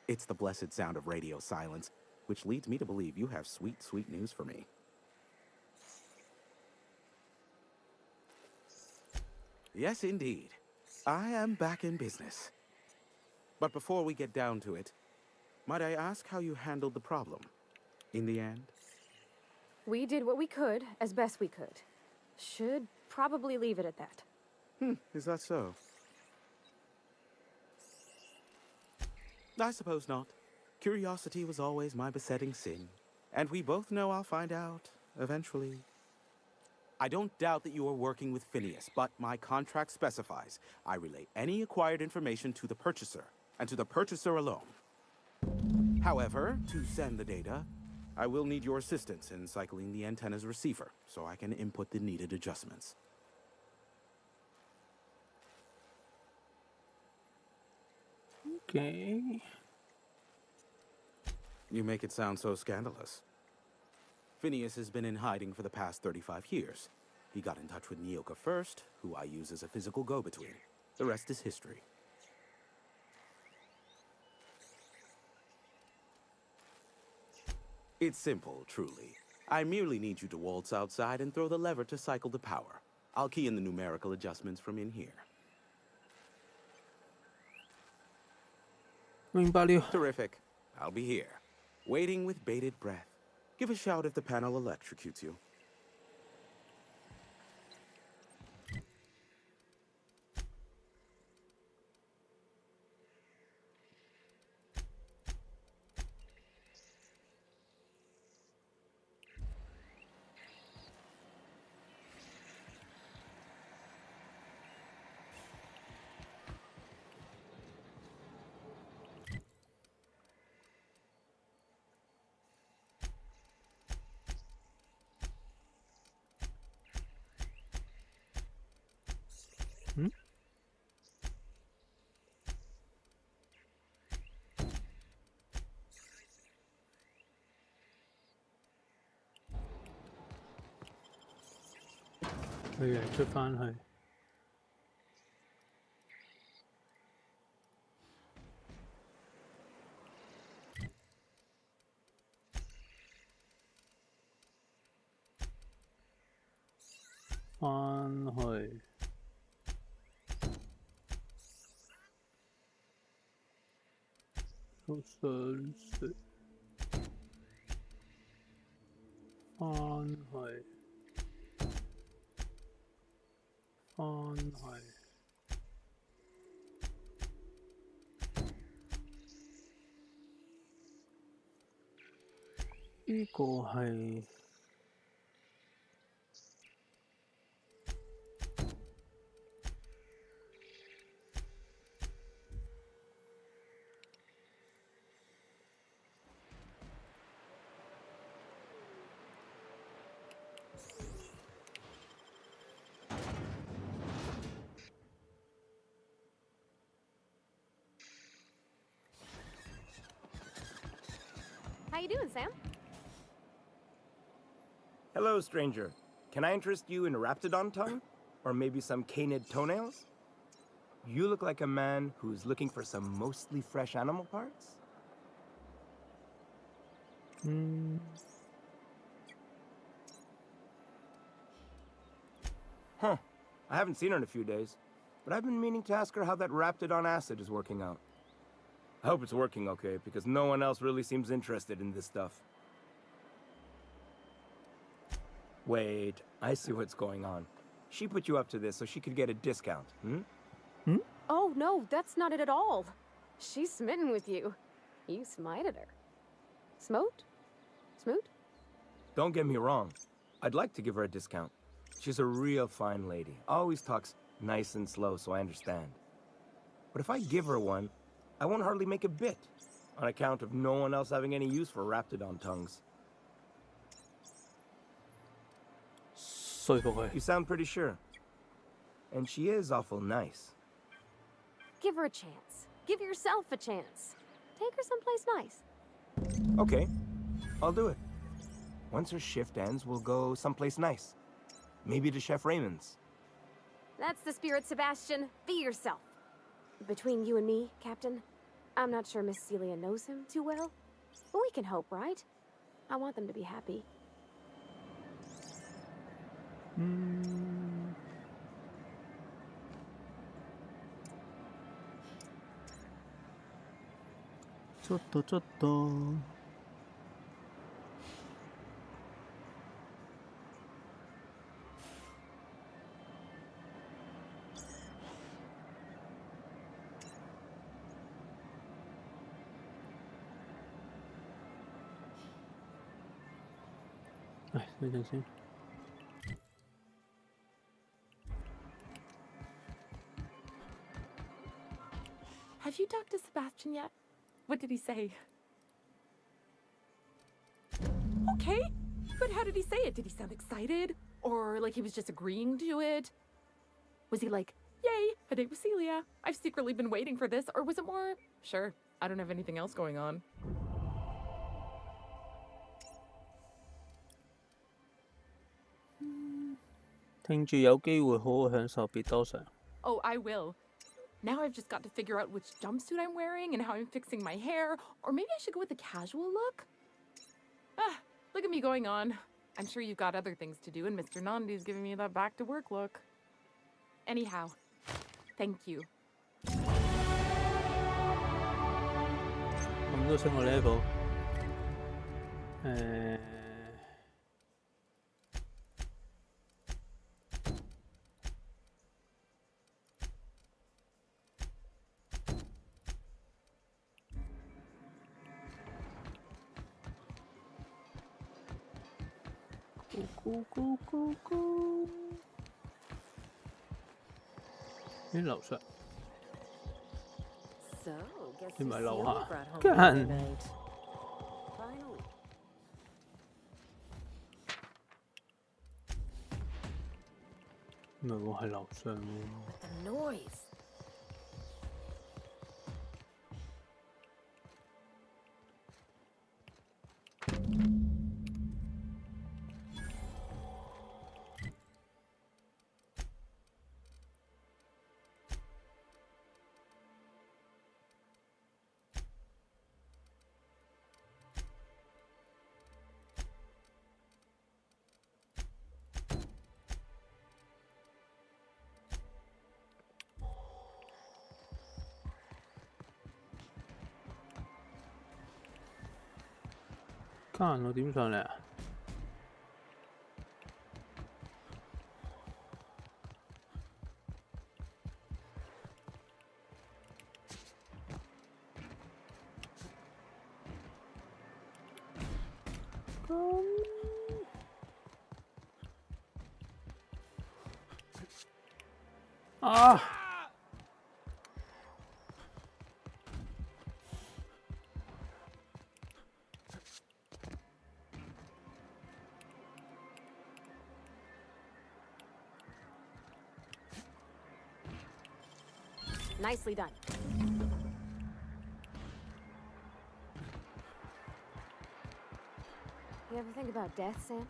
It's the blessed sound of radio silence, which leads me to believe you have sweet, sweet news for me. Yes, indeed. I am back in business. But before we get down to it, might I ask how you handled the problem? in the end? We did what we could, as best we could. Should probably leave it at that. Is that so? I suppose not. Curiosity was always my besetting sin. And we both know I'll find out, eventually. I don't doubt that you are working with Phineas, but my contract specifies I relay any acquired information to the purchaser, and to the purchaser alone. However, to send the data, I will need your assistance in cycling the antenna's receiver, so I can input the needed adjustments. Okay. You make it sound so scandalous. Phineas has been in hiding for the past 35 years. He got in touch with Nyoka first, who I use as a physical go-between. The rest is history. It's simple, truly. I merely need you to waltz outside and throw the lever to cycle the power. I'll key in the numerical adjustments from in here. 明白了。 Terrific. I'll be here, waiting with bated breath. Give a shout if the panel electrocutes you.佢嚟出返去。返去。做上食。返去。 翻去，呢個係How you doing, Sam? Hello, stranger. Can I interest you in a raptidon tongue? Or maybe some canid toenails? You look like a man who's looking for some mostly fresh animal parts? Huh. I haven't seen her in a few days, but I've been meaning to ask her how that raptidon acid is working out. I hope it's working okay, because no one else really seems interested in this stuff. Wait, I see what's going on. She put you up to this so she could get a discount, Oh, no, that's not it at all. She's smitten with you. You smited her. Smote? Smoot? Don't get me wrong. I'd like to give her a discount. She's a real fine lady. Always talks nice and slow, so I understand. But if I give her one, I won't hardly make a bit, on account of no one else having any use for raptidon tongues. You sound pretty sure. And she is awful nice. Give her a chance. Give yourself a chance. Take her someplace nice. Okay, I'll do it. Once her shift ends, we'll go someplace nice. Maybe to Chef Raymond's. That's the spirit, Sebastian. Be yourself. Between you and me, Captain, I'm not sure Miss Celia knows him too well, but we can hope, right? I want them to be happy. 唉，等陣先。Have you talked to Sebastian yet? What did he say? Okay, but how did he say it? Did he sound excited? Or like he was just agreeing to it? Was he like, yay, a date with Celia. I've secretly been waiting for this. Or was it more, sure, I don't have anything else going on. Oh, I will. Now I've just got to figure out which jumpsuit I'm wearing and how I'm fixing my hair. Or maybe I should go with a casual look? Ah, look at me going on. I'm sure you've got other things to do, and Mr. Nandi's giving me that back-to-work look. Anyhow, thank you. 咁都升個 level。咕。喺樓上。你唔係樓下？間。唔係喎，係樓上喎。間我點上嚟啊？啊！Nicely done. You ever think about death, Sam?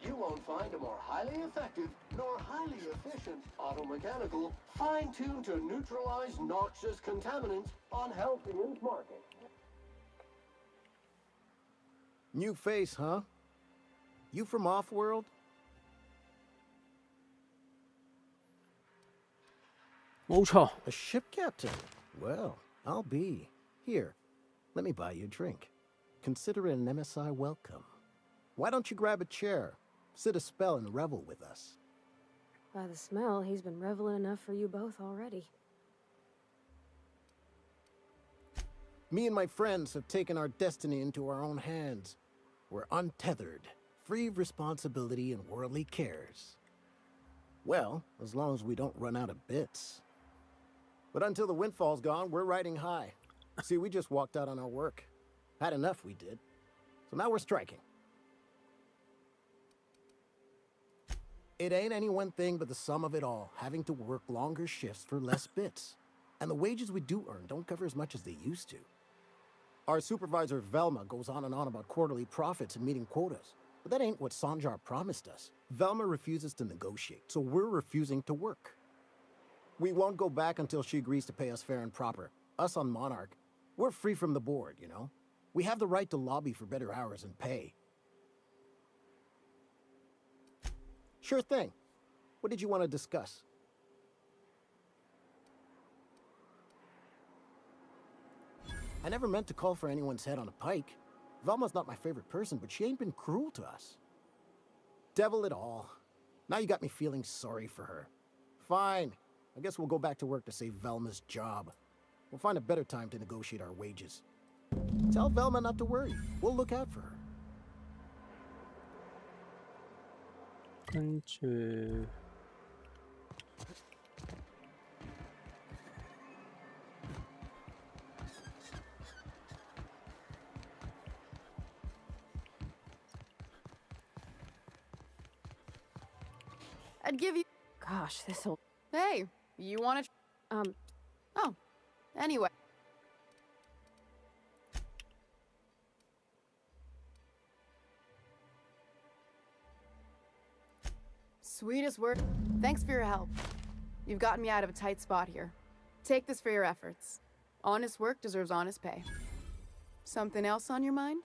You won't find a more highly effective nor highly efficient automechanical fine-tuned to neutralize noxious contaminants on Halcyon's market. New face, huh? You from Off-World? A ship captain? Well, I'll be. Here, let me buy you a drink. Consider it an MSI welcome. Why don't you grab a chair, sit a spell, and revel with us? By the smell, he's been reveling enough for you both already. Me and my friends have taken our destiny into our own hands. We're untethered, free of responsibility and worldly cares. Well, as long as we don't run out of bits. But until the windfall's gone, we're riding high. See, we just walked out on our work. Had enough, we did. So now we're striking. It ain't any one thing but the sum of it all, having to work longer shifts for less bits. And the wages we do earn don't cover as much as they used to. Our supervisor, Velma, goes on and on about quarterly profits and meeting quotas. But that ain't what Sanjar promised us. Velma refuses to negotiate, so we're refusing to work. We won't go back until she agrees to pay us fair and proper. Us on Monarch, we're free from the board, you know? We have the right to lobby for better hours and pay. Sure thing. What did you want to discuss? I never meant to call for anyone's head on a pike. Velma's not my favorite person, but she ain't been cruel to us. Devil it all. Now you got me feeling sorry for her. Fine. I guess we'll go back to work to save Velma's job. We'll find a better time to negotiate our wages. Tell Velma not to worry. We'll look out for her. 跟住I'd give you. Gosh, this whole. Hey, you want to? Oh, anyway. Sweetest word. Thanks for your help. You've gotten me out of a tight spot here. Take this for your efforts. Honest work deserves honest pay. Something else on your mind?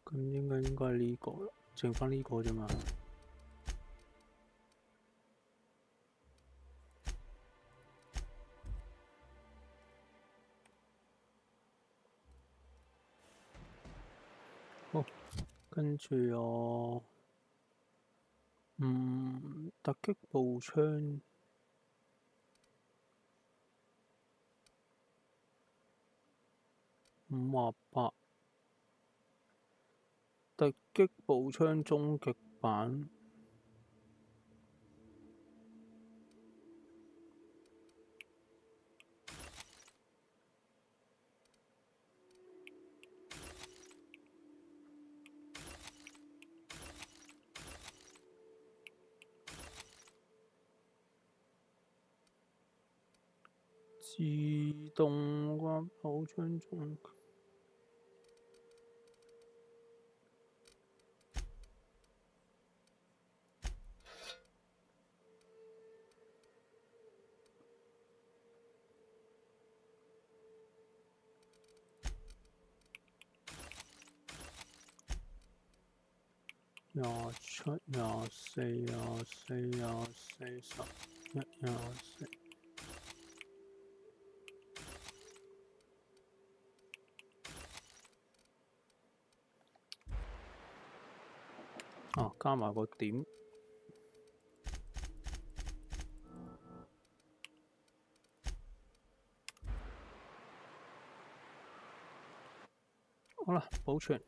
咁應該係呢個啦，剩翻呢個啫嘛。好，跟住我突擊步槍58。突擊步槍終極版，自動滑步槍終極。27、24、24、24、11、24。加埋個點。好啦，保存。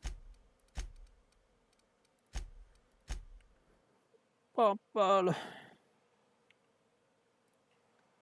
拜拜了。